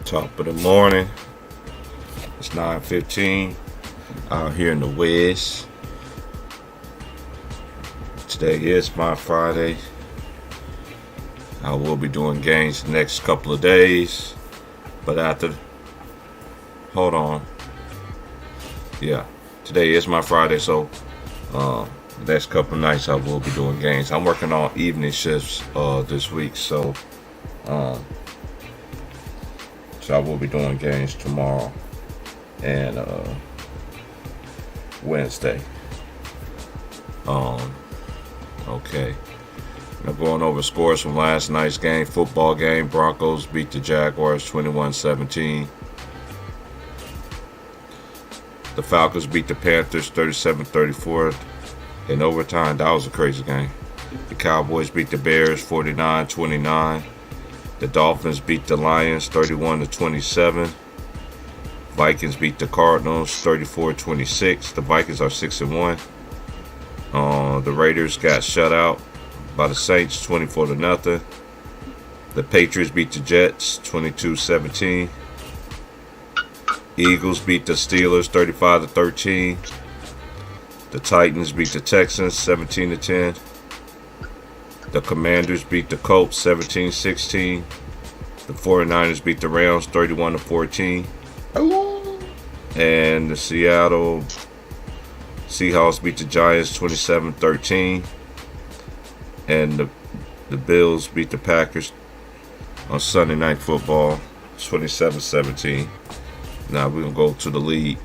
Top of the morning. It's 9:15 out here in the West. Today is my Friday. I will be doing games the next couple of days, but hold on. Yeah, today is my Friday, so next couple of nights I will be doing games. I'm working on evening shifts this week, so I will be doing games tomorrow and Wednesday. Okay. Now going over scores from last night's game. Football game. Broncos beat the Jaguars 21-17. The Falcons beat the Panthers 37-34. In overtime, that was a crazy game. The Cowboys beat the Bears 49-29. The Dolphins beat the Lions 31-27. Vikings beat the Cardinals 34-26. The Vikings are 6-1. The Raiders got shut out by the Saints 24-0. The Patriots beat the Jets 22-17. Eagles beat the Steelers 35-13. The Titans beat the Texans 17-10. The Commanders beat the Colts 17-16. The 49ers beat the Rams 31-14. And the Seattle Seahawks beat the Giants 27-13. And the Bills beat the Packers on Sunday Night Football 27-17. Now we're going to go to the league.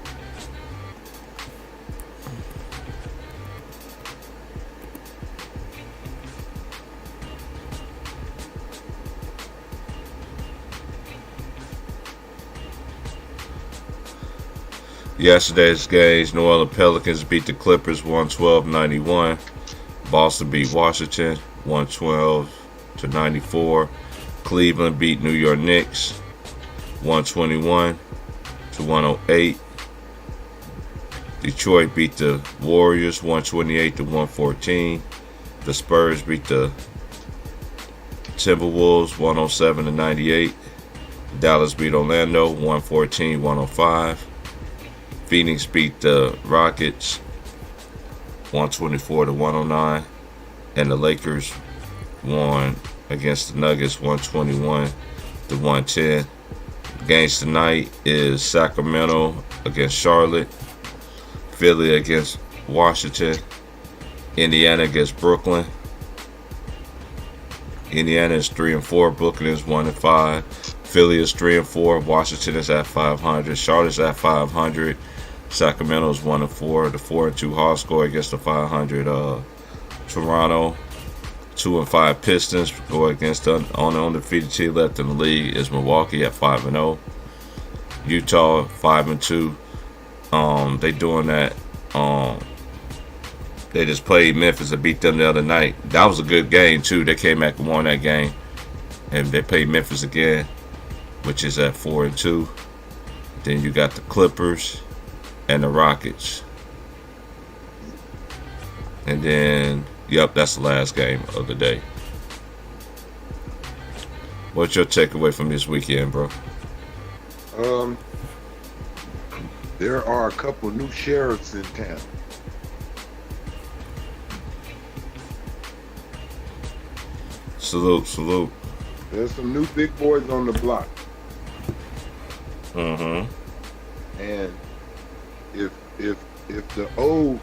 Yesterday's games, New Orleans Pelicans beat the Clippers 112-91. Boston beat Washington 112-94. Cleveland beat New York Knicks 121-108. Detroit beat the Warriors 128-114. The Spurs beat the Timberwolves 107-98. Dallas beat Orlando 114-105. Phoenix beat the Rockets 124-109, and the Lakers won against the Nuggets 121-110. Games tonight is Sacramento against Charlotte, Philly against Washington, Indiana against Brooklyn. Indiana is 3-4, Brooklyn is 1-5, Philly is 3-4, Washington is at 500, Charlotte's at 500. Sacramento's 1-4. The 4-2 Hawks score against the 500 Toronto. 2-5 Pistons go against the only undefeated team left in the league is Milwaukee at 5-0. Utah 5-2. They doing that. They just played Memphis and beat them the other night. That was a good game too. They came back and won that game, and they played Memphis again, which is at 4-2. Then you got the Clippers and the Rockets. And then, that's the last game of the day. What's your takeaway from this weekend, bro? There are a couple new sheriffs in town. Salute. There's some new big boys on the block. Mm-hmm. And if the old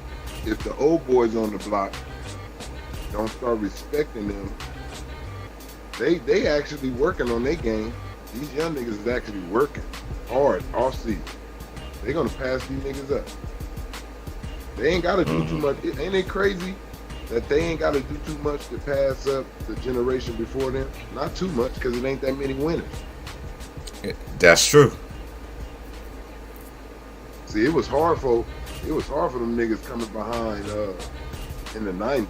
boys on the block don't start respecting them, they actually working on their game. These young niggas is actually working hard all season. They gonna pass these niggas up. They ain't gotta do too much. Ain't it crazy that they ain't gotta do too much to pass up the generation before them? Not too much, because it ain't that many winners. That's true. See, it was hard for them niggas coming behind in the 90s.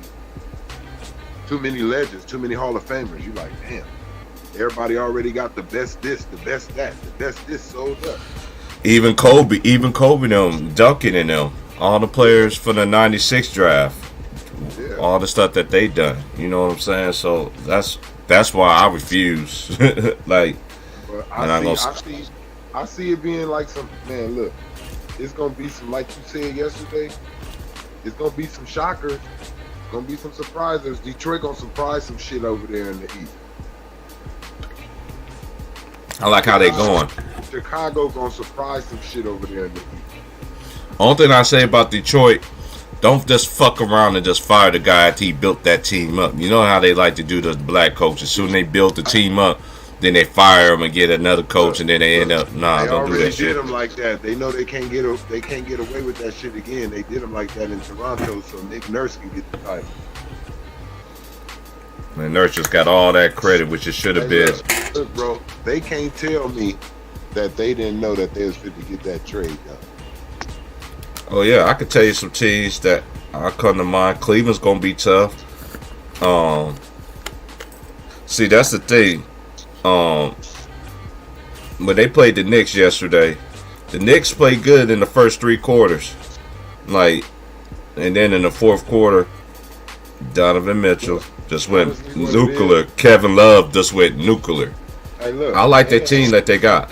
Too many legends, too many Hall of Famers. You like, damn, everybody already got the best this, the best that, the best this sold up. Even Kobe them, Duncan and them, all the players for the 96 draft, all the stuff that they done. You know what I'm saying? So that's why I refuse. Like, But And I'm gonna, I see it being like some man. Look, it's gonna be some, like you said yesterday. It's gonna be some shockers. It's gonna be some surprises. Detroit gonna surprise some shit over there in the East. I like how they going. Chicago gonna surprise some shit over there in the East. Only thing I say about Detroit, don't just fuck around and just fire the guy after he built that team up. You know how they like to do the black coaches. As soon as they build the team up, then they fire him and get another coach, and then they end up don't do that shit. They already did them like that. They know they can't get away with that shit again. They did them like that in Toronto, so Nick Nurse can get the title. And Nurse just got all that credit, which it should have been. Look, bro, they can't tell me that they didn't know that they was fit to get that trade done. Oh yeah, I could tell you some teams that I come to mind. Cleveland's gonna be tough. See, that's the thing. When they played the Knicks yesterday, the Knicks played good in the first 3 quarters. And then in the fourth quarter, Donovan Mitchell just went nuclear. Kevin Love just went nuclear. Hey, look, I like that team that they got.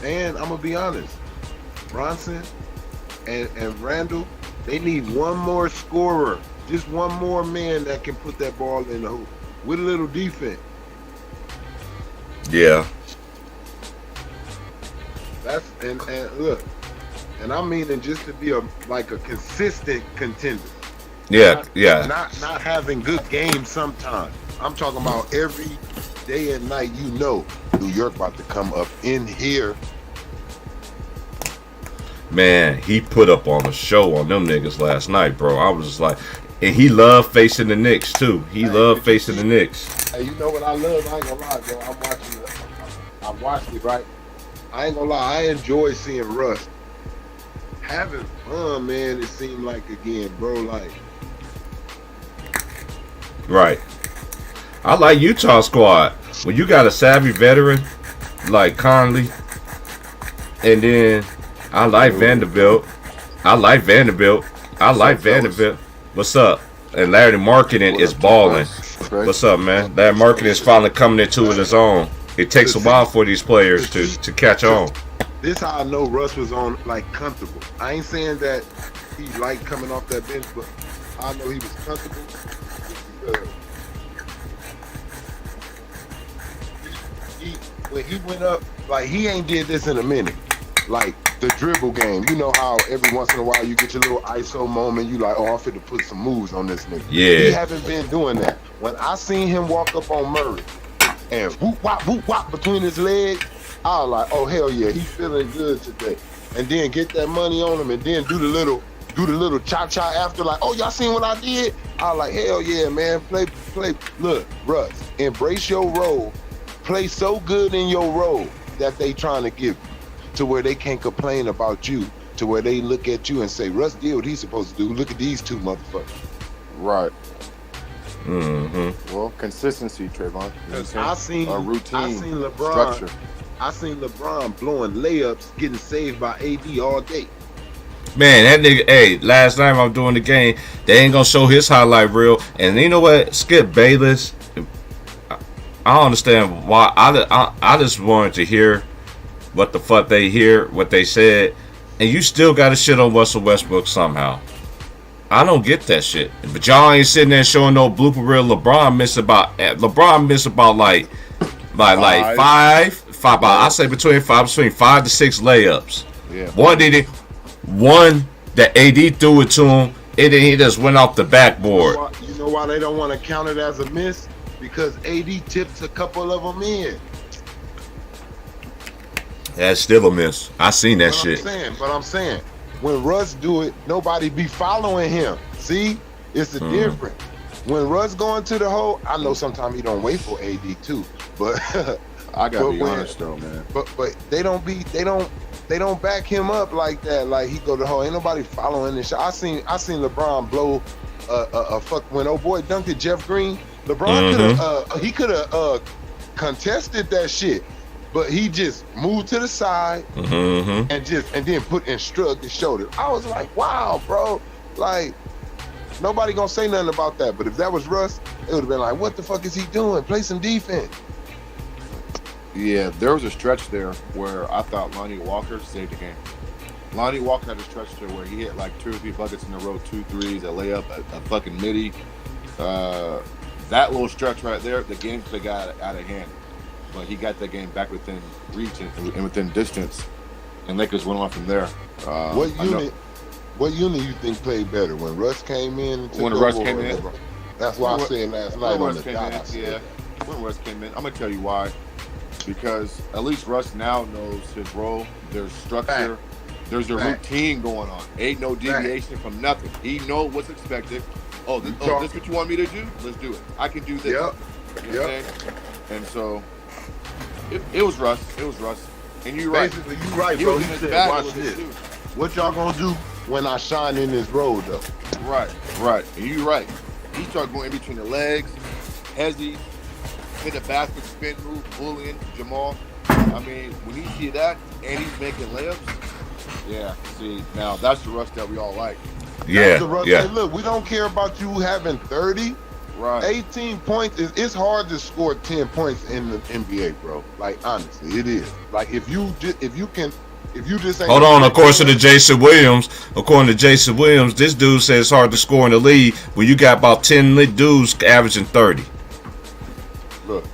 And I'm gonna be honest, Bronson and Randall, they need one more scorer, just one more man that can put that ball in the hoop with a little defense. Yeah. That's and look, and I mean it just to be a consistent contender. Yeah, Not having good games sometimes. I'm talking about every day and night. You know, New York about to come up in here. Man, he put up on a show on them niggas last night, bro. I was just like, and he loved facing the Knicks too. He loved facing the Knicks. Hey, you know what I love? I ain't gonna lie, bro. I watched it, right? I ain't gonna lie. I enjoy seeing Russ having fun, man. It seemed like again, bro. Like, right. I like Utah squad when you got a savvy veteran like Conley, and then I like Vanderbilt. What's up? And Larry Marketing is balling. What's up, man? Larry Marketing is finally coming into his own. It takes a while for these players to catch on. This how I know Russ was on like comfortable. I ain't saying that he liked coming off that bench, but I know he was comfortable because when he went up, like he ain't did this in a minute. Like the dribble game, you know how every once in a while you get your little ISO moment, you like, oh, I'm fit to put some moves on this nigga. Yeah. He haven't been doing that. When I seen him walk up on Murray and whoop wop between his legs, I was like, oh hell yeah, he's feeling good today. And then get that money on him and then do the little cha-cha after, like, oh, y'all seen what I did? I was like, hell yeah, man, play. Look, Russ, embrace your role. Play so good in your role that they trying to give you, to where they can't complain about you, to where they look at you and say, Russ did what he's supposed to do. Look at these two motherfuckers. Right. Mm-hmm. Well, consistency, Trayvon. I seen LeBron. Structure. I seen LeBron blowing layups, getting saved by AD all day. Man, that nigga, hey, last night I'm doing the game, they ain't gonna show his highlight reel. And you know what? Skip Bayless, I don't understand why. I just wanted to hear what the fuck what they said. And you still got to shit on Russell Westbrook somehow. I don't get that shit. But y'all ain't sitting there showing no blooper reel. LeBron missed about like five. I say between 5 to 6 layups. Yeah. One that AD threw it to him, and then he just went off the backboard. You know why they don't want to count it as a miss? Because AD tips a couple of them in. That's still a miss. I seen that shit. But I'm saying, when Russ do it, nobody be following him. See? It's the difference. When Russ going to the hole, I know sometimes he don't wait for AD too, but I gotta be honest though, man. But they don't back him up like that. Like he go to the hole, ain't nobody following this shit. I seen LeBron blow a fuck when old boy dunked at Jeff Green. LeBron could have contested that shit, but he just moved to the side and then shrugged his shoulder. I was like, wow, bro, like nobody gonna say nothing about that. But if that was Russ, it would have been like, what the fuck is he doing? Play some defense. Yeah, there was a stretch there where I thought Lonnie Walker saved the game. Lonnie Walker had a stretch there where he hit like 2 or 3 buckets in a row, 2 threes, a layup, a fucking midi. That little stretch right there, the game could have got out of hand. But he got that game back within reach and within distance, and Lakers went on from there. What unit? What unit you think played better when Russ came in? And took When Russ over came or in? LeBron? That's why I said last night on the came dot. in, I said yeah. When Russ came in, I'm gonna tell you why. Because at least Russ now knows his role. There's structure. There's a routine going on. Ain't no deviation from nothing. He know what's expected. Oh, this what you want me to do? Let's do it. I can do this. You know what I'm saying? And so it was Russ. It was Russ. And you're right. Basically, you're right, bro. He said, watch this. What y'all gonna do when I shine in this road, though? Right. And you're right. He started going in between the legs, hezzy, hit a basket spin move, bullying Jamal. I mean, when you see that and he's making layups, yeah. See, now that's the Russ that we all like. Yeah, Hey, look, we don't care about you having 30. Right. 18 points it's hard to score 10 points in the NBA, bro. Like honestly, it is. Like if you just ain't hold on. According to Jason Williams, this dude says it's hard to score in the league when you got about 10 lit dudes averaging 30. Look,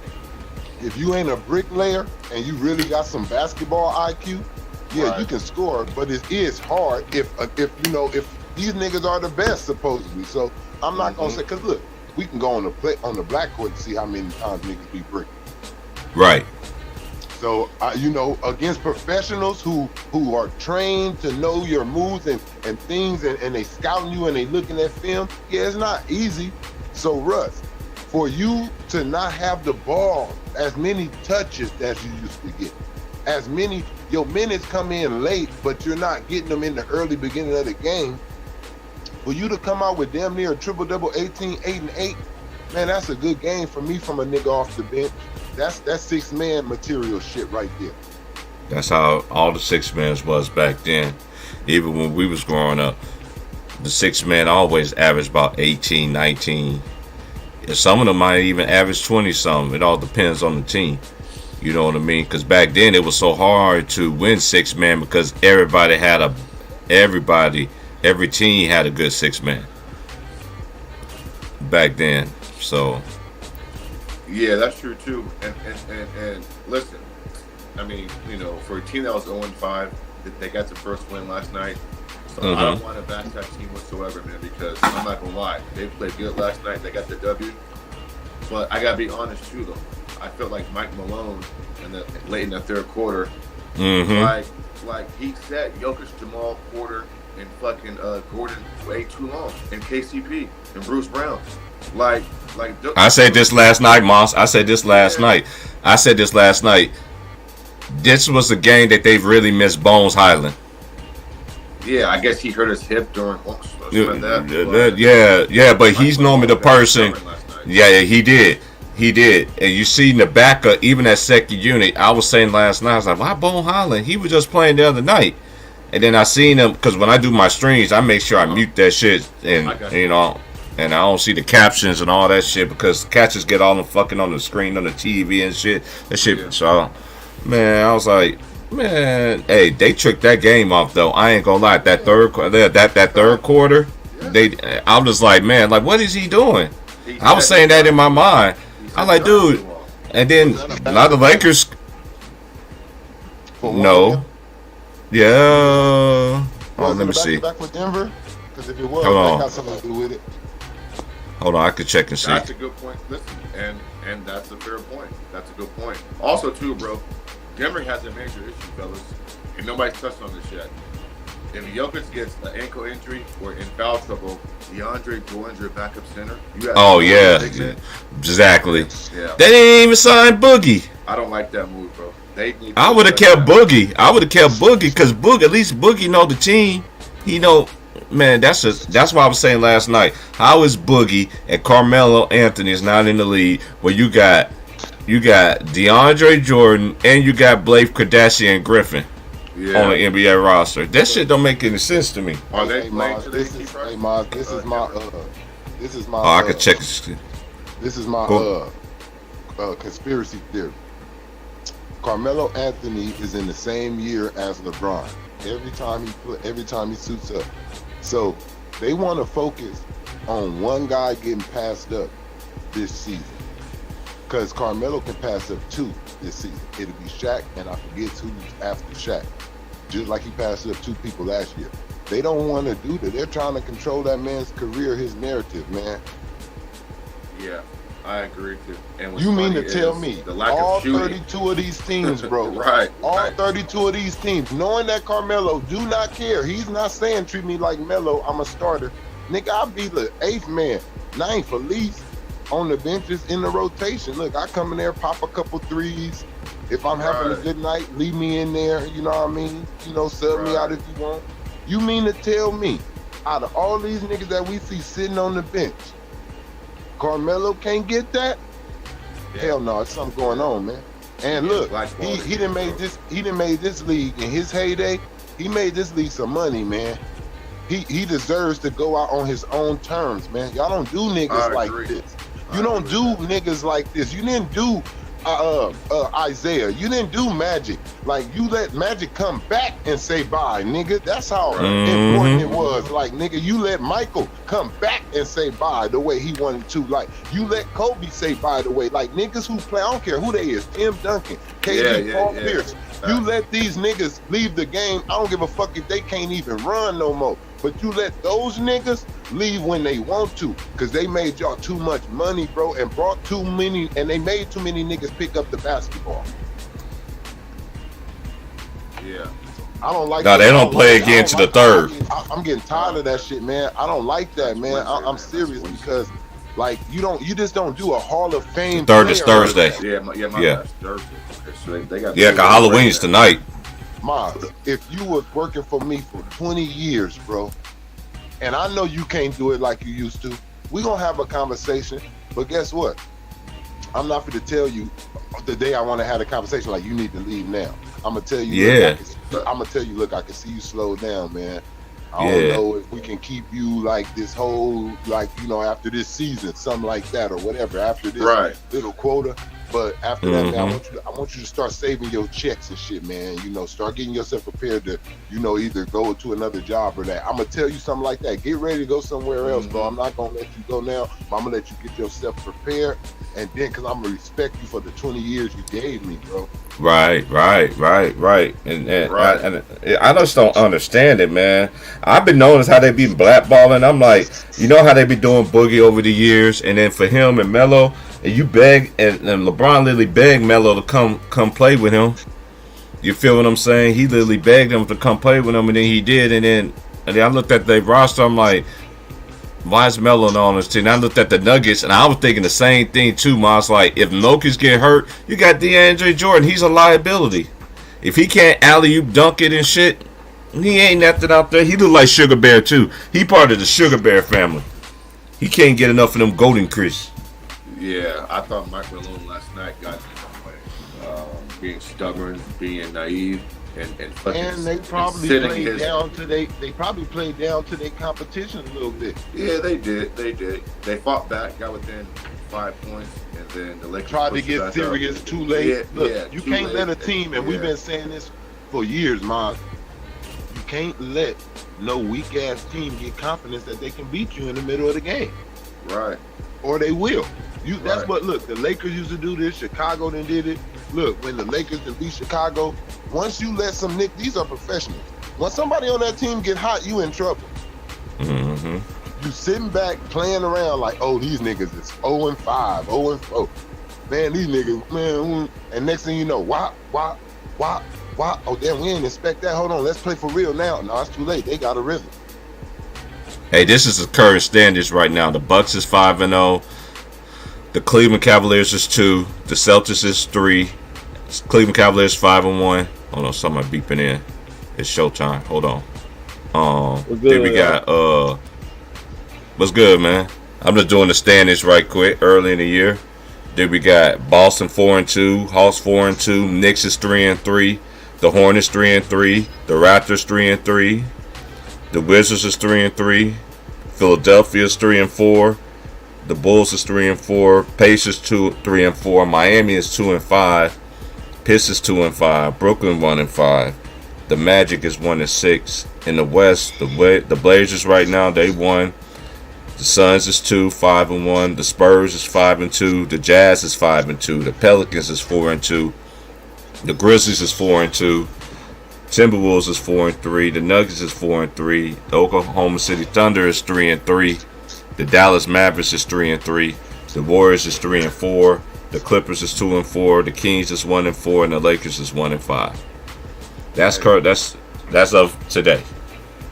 if you ain't a bricklayer and you really got some basketball IQ, you can score, but it is hard if these niggas are the best supposedly. So I'm not gonna say, cause look, we can go on the black court and see how many times niggas be bricking. Right. So against professionals who are trained to know your moves and things, and they scouting you and they looking at film, it's not easy. So Russ, for you to not have the ball as many touches as you used to get, your minutes come in late, but you're not getting them in the early beginning of the game. For you to come out with damn near a triple-double, 18, 8, and 8, man, that's a good game for me from a nigga off the bench. That's 6-man material shit right there. That's how all the 6-mans was back then. Even when we was growing up, the 6-man always averaged about 18, 19. Some of them might even average 20-something. It all depends on the team. You know what I mean? Because back then it was so hard to win 6-man because every team had a good 6-man back then. So yeah, that's true too. And listen, I mean, for a team that was 0-5, they got the first win last night. So I don't want to bash that team whatsoever, man, because I'm not gonna lie, they played good last night. They got the W. But I gotta be honest too, though. I felt like Mike Malone late in the third quarter, like he said, Jokic, Jamal, Porter, and fucking Gordon way too long, and KCP and Bruce Brown. I said this last night, Moss. I said this last night. This was a game that they've really missed Bones Highland. Yeah, I guess he hurt his hip during but he's normally the person. Yeah, he did. And you see Nabaka, even that second unit, I was saying last night, I was like, why Bones Highland? He was just playing the other night. And then I seen him, because when I do my streams, I make sure I mute that shit, and and I don't see the captions and all that shit, because catchers get all them fucking on the screen, on the TV and shit. That shit. Yeah. So, man, I was like, man, hey, they tricked that game off though. I ain't gonna lie. That third quarter, I was like, man, like, what is he doing? I was saying that in my mind. I was like, dude. And then a lot of Lakers. No. Yeah. Oh, let me see. Back with Denver, because if it was, that got something to do with it. Hold on, I could check and see. That's a good point. Listen, and that's a fair point. That's a good point. Also, too, bro, Denver has a major issue, fellas, and nobody's touched on this yet. If Jokic gets an ankle injury or in foul trouble, DeAndre Jordan's your backup center. Exactly. Yeah. They didn't even sign Boogie. I don't like that move, bro. I would have kept Boogie. Because at least Boogie know the team. He know, man. That's why I was saying last night. How is Boogie and Carmelo Anthony is not in the league where you got DeAndre Jordan and you got Blake Kardashian Griffin on the NBA roster? That shit don't make any sense to me. Are they playing today? This is my. Oh, I could check. This is my conspiracy theory. Carmelo Anthony is in the same year as LeBron. Every time he suits up. So they want to focus on one guy getting passed up this season. Because Carmelo can pass up 2 this season. It'll be Shaq, and I forget who's after Shaq. Just like he passed up 2 people last year. They don't want to do that. They're trying to control that man's career, his narrative, man. Yeah, I agree too. And what's You mean funny to tell is me the lack all of shooting. 32 of these teams, bro, Right. all right. 32 of these teams, knowing that Carmelo do not care. He's not saying treat me like Melo, I'm a starter. Nigga, I'll be the 8th man, 9th at least, on the benches in the rotation. Look, I come in there, pop a couple threes. If I'm having a Right. good night, leave me in there, you know what I mean? You know, sub me Right. out if you want. You mean to tell me, out of all these niggas that we see sitting on the bench, Carmelo can't get that? Yeah. Hell no, it's something going on, man. And Yeah, look, blackballed. he done made this league in his heyday. He made this league some money, man. He deserves to go out on his own terms, man. Y'all don't do I niggas like agree. this. I You don't agree do with niggas like this. You didn't do Isaiah. You didn't do Magic. Like, you let Magic come back and say bye, nigga. That's how important it was. Like, nigga, you let Michael come back and say bye the way he wanted to. Like, you let Kobe say bye the way. Like, niggas who play, I don't care who they is, Tim Duncan, KD, Paul Pierce. You let these niggas leave the game. I don't give a fuck if they can't even run no more. But you let those niggas leave when they want to, because they made y'all too much money, bro, and brought too many, and they made too many niggas pick up the basketball. Yeah. I don't like No, that. they I don't play like- I again don't to the like- third. I'm getting tired of that shit, man. I don't like that, man. Wednesday, I'm man. serious That's Wednesday. because, like, you just don't do a Hall of Fame. The third is player. Thursday. Yeah, Yeah. bad. Thursday. Okay, so they got Yeah, 'cause Halloween's tonight. Miles, if you was working for me for 20 years, bro, and I know you can't do it like you used to, we gonna have a conversation. But guess what? I'm not going to tell you the day I want to have a conversation like you need to leave now. I'm gonna tell you. Yeah. I'm gonna tell you. Look, I can see you slow down, man. I don't know if we can keep you like this whole, like, you know, after this season, something like that or whatever. After this little quota. But after that, man, I want you to start saving your checks and shit, man. You know, start getting yourself prepared to, you know, either go to another job or that. I'm gonna tell you something like that. Get ready to go somewhere else, bro. I'm not gonna let you go now. But I'm gonna let you get yourself prepared, and then, because I'm gonna respect you for the 20 years you gave me, bro. Right. And I just don't understand it, man. I've been noticing how they be blackballing. I'm like, you know how they be doing Boogie over the years, and then for him and Melo, and you beg, and LeBron literally begged Melo to come play with him. You feel what I'm saying? He literally begged him to come play with him, and then he did. And then I looked at the roster. I'm like, why is Melo on this team? And I looked at the Nuggets, and I was thinking the same thing too. Man, I was like, if Noki's get hurt, you got DeAndre Jordan. He's a liability. If he can't alley-oop dunk it and shit, he ain't nothing out there. He look like Sugar Bear too. He part of the Sugar Bear family. He can't get enough of them Golden Crisps. Yeah, I thought Mike Malone last night got being stubborn, being naive, and they probably played down to their competition a little bit. Yeah, they did. They fought back, got within 5 points, and then the Lakers tried to pushed it get back serious up. too late. Yeah, Look, you too can't late. let a team, and we've been saying this for years, Miles. You can't let no weak ass team get confidence that they can beat you in the middle of the game. Right. Or they will. That's what, look, the Lakers used to do this. Chicago then did it. Look, when the Lakers then beat Chicago, once you let these are professionals. Once somebody on that team get hot, you in trouble. Mm-hmm. You sitting back playing around like, oh, these niggas is 0-5, 0-4. Man, these niggas, man. And next thing you know, why? Oh, damn, we ain't expect that. Hold on, let's play for real now. No, it's too late. They got a rhythm. Hey, this is the current standards right now. The Bucks is 5-0. The Cleveland Cavaliers is 2. The Celtics is 3. Cleveland Cavaliers 5-1. Hold on, somebody beeping in. It's showtime. Hold on. Then we got what's good, man? I'm just doing the standings right quick early in the year. Then we got Boston 4-2, Hawks 4-2, Knicks is 3-3, the Hornets 3-3, the Raptors 3-3, the Wizards is 3-3, Philadelphia is 3-4, the Bulls is 3-4, Pacers 3-4, Miami is 2-5, Pistons 2-5, Brooklyn 1-5. The Magic is 1-6. In the West, the Blazers right now they won. The Suns is 5-1. The Spurs is 5-2. The Jazz is 5-2. The Pelicans is 4-2. The Grizzlies is 4-2. Timberwolves is 4-3. The Nuggets is 4-3. The Oklahoma City Thunder is 3-3. The Dallas Mavericks is 3-3. The Warriors is 3-4. The Clippers is 2-4. The Kings is 1-4, and the Lakers is 1-5. That's correct. That's of today.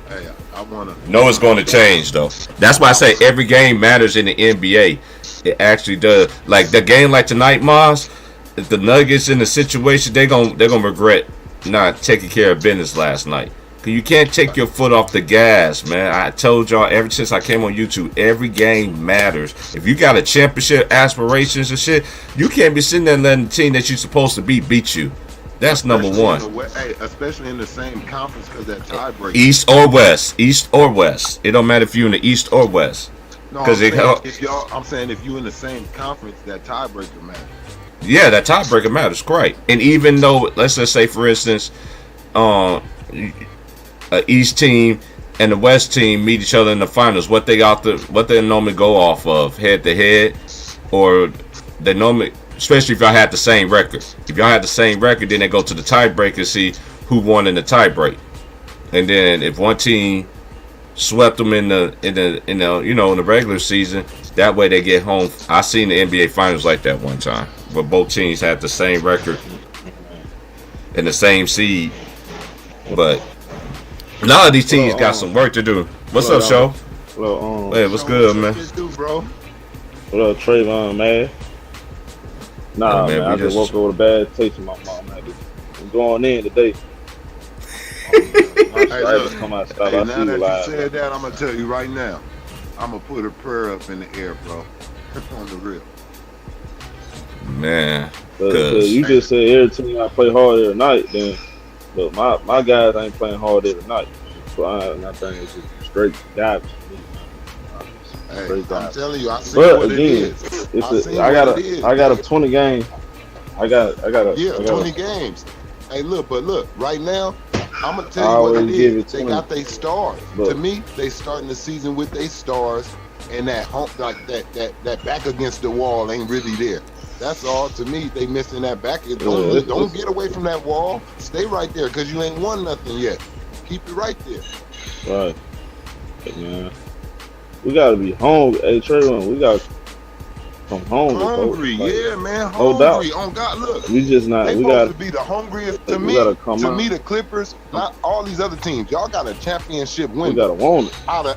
Hey, I wanna. No, it's going to change though. That's why I say every game matters in the NBA. It actually does. Like the game like tonight, Maz. If the Nuggets in the situation, they're gonna regret not taking care of business last night. Cause you can't take your foot off the gas, man. I told y'all ever since I came on YouTube, every game matters. If you got a championship aspirations and shit, you can't be sitting there letting the team that you're supposed to beat you. That's number one. Especially in the same conference, because that tiebreaker. East or West. East or West. It don't matter if you're in the East or West. No, I'm saying if you're in the same conference, that tiebreaker matters. Yeah, that tiebreaker matters, right? And even though, let's just say, for instance, a East team and the West team meet each other in the finals, what they normally go off of, head to head, or they normally. Especially if y'all had the same record. If y'all had the same record, then they go to the tiebreaker and see who won in the tiebreak. And then if one team swept them in the regular season, that way they get home. I seen the NBA Finals like that one time, where both teams had the same record and the same seed. But none of these teams got some work to do. What's up, Show? Hey, what's good, man? What up, Trayvon, man? Nah, man, I just woke up with a bad taste in my mouth, man. I'm going in today. Come outside. Now that you said that, I'm gonna tell you right now, I'm gonna put a prayer up in the air, bro. On the real. Man, you just said every team I play hard every night, then look, my guys ain't playing hard every night. So I think it's just straight garbage. Hey, I'm telling you, I see what it is. I got a 20 game. I got 20 games. Hey, look, right now, I'm gonna tell you what it is. They got their stars. To me, they starting the season with their stars, and that that back against the wall ain't really there. That's all. To me, they missing that back. Don't get away from that wall. Stay right there, cause you ain't won nothing yet. Keep it right there. Right. Man. We gotta be hungry. Hey, Trayvon, we gotta come hungry. Hungry, yeah, man. Hungry. No doubt. On God, look. We just not. They we supposed gotta to be the hungriest. To me, the Clippers, not all these other teams. Y'all got a championship win. We gotta want it.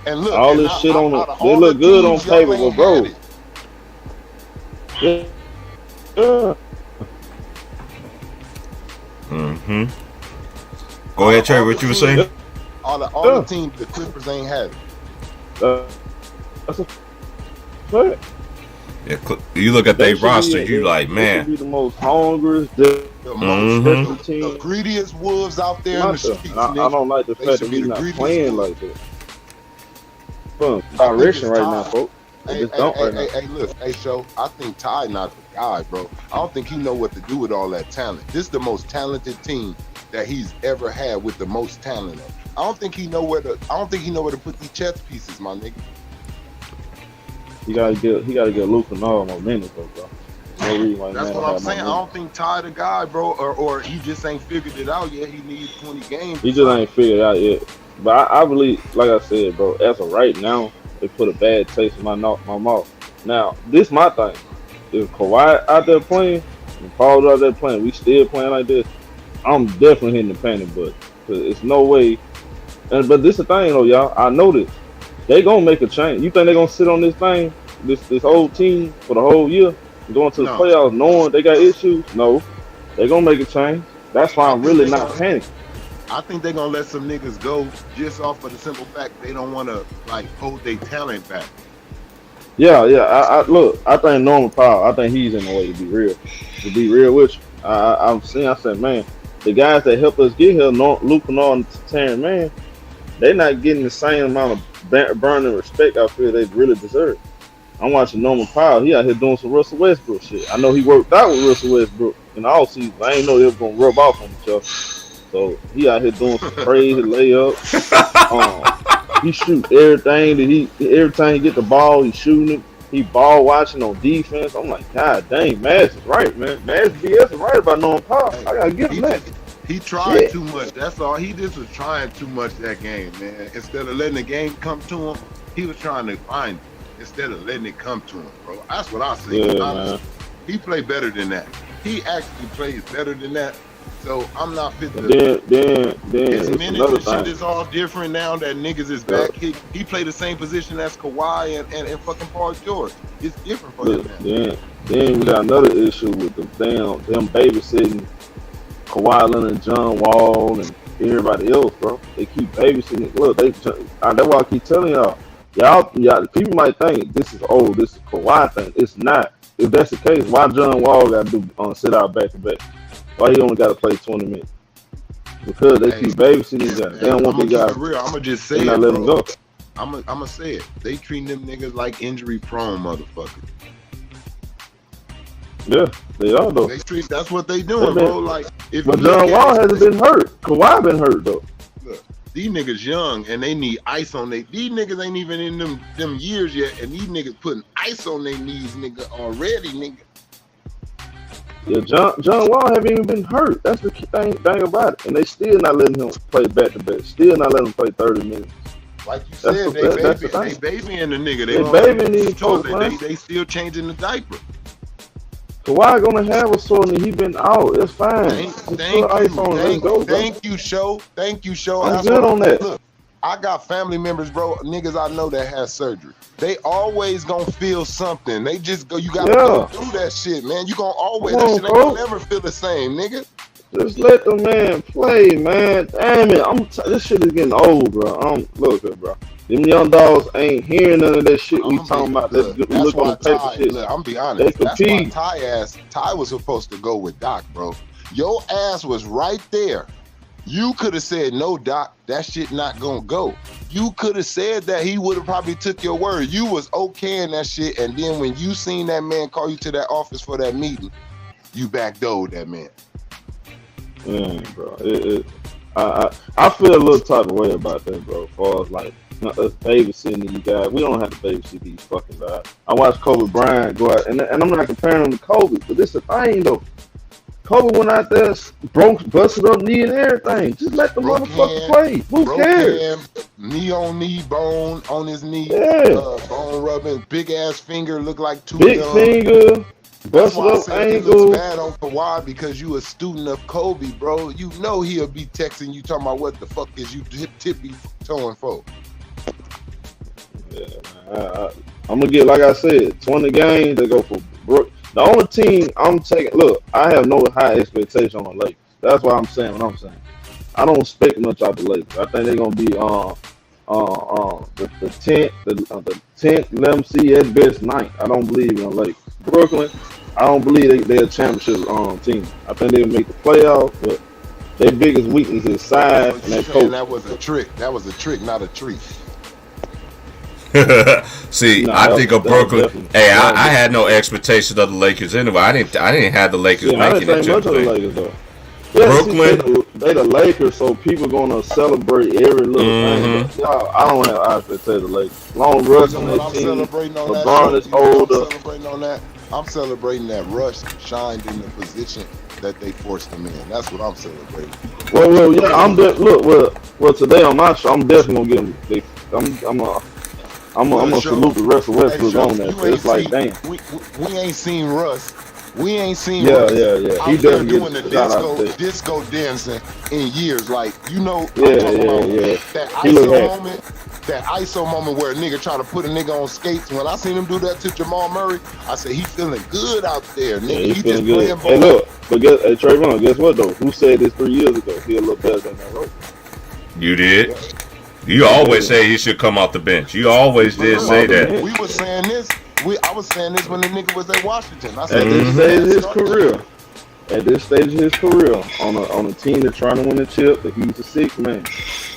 And look, all this shit on it. They look good on paper, but bro. Yeah. Mm-hmm. Go ahead, Trey. What you were saying? All the teams, the Clippers ain't had it. That's a fact. Yeah, you look at their roster, you like, man. They be the most hungriest, the greediest wolves out there in the streets. I don't like the fact that he's not playing like that. Direction right now, folks. Hey, look, Show. I think Ty not the guy, bro. I don't think he know what to do with all that talent. This is the most talented team that he's ever had with the most talent. I don't think he know where to put these chess pieces, my nigga. He gotta get Luka more minutes, bro. That's what I'm saying. I don't think Ty the guy, bro, or he just ain't figured it out yet. He needs 20 games. He just ain't figured it out yet. But I believe, like I said, bro, as of right now, they put a bad taste in my mouth. Now, this my thing. If Kawhi out there playing, and Paul's out there playing, we still playing like this, I'm definitely hitting the panic button. Cause it's no way. But this the thing though, y'all. I know this. They gonna make a change. You think they gonna sit on this thing, this whole team for the whole year, going to the playoffs, knowing they got issues? No, they gonna make a change. That's why I'm really not panicking. I think they're gonna let some niggas go just off of the simple fact they don't want to hold their talent back. Yeah. I look. I think Norman Powell. I think he's in the way to be real. To be real with you, I said, man, the guys that helped us get here, Luke Kennard and Terrence Mann, they're not getting the same amount of burning respect I feel they really deserve. I'm watching Norman Powell. He out here doing some Russell Westbrook shit. I know he worked out with Russell Westbrook in the offseason. I ain't know they were gonna rub off on each other. So he out here doing some crazy layups. He shoot everything every time he get the ball, he shooting it. He ball watching on defense. I'm like, God dang, Mass is right, man. Mass BS is right about Norman Powell. I gotta give him that. He tried too much. That's all. He just was trying too much that game, man. Instead of letting the game come to him, he was trying to find it instead of letting it come to him, bro. That's what I say. Yeah, he played better than that. He actually plays better than that. So I'm not fit to. Then His it's minutes another and shit thing. is all different now that niggas is back. He played the same position as Kawhi and fucking Paul George. It's different for him now. Then we got another issue with them babysitting Kawhi Leonard, John Wall, and everybody else, bro. They keep babysitting. Look, that's why I keep telling y'all. People might think this is this is a Kawhi thing. It's not. If that's the case, why John Wall got to do sit out back to back? Why he only got to play 20 minutes? Because they keep babysitting these guys. They don't want these guys. I'm gonna just say not it, let them bro. go. I'm gonna say it. They treating them niggas like injury prone motherfuckers. Yeah, they are though. That's what they doing, bro. Like if But you look John at Wall it, hasn't been hurt. Kawhi been hurt though. Look, these niggas young and they need ice on they. These niggas ain't even in them years yet, and these niggas putting ice on their knees, nigga, already, nigga. Yeah, John Wall haven't even been hurt. That's the thing about it. And they still not letting him play back to back. Still not letting him play 30 minutes. Like you said, they babying the nigga. They babying these folks, man. They still changing the diaper. Kawhi gonna have a soreness. He been out. It's fine. Thank you, Show. I'm good on that. Look, I got family members, bro, niggas I know that has surgery. They always gonna feel something. They just go, you gotta go through that shit, man. You gonna always, that shit ain't gonna never feel the same, nigga. Just let the man play, man. Damn it. This shit is getting old, bro. Look, bro. Them young dogs ain't hearing none of that shit we talking about. Look on the paper shit. Look, I'm be honest. That's why Ty was supposed to go with Doc, bro. Your ass was right there. You could have said, no, Doc, that shit not gonna go. You could have said that. He would have probably took your word. You was okay in that shit, and then when you seen that man call you to that office for that meeting, you backdoored that man. Bro. I feel a little type of way about that, bro. As far as like us babysitting these guys, we don't have to babysit these fucking guys. I watched Kobe Bryant go out, and I'm not comparing him to Kobe, but this is the thing though. Kobe went out there, busted up knee and everything. Just let the motherfucker play. Who cares? Knee on knee, bone on his knee, bone rubbing, big ass finger, look like two big finger. Busted up ankle. He looks bad on Kawhi because you a student of Kobe, bro. You know he'll be texting you talking about what the fuck is you tippy toeing for. Yeah, man. I'm gonna get, like I said, 20 games. They go for Brook. The only team I'm taking, look, I have no high expectation on the Lakers. That's why I'm saying what I'm saying. I don't expect much out the Lakers. I think they're gonna be the 10th, 11th seed at best 9th. I don't believe in the Lakers. Brooklyn, I don't believe they're a championship team. I think they'll make the playoffs, but their biggest weakness is size and that coach. That was a trick. That was a trick, not a treat. See, I think of Brooklyn. Hey, I had no expectations of the Lakers anyway. I didn't have the Lakers making it to the Lakers. Brooklyn, they the Lakers, so people gonna celebrate every little thing. I don't have eyes to say the Lakers. Long Russ on that team. LeBron is older. I'm celebrating that Russ shined in the position that they forced him in. That's what I'm celebrating. Well, yeah, well, today on my show, I'm definitely gonna give them. I'm gonna salute the rest of Westbrook on that. It's like, damn. We ain't seen Russ. We ain't seen Russ. He doing the disco dancing in years. Like, you know, that ISO moment where a nigga trying to put a nigga on skates. When I seen him do that to Jamal Murray, I said he feeling good out there, nigga. Yeah, he just playing ball. Hey, look, but Trayvon, guess what though? Who said this 3 years ago? He a little better than that, right? You did. You always say he should come off the bench. You always did say that. We was saying this. I was saying this when the nigga was at Washington. I said at this stage of his career, on a team that's trying to win a chip, that he's a 6th man.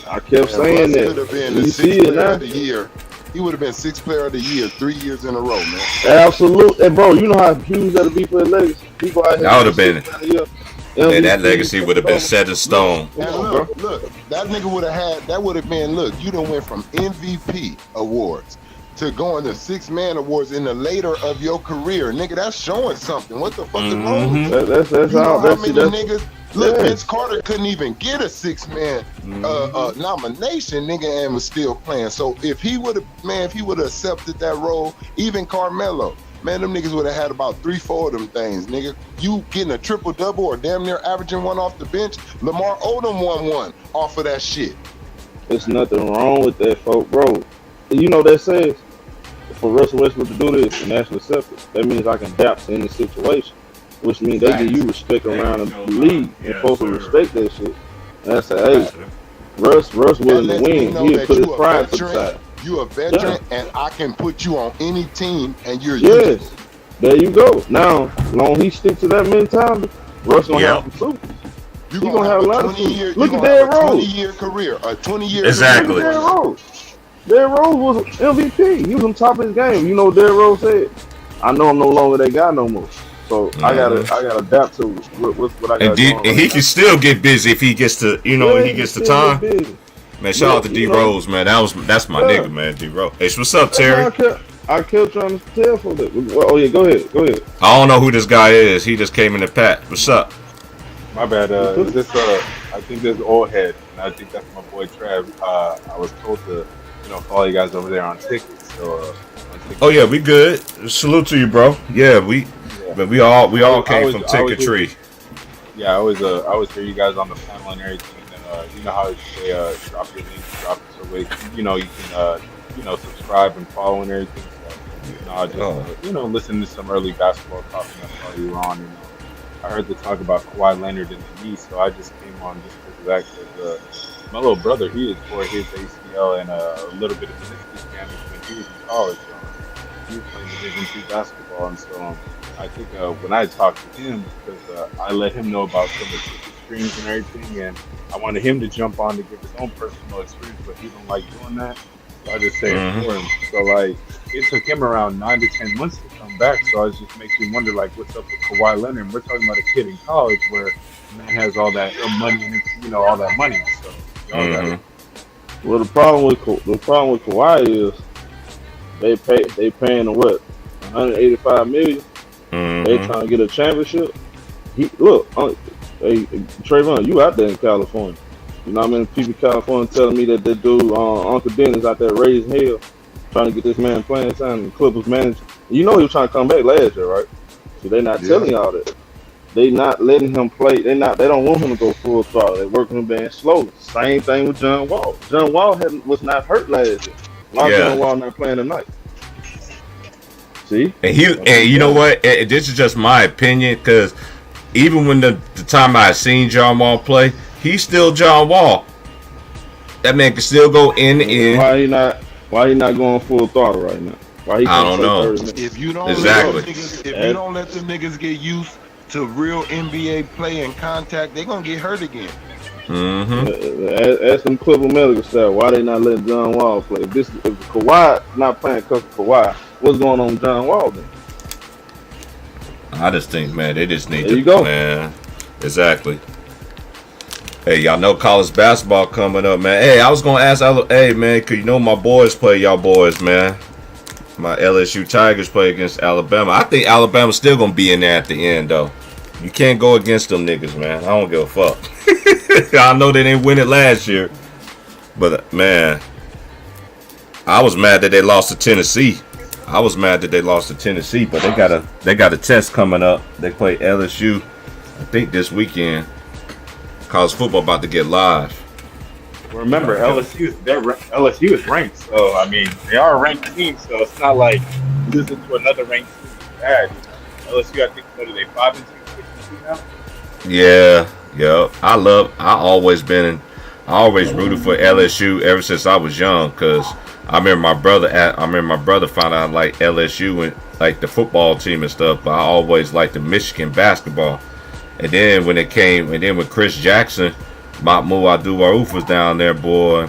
I kept saying that. Could have been the 6th man of the year. He would have been sixth player of the year 3 years in a row, man. Absolutely. And bro, you know how huge that'd be for his legacy. People out here That would have been. And that MVP, legacy would have been set in stone. And look, that nigga would have had. That would have been. Look, you done went from MVP awards to going to six-man awards in the later of your career, nigga. That's showing something. What the fuck is wrong with you? That's You know how many that's niggas? Look, yeah. Vince Carter couldn't even get a six-man nomination, nigga, and was still playing. So if he would have accepted that role, even Carmelo, man, them niggas would have had about 3-4 of them things, nigga. You getting a triple-double or damn near averaging one off the bench. Lamar Odom won one off of that shit. There's nothing wrong with that, folks, bro. You know that says for Russell Westbrook to do this and actually accept it, that means I can adapt to any situation, which means they give you respect around the league and folks will respect that shit. And I say, hey, Russ willing to win. He'll put his pride to the side. You a veteran, and I can put you on any team, and you're Yes, useful. there you go. Now, as long as he sticks to that mentality, Russ gonna have some super. You gonna have a lot of 20-year. look you at gonna have Derrick a Rose. 20-year career, a 20-year Exactly. career. Derrick Rose was MVP. He was on top of his game. You know what Derrick Rose said? I know I'm no longer that guy no more. So I gotta adapt to what I got And going on. he can still get busy if he gets to, he gets the time. Man, shout out to D Rose, man. That's my nigga, man. D Rose. Hey, what's up, Terry? I kept trying to tell for that. Oh yeah, go ahead. I don't know who this guy is. He just came in the pack. What's up? My bad. I think this old head, and I think that's my boy Trav. I was told to, follow you guys over there on tickets. So, on tickets. Oh yeah, we good. Salute to you, bro. Yeah, but we all came from Ticket Tree. Yeah, I always hear you guys on the panel and everything. And you know how they drop your link, drop it so you can subscribe and follow and everything. So, I just listen to some early basketball talk and that's all you were on. I heard the talk about Kawhi Leonard in the East, so I just came on just because of that. Because my little brother, he is for his ACL and a little bit of meniscus damage when he was in college. He was playing Division II basketball, and so I think when I talked to him, because I let him know about some of the ticket streams and everything, and I wanted him to jump on to give his own personal experience, but he don't like doing that. So I just say it for him. So it took him around 9 to 10 months to come back. So it just makes you wonder what's up with Kawhi Leonard. We're talking about a kid in college where the man has all that money and all that money. So Well, the problem with Kawhi is they paying him what, 185 million. They trying to get a championship. Hey, Trayvon, you out there in California? You know how many people in California telling me that dude Uncle Dennis out there raising hell, trying to get this man playing time. The Clippers manager, he was trying to come back last year, right? So they not telling y'all that. They not letting him play. They don't want him to go full throttle. They working him being slow. Same thing with John Wall. John Wall was not hurt last year. Why John Wall not playing tonight? See? And you know what? This is just my opinion, because even when the time I seen John Wall play, he's still John Wall. That man can still go in. Why he not going full throttle right now? Why he I don't know. If you don't Exactly. let them niggas get used to real NBA play and contact, they gonna get hurt again. Ask them Clipper medical staff why they not letting John Wall play. If Kawhi not playing because of Kawhi, what's going on with John Wall then? I just think, man, they just need There you go. Man. Exactly. Hey, y'all know college basketball coming up, man. Hey, I was gonna ask, hey, man, cause my boys play y'all boys, man. My LSU Tigers play against Alabama. I think Alabama's still gonna be in there at the end, though. You can't go against them niggas, man. I don't give a fuck. I know they didn't win it last year, but man, I was mad that they lost to Tennessee. But they got a test coming up. They play LSU, I think this weekend. College football about to get live. Remember, LSU is ranked, so I mean they are a ranked team, so it's not like losing to another ranked team is bad. LSU, I think, what are they, 5-2, 6-2 now? Yeah. I always rooted for LSU ever since I was young, cause I remember my brother found out like LSU and like the football team and stuff, but I always liked the Michigan basketball. And then when Chris Jackson, Mahmoud Abdul-Rauf was down there, boy,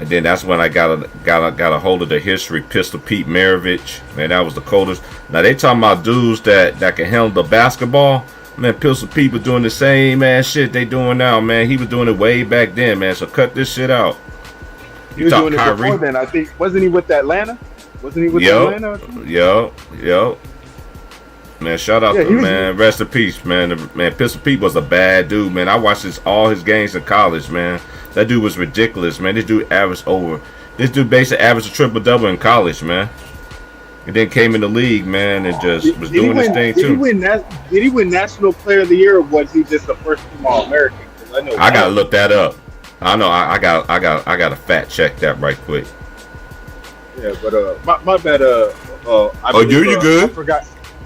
And then that's when I got a hold of the history. Pistol Pete Maravich, man, that was the coldest. Now they talking about dudes that can handle the basketball. Man, Pistol Pete was doing the same ass shit they doing now, man. He was doing it way back then, man. So cut this shit out. He was doing it before then. I think wasn't he with Atlanta? Wasn't he with Atlanta? Yo. Man, shout out to him, man. Rest in peace, man. Man, Pistol Pete was a bad dude, man. I watched all his games in college, man. That dude was ridiculous, man. This dude basically averaged a triple-double in college, man. And then came in the league, man, and just was doing his thing, too. Did he win National Player of the Year, or was he just a first-team All-American? I got to look that up. I know. I got to fact check that right quick. Yeah, but my bad. You're good.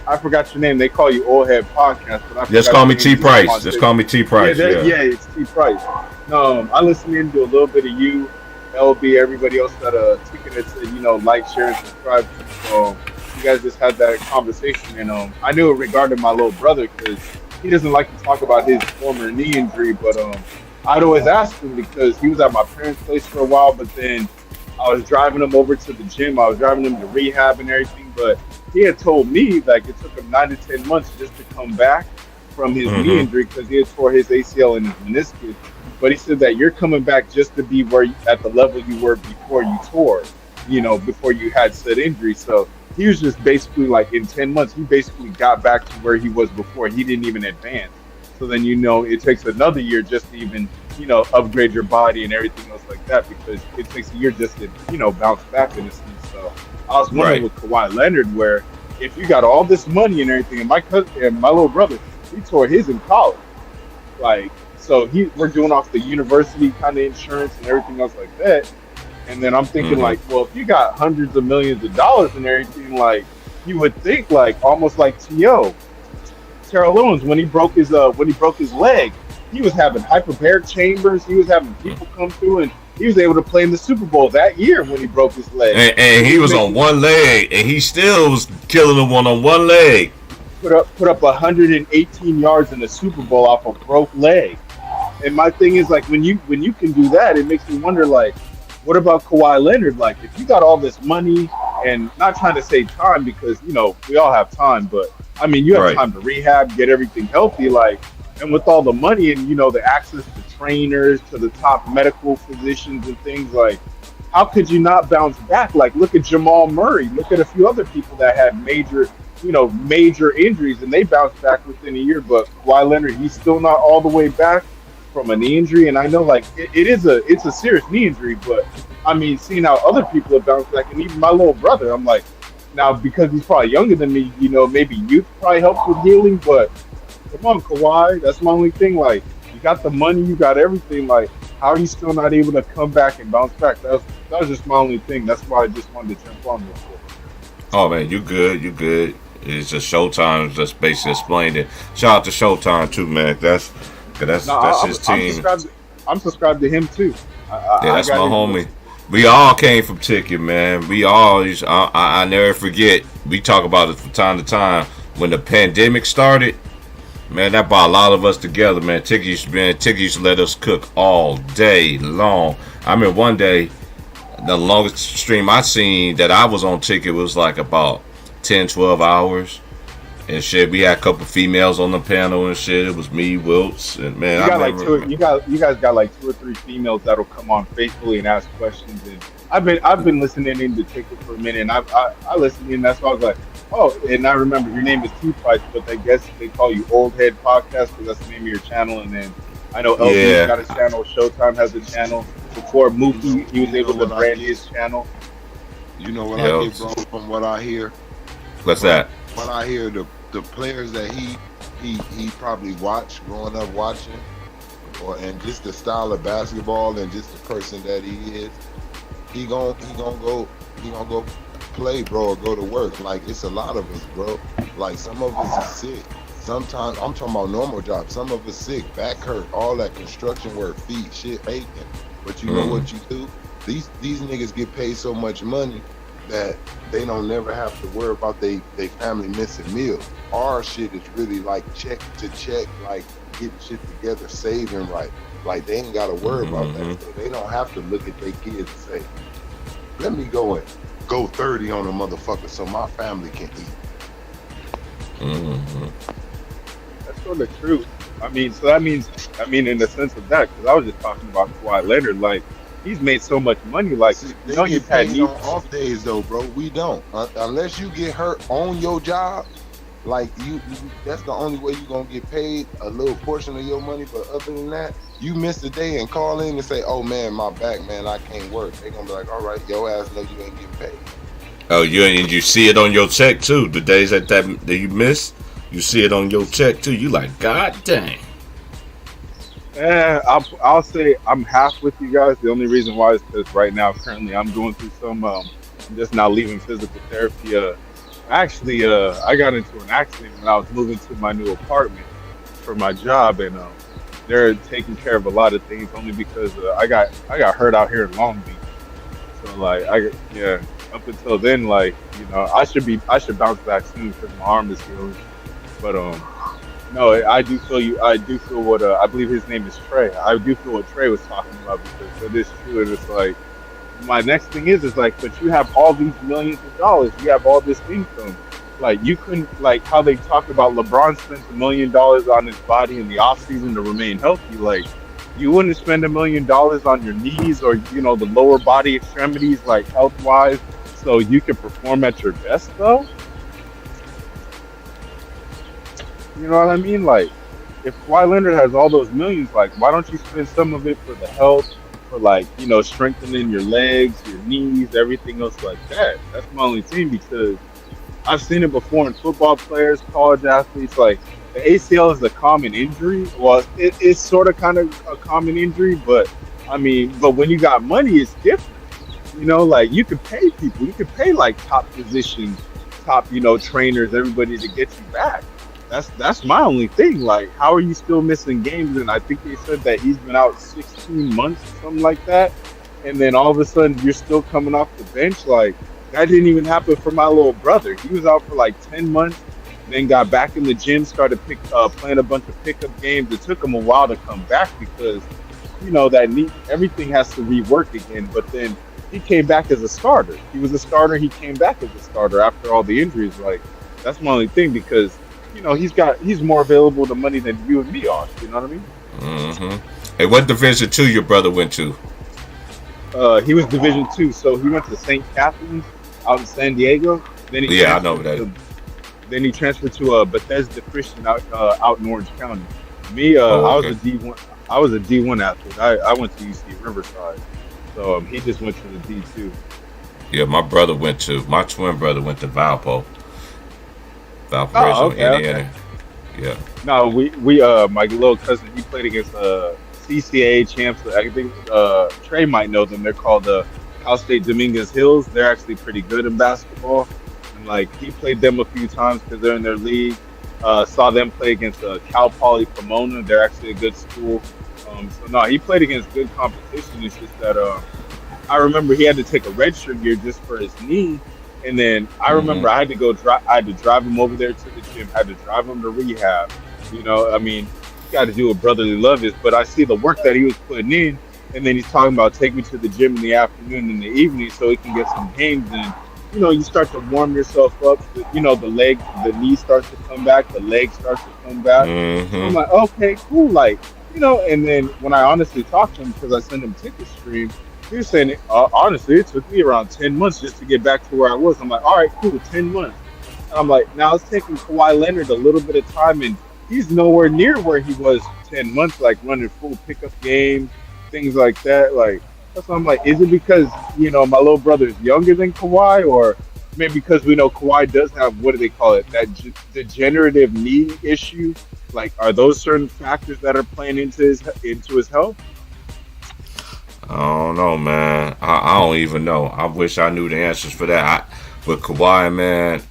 I forgot your name. They call you Old Head Podcast, but just call me T Price. Just call me T Price. Yeah, it's T Price. I listened into a little bit of you, LB, everybody else that tweeting it said, like, share, and subscribe. You guys just had that conversation, and I knew it regarding my little brother because he doesn't like to talk about his former knee injury, but I'd always ask him because he was at my parents' place for a while, but then I was driving him over to the gym. I was driving him to rehab and everything, but he had told me like it took him 9 to 10 months just to come back from his knee injury because he had tore his ACL and his meniscus. But he said that you're coming back just to be at the level you were before you tore, before you had said injury. So he was just basically like in 10 months, he basically got back to where he was before. He didn't even advance. So then, it takes another year just to even, upgrade your body and everything else like that because it takes a year just to, bounce back in a sense. So I was wondering with Kawhi Leonard, where if you got all this money and everything, and my cousin and my little brother, he tore his in college. Like, so we're doing off the university kind of insurance and everything else like that. And then I'm thinking like, well, if you got hundreds of millions of dollars and everything, like you would think like almost like Terrell Owens when he broke his leg, he was having hyperbaric chambers. He was having people come through, and he was able to play in the Super Bowl that year when he broke his leg. And he was on one leg, and he still was killing the one on one leg. Put up 118 yards in the Super Bowl off a broke leg. And my thing is like when you can do that, it makes me wonder like, what about Kawhi Leonard? Like if you got all this money and not trying to save time because we all have time, but I mean you have time to rehab, get everything healthy, like, and with all the money and the access to trainers, to the top medical physicians and things, like how could you not bounce back? Like look at Jamal Murray, look at a few other people that had major injuries and they bounced back within a year, but Kawhi Leonard, he's still not all the way back from a knee injury. And I know like it's a serious knee injury, but I mean seeing how other people have bounced back, and even my little brother, I'm like, now because he's probably younger than me, maybe youth probably helps with healing, but come on, Kawhi, that's my only thing. Like, you got the money, you got everything. Like, how are you still not able to come back and bounce back? That was just my only thing. That's why I just wanted to jump on this. Oh man, you good. It's just Showtime just basically explained it. Shout out to Showtime too, man. That's his team. I'm subscribed to him too. That's my homie. We all came from Ticket, man. We all, I never forget. We talk about it from time to time. When the pandemic started, man, that brought a lot of us together, man. Ticket used to let us cook all day long. I remember one day, the longest stream I seen that I was on Ticket was like about 10, 12 hours. And shit, we had a couple females on the panel and shit. It was me, Wilts, and man, you guys got like 2 or 3 females that'll come on faithfully and ask questions. And I've been listening into Ticket for a minute, and I listened in. That's why I was like, oh, and I remember your name is T Price, but I guess they call you Old Head Podcast because that's the name of your channel. And then I know LB's got a channel, Showtime has a channel. Before Mookie, he was able to brand his channel. You know what I get, bro, from what I hear? What's that? What I hear, the players that he probably watched growing up watching, and just the style of basketball and just the person that he is, he gonna go play, bro, or go to work. Like, it's a lot of us, bro. Like, some of us is sick. Sometimes, I'm talking about normal jobs. Some of us sick, back hurt, all that construction work, feet, shit aching. But you know what you do? These niggas get paid so much money that they don't never have to worry about they family missing meals. Our shit is really like check to check, like getting shit together, saving right. Like they ain't got to worry about that. So they don't have to look at their kids and say, "Let me go and go 30 on a motherfucker so my family can eat." That's sort of true. I mean, so that means, I mean, in the sense of that, because I was just talking about Kawhi Leonard, like he's made so much money, like See, you they know, get he's had paid on off days though, bro. We don't. Unless you get hurt on your job, like that's the only way you're gonna get paid a little portion of your money. But other than that, you miss a day and call in and say, "Oh man, my back, man, I can't work." They're gonna be like, "All right, your ass know you ain't getting paid." Oh, you see it on your check too. The days that you miss, you see it on your check too. You like, God dang. I'll say I'm half with you guys. The only reason why is because right now, currently, I'm going through some. I'm just now leaving physical therapy. Actually, I got into an accident when I was moving to my new apartment for my job, and they're taking care of a lot of things only because I got hurt out here in Long Beach. So like, yeah. Up until then, like I should bounce back soon because my arm is healing. But no, I do feel you. I do feel what I believe his name is Trey. I do feel what Trey was talking about because it is true. And it's like my next thing is like, but you have all these millions of dollars. You have all this income. Like you couldn't like how they talk about LeBron spent $1 million on his body in the offseason to remain healthy. Like you wouldn't spend $1 million on your knees or the lower body extremities, like health wise, so you can perform at your best though. You know what I mean? Like, if Kawhi Leonard has all those millions, like, why don't you spend some of it for the health, for like, strengthening your legs, your knees, everything else like that? That's my only thing because I've seen it before in football players, college athletes. Like, the ACL is a common injury. Well, it's sort of kind of a common injury, but I mean, but when you got money, it's different. Like you could pay people, you could pay like top positions, top, trainers, everybody to get you back. That's my only thing. Like, how are you still missing games? And I think they said that he's been out 16 months or something like that. And then all of a sudden you're still coming off the bench. Like, that didn't even happen for my little brother. He was out for like 10 months, then got back in the gym, started playing a bunch of pickup games. It took him a while to come back because, everything has to rework again. But then he came back as a starter. He was a starter. He came back as a starter after all the injuries. Like, that's my only thing because he's more available to money than you and me are. You know what I mean? Mm-hmm. Hey, what Division II your brother went to? He was Division II, so he went to St. Catherine's out in San Diego. Then I know that. Then he transferred to Bethesda Christian out in Orange County. Me, okay. I was a D1. I was a D1 athlete. I went to UC Riverside, so he just went to the D2. Yeah, my twin brother went to Valpo. Valparaiso, Indiana. Okay. Yeah. No, we my little cousin, he played against CCA champs. I think Trey might know them. They're called Cal State Dominguez Hills. They're actually pretty good in basketball. And like he played them a few times because they're in their league. Saw them play against Cal Poly Pomona. They're actually a good school. So no, he played against good competition. It's just that I remember he had to take a redshirt year just for his knee. And then I remember I had to drive him over there to the gym, had to drive him to rehab. I mean, you got to do what brotherly love is. But I see the work that he was putting in, and then he's talking about take me to the gym in the afternoon and the evening so he can get some games. And you start to warm yourself up. The knee starts to come back, the leg starts to come back. So I'm like, okay, cool, like And then when I honestly talked to him because I sent him ticket stream. He was saying, honestly, it took me around 10 months just to get back to where I was. I'm like, all right, cool, 10 months. And I'm like, now it's taking Kawhi Leonard a little bit of time, and he's nowhere near where he was 10 months, like running full pickup games, things like that. Like, that's why I'm like, is it because, my little brother is younger than Kawhi, or maybe because we know Kawhi does have, what do they call it, that degenerative knee issue? Like, are those certain factors that are playing into his health? I don't know, man. I don't even know. I wish I knew the answers for that. With Kawhi, man,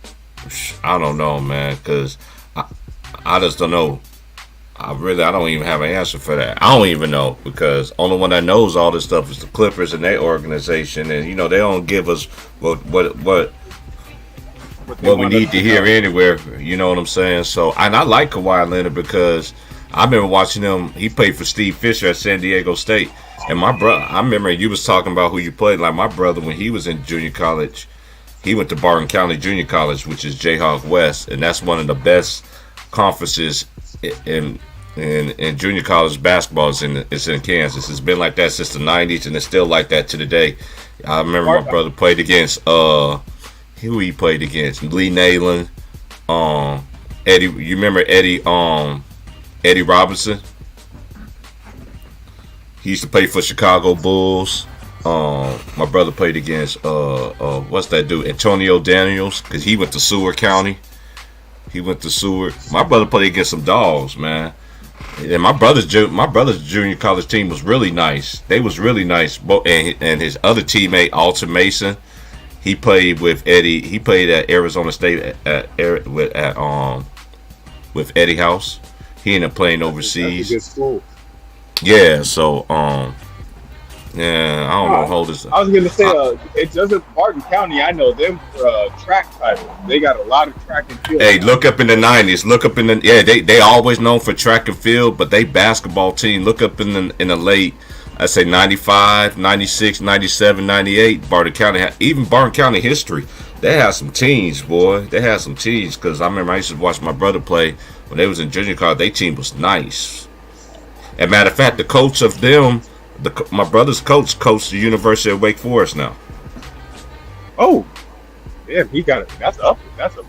I don't know, man, because I just don't know. I don't even have an answer for that. I don't even know because only one that knows all this stuff is the Clippers and their organization, and they don't give us what we need to hear anywhere. You know what I'm saying? So, and I like Kawhi Leonard because I remember watching him. He played for Steve Fisher at San Diego State. And my brother, I remember you was talking about who you played. Like my brother, when he was in junior college, he went to Barton County Junior College, which is Jayhawk West, and that's one of the best conferences in junior college basketball. It's in Kansas. It's been like that since the '90s, and it's still like that to the day. I remember my brother played against who he played against Lee Nayland, Eddie. You remember Eddie Robinson? He used to play for Chicago Bulls. My brother played against what's that dude? Antonio Daniels, because he went to Seward County. He went to Seward. My brother played against some dogs, man. And my brother's junior college team was really nice. They was really nice. And his other teammate Alton Mason, he played with Eddie. He played at Arizona State with Eddie House. He ended up playing overseas. That's a good school. Yeah, so yeah, I don't know how old this. I was gonna say, it doesn't Barton County. I know them for track titles. They got a lot of track and field. Hey, look up in the '90s. Look up in the They always known for track and field, but they basketball team. Look up in the late. I say 95, 96, 97, 98. Barton County, even Barton County history. They had some teams, boy. They had some teams because I remember I used to watch my brother play when they was in junior college. Their team was nice. And matter of fact, the coach of them. My brother's coached the University of Wake Forest now. Oh, damn, he got it. That's a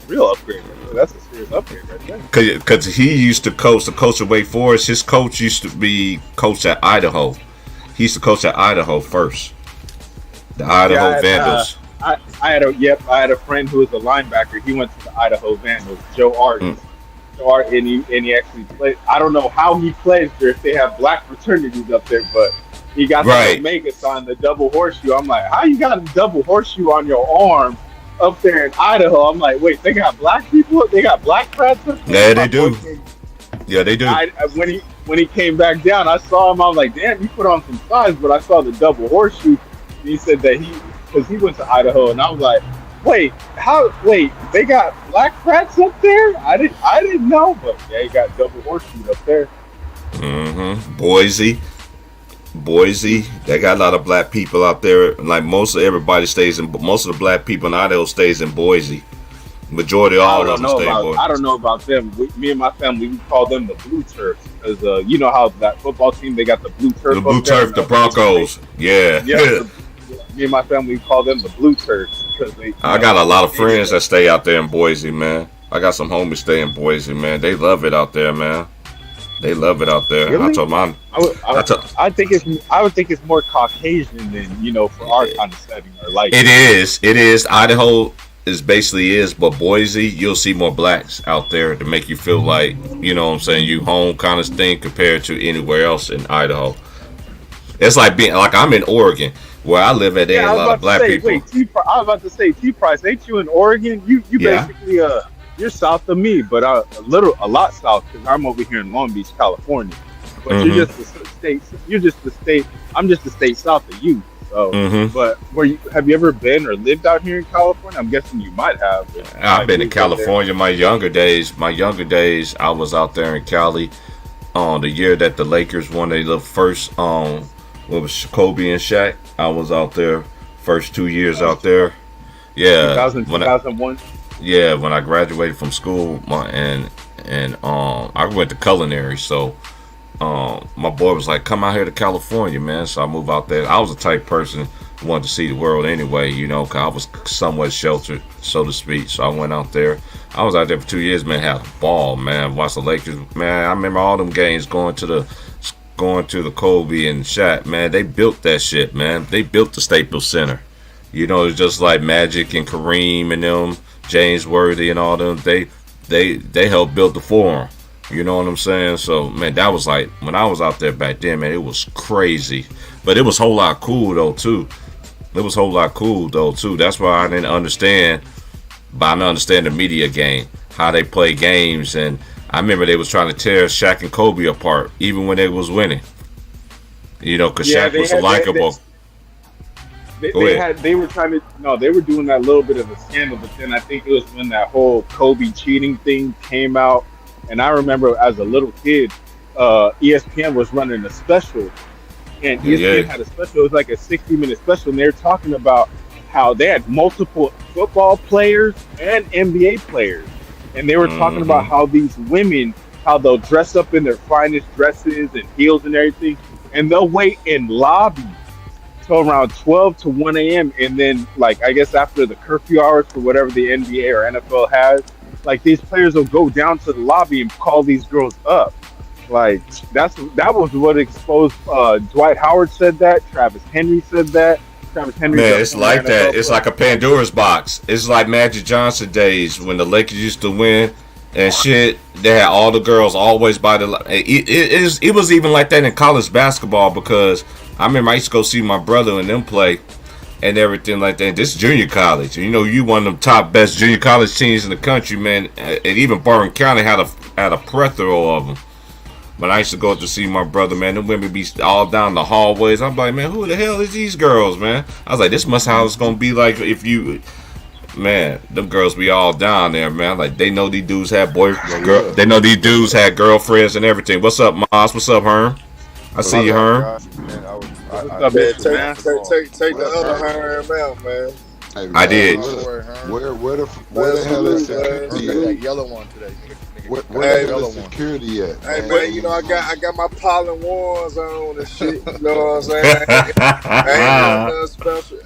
real upgrade. That's a serious upgrade right there. Because he used to coach the coach of Wake Forest. His coach used to be coach at Idaho. He used to coach at Idaho first. The Idaho Vandals. I had a friend who was a linebacker. He went to the Idaho Vandals. Joe Arden. Joe Arden, and he actually played. I don't know how he plays there if they have black fraternities up there, but. He got the Omega sign, the double horseshoe. I'm like, how you got a double horseshoe on your arm up there in Idaho? I'm like, wait, they got black people? They got black frats up there? Yeah, they do. Yeah, they do. When he came back down, I saw him. I was like, damn, you put on some size. But I saw the double horseshoe. And he said that because he went to Idaho, and I was like, wait, they got black frats up there? I didn't know, but yeah, he got double horseshoe up there. Mm-hmm. Boise, they got a lot of black people out there. Like most of the black people in Idaho stays in Boise. Majority of all of them stay in Boise. I don't know about them. Me and my family, we call them the Blue Turfs because you know how that football team, they got the Blue Turf. The Blue Turf, the Broncos. Yeah. Me and my family, we call them the Blue Turfs because I got a lot of friends that stay out there in Boise, man. I got some homies stay in Boise, man. They love it out there, man. They love it out there. Really? I told mine. I would think it's more Caucasian than for our kind of setting or like. It is. Idaho is, but Boise, you'll see more blacks out there to make you feel like what I'm saying, you home kind of thing compared to anywhere else in Idaho. It's like I'm in Oregon where I live at. There a lot of black people. Wait, I was about to say, T-Price, ain't you in Oregon? You basically you're south of me, but a lot south because I'm over here in Long Beach, California. But you're just the state. I'm just the state south of you. So, but have you ever been or lived out here in California? I'm guessing you might have. I've been in California my younger days. I was out there in Cali. The year that the Lakers won their first. What was Kobe and Shaq? I was out there first 2 years out there. Yeah, 2001. Yeah, when I graduated from school, I went to culinary, so my boy was like, "Come out here to California, man." So I moved out there. I was the type of person who wanted to see the world anyway, because I was somewhat sheltered, so to speak. So I went out there. I was out there for 2 years, man. Had a ball, man. Watched the Lakers, man. I remember all them games going to the Kobe and Shaq, man. They built that shit, man. They built the Staples Center. It's just like Magic and Kareem and them. James Worthy and all them, they helped build the Forum. You know what I'm saying? So, man, that was like, when I was out there back then, man, it was crazy. But it was a whole lot cool, though, too. That's why I didn't understand, but I didn't understand the media game, how they play games. And I remember they was trying to tear Shaq and Kobe apart, even when they was winning. Because Shaq was likable. They were doing that little bit of a scandal, but then I think it was when that whole Kobe cheating thing came out. And I remember as a little kid, ESPN was running a special, and ESPN Yeah. had a special. It was like a 60-minute special, and they were talking about how they had multiple football players and NBA players, and they were talking about Mm-hmm. how these women, how they'll dress up in their finest dresses and heels and everything, and they'll wait in lobbies till around 12 to 1 a.m. And then, like, I guess after the curfew hours for whatever the NBA or NFL has, like, these players will go down to the lobby and call these girls up. Like, that was what exposed. Dwight Howard said that. Travis Henry said that. Travis Henry's Man, a it's former like that. NFL It's player. like a Pandora's box. It's like Magic Johnson days when the Lakers used to win and shit. They had all the girls always by the. It was even like that in college basketball because I remember I used to go see my brother and them play and everything like that. This is junior college. You know, you one of the top best junior college teams in the country, man. And even Barton County had a plethora of them. When I used to go to see my brother, man, them women be all down the hallways. I'm like, man, who the hell is these girls, man? I was like, this must how it's gonna be like if you, man, them girls be all down there, man. Like they know these dudes had they know these dudes had girlfriends and everything. What's up, Moss? What's up, Herm? I see you, Herm. Man, What's up, Man, Mr. Man? take the other Herm out, man. Hey, I did. Where the hell is security that at? yellow one today. Where Hey, the hell yellow is one. security at? Hey man, you know I got my pollen wands on and shit. You know what I'm saying? I ain't doing nothing special.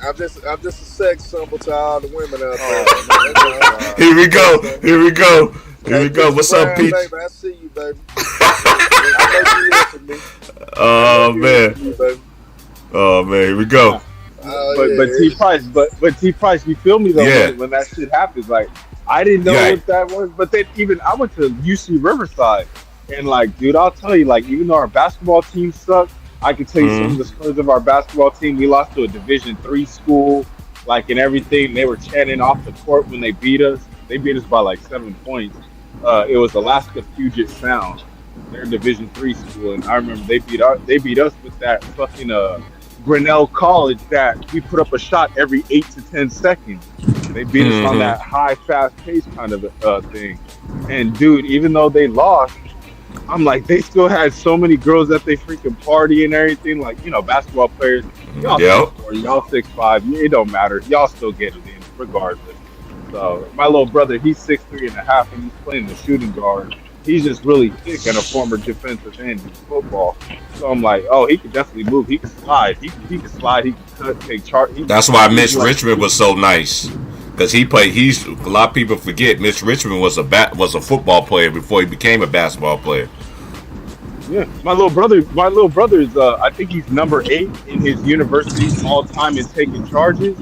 I'm just a sex symbol to all the women out there. Here we go. Here we go. Here we go. Mr. What's up, Brown, Peach? baby, I see you, baby. I know you listen to me. Oh man. You, baby. Oh man. Here we go. But T Price, but T Price, you feel me though Yeah. when that shit happens. Like I didn't know Yeah. what that was, but then even I went to UC Riverside, and like, dude, I'll tell you, like, even though our basketball team sucked, I can tell you some of the stories of our basketball team. We lost to a Division III school, like, and everything. They were chanting off the court when they beat us. They beat us by like 7 points. It was Alaska Puget Sound. They're a Division III school, and I remember they beat us with that fucking Grinnell College that we put up a shot every 8 to 10 seconds. They beat us on that high, fast pace kind of thing. And dude, even though they lost, I'm like, they still had so many girls that they freaking party and everything. Like, you know, basketball players, y'all Yep. 6'4", y'all 6'5", it don't matter. Y'all still get it in regardless. So my little brother, he's 6'3.5", and he's playing the shooting guard. He's just really thick and a former defensive end in football. So I'm like, oh, he could definitely move. He could slide. He could slide. He could cut, take charge. That's why Mitch Richmond was so nice. Because he played, a lot of people forget Mitch Richmond was a football player before he became a basketball player. Yeah, my little brother is I think he's number 8 in his university all time in taking charges.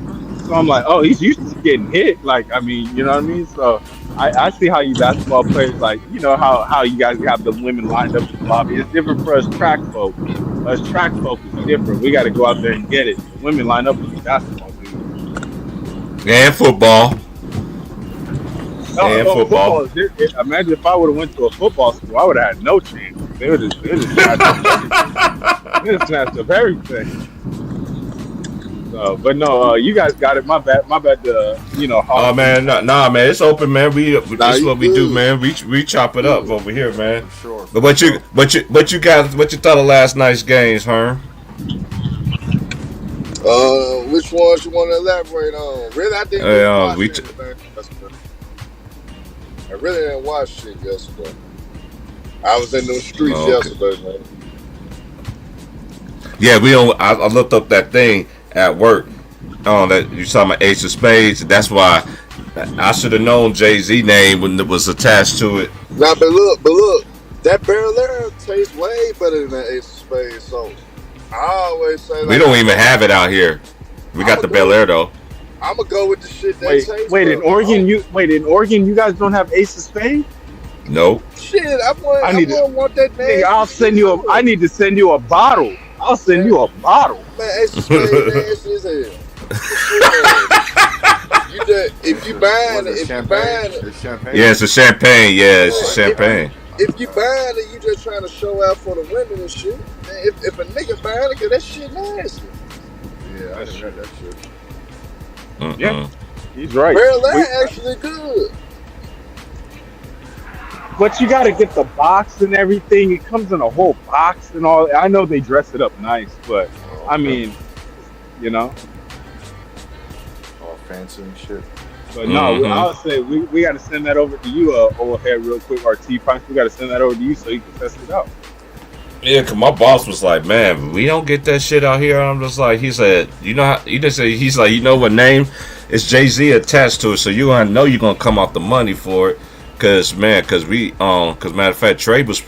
So I'm like, oh, he's used to getting hit. Like, I mean, you know what I mean? So I see how you basketball players, like, you know how you guys have the women lined up in the lobby. It's different for us track folk. Us track folk is different. We got to go out there and get it. The women line up with the basketball dudes. And football. And football. Imagine if I would have went to a football school, I would have had no chance. They would have snatched up everything. So, but no, you guys got it. My bad. You know. Oh man, nah, man, it's open, man. This is what we do, man. We chop it up over here, man. Sure. But what you guys, what you thought of last night's games, Herm? Which ones you want to elaborate on? Really, I didn't watch anything yesterday. I really didn't watch shit yesterday. I was in those streets yesterday, man. Yeah, I looked up that thing at work. That you saw my Ace of Spades. That's why I should have known Jay-Z name when it was attached to it. Now, but look, that Barrel Air tastes way better than that Ace of Spades. So I always say, like, We don't even have it out here. We got the Bel Air though. I'm gonna go with the shit that tastes. Wait, better. in Oregon, you guys don't have Ace of Spades? Nope. Shit, I want that Nigga, name. I need to send you a bottle. I'll send you a bottle. Man, Ace of Spades nasty as hell. If you buying it, It's champagne. Yeah, it's a champagne. Yeah, it's a champagne. If you buying it, you just trying to show out for the women and shit. Man, if a nigga buying it, 'cause that shit nasty. Yeah, I didn't hear that shit. Mm-mm. Yeah. He's right. Barrel Air actually good. But you got to get the box and everything. It comes in a whole box and all. I know they dress it up nice, but Oh, I mean, you know. all fancy and shit. But no, Mhm. I would say we got to send that over to you, old head, real quick. Or T-Punch, we got to send that over to you so you can test it out. Yeah, cause my boss was like, "Man, we don't get that shit out here." I'm just like, he said, "You know how?" He just said, "He's like, you know what name? It's Jay-Z attached to it, so you gonna know you're gonna come off the money for it." Cause man, cause matter of fact, Trey was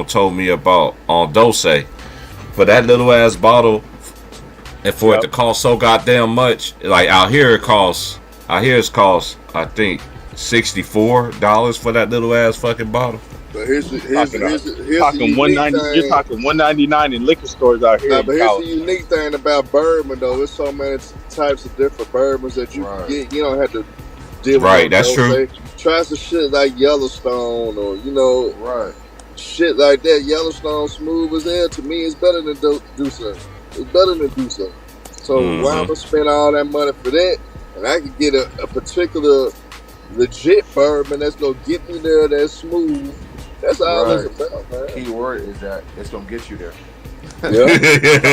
told me about Dose for that little ass bottle, and for it to cost so goddamn much. Like out here it's cost I think $64 for that little ass fucking bottle. But here's the Talking unique 190. thing. You're talking 199 in liquor stores out here. Nah, in but here's Cali. the unique thing about bourbon, though. There's so many types of different bourbons that you Right. can get. You don't have to deal with Right, no that's true. Dose. Try some shit like Yellowstone or, Right. shit like that. Yellowstone smooth as hell. To me, it's better than Douce. It's better than Douce. So why I'm gonna spend all that money for that? And I can get a particular legit bourbon that's gonna get me there, that's smooth. That's all Right. it's about, man. Key word is that it's gonna get you there. Yeah.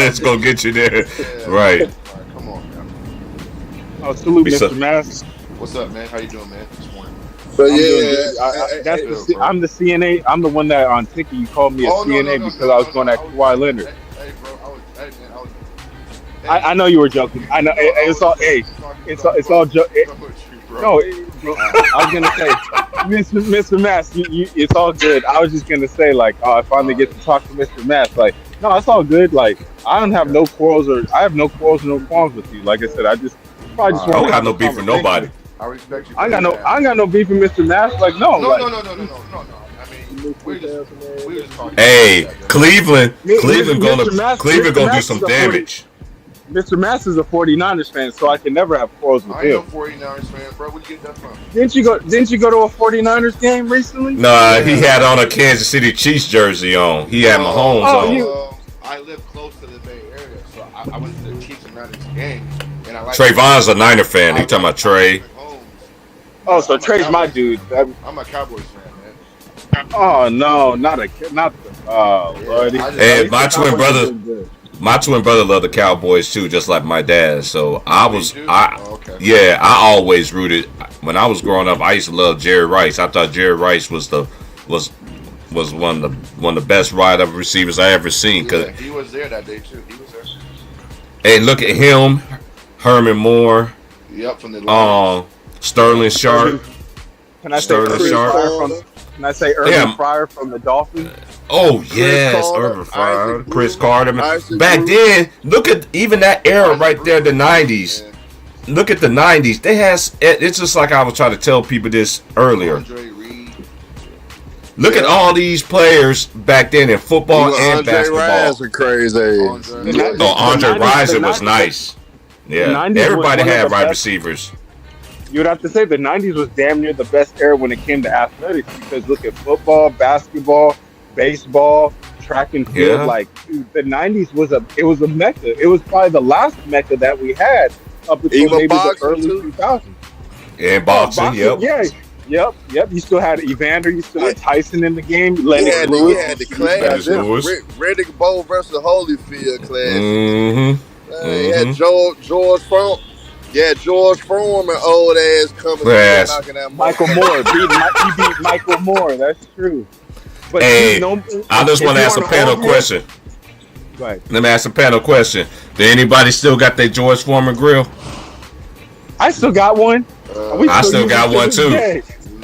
It's gonna get you there, right? All right, come on, man. Oh, salute, What's up? Mr. Mass. What's up, man? How you doing, man? This morning. But I'm doing yeah, good. That's good, the, bro. I'm the CNA. I'm the one that on Tiki you called me a CNA because I was going at Kawhi Leonard. Hey, bro, man, I know you were joking. I know it's all. Hey, it's all joke. No, bro, I was gonna say, Mr. Mass, you, it's all good. I was just gonna say, like, oh, I finally get to talk to Mr. Mass. Like, no, it's all good. Like, I don't have no quarrels or no qualms with you. Like I said, I just probably just I don't want to got no beef with nobody. I respect you. I ain't got no beef with Mr. Mass. Like, no, No. like, I mean, we're just talking. Hey, about that. Cleveland Mr. gonna Mass- Cleveland Mr. gonna do Mass some is a damage. Mr. Mass is a 49ers fan, so I can never have quarrels with I ain't no him. 49ers fan, bro. Where you get that from? Didn't you go to a 49ers game recently? Nah, he had on a Kansas City Chiefs jersey on. He had Mahomes on. I live close to the Bay Area, so I went to the Chiefs and Niners game, and I like. Trayvon's a Niner fan. He talking about Trey. Oh, so Trey's my dude. I'm a Cowboys fan, man. Oh no, not the. Buddy. Hey, my twin brother loved the Cowboys too, just like my dad. So I always rooted. When I was growing up, I used to love Jerry Rice. I thought Jerry Rice was one of the best wide up receivers I ever seen. Cause he was there that day too. He was there. hey, look at him, Herman Moore, Yep, from the Sterling Sharp. Can I say Sterling Urban Sharp. Fryer from? Can I say Urban Fryer from the Dolphins? Oh yes, Carter, Urban Fryer, Isaac Chris Bruce, Carter. Isaac Back Bruce. then, look at even that era right there, the '90s. Look at the '90s. They has. It's just like I was trying to tell people this earlier. Andre Reed. Look at all these players back then in football and Andre basketball. Rison crazy. Andre Rison was nice. Yeah, 90s everybody was one of had the wide best. receivers. You would have to say the 90s was damn near the best era when it came to athletics because look at football, basketball, baseball, track and field. Yeah. Like dude, the 90s was a mecca. It was probably the last mecca that we had up until Even maybe the boxing, early too. 2000s. And boxing, yep. Yeah, yep. You still had Evander. You still had Tyson in the game. He Lennox had Lewis. the class. Lennox Lewis. Riddick Bowe versus Holyfield class. Mm-hmm. He had George Fromm. Yeah, George Foreman, old ass coming Yes. knocking that Michael Moore. He beat Michael Moore. That's true. But Hey, you know, I just if want to you ask a wanna panel argue- question. Right. Let me ask a panel question. Did anybody still got their George Foreman grill? I still got one. I still got one too. Yeah.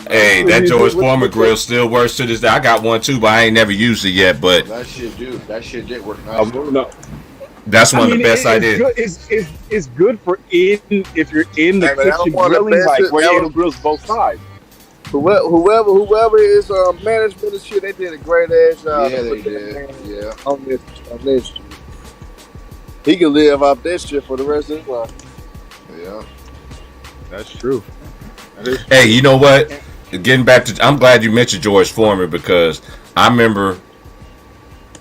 Hey, that George Foreman grill still works to this day. I got one too, but I ain't never used it yet. But That shit did work nice. No. that's one of the best ideas. It's good for if you're in the Hey, man, I don't kitchen wanna grilling, mess like it. where That you was- grills both sides. Whoever is management and shit, they did a great ass job. Yeah, they did. Yeah. On this. He can live off that shit for the rest of his life. Yeah. That's true. Hey, you know what? Getting back to, I'm glad you mentioned George Foreman because I remember,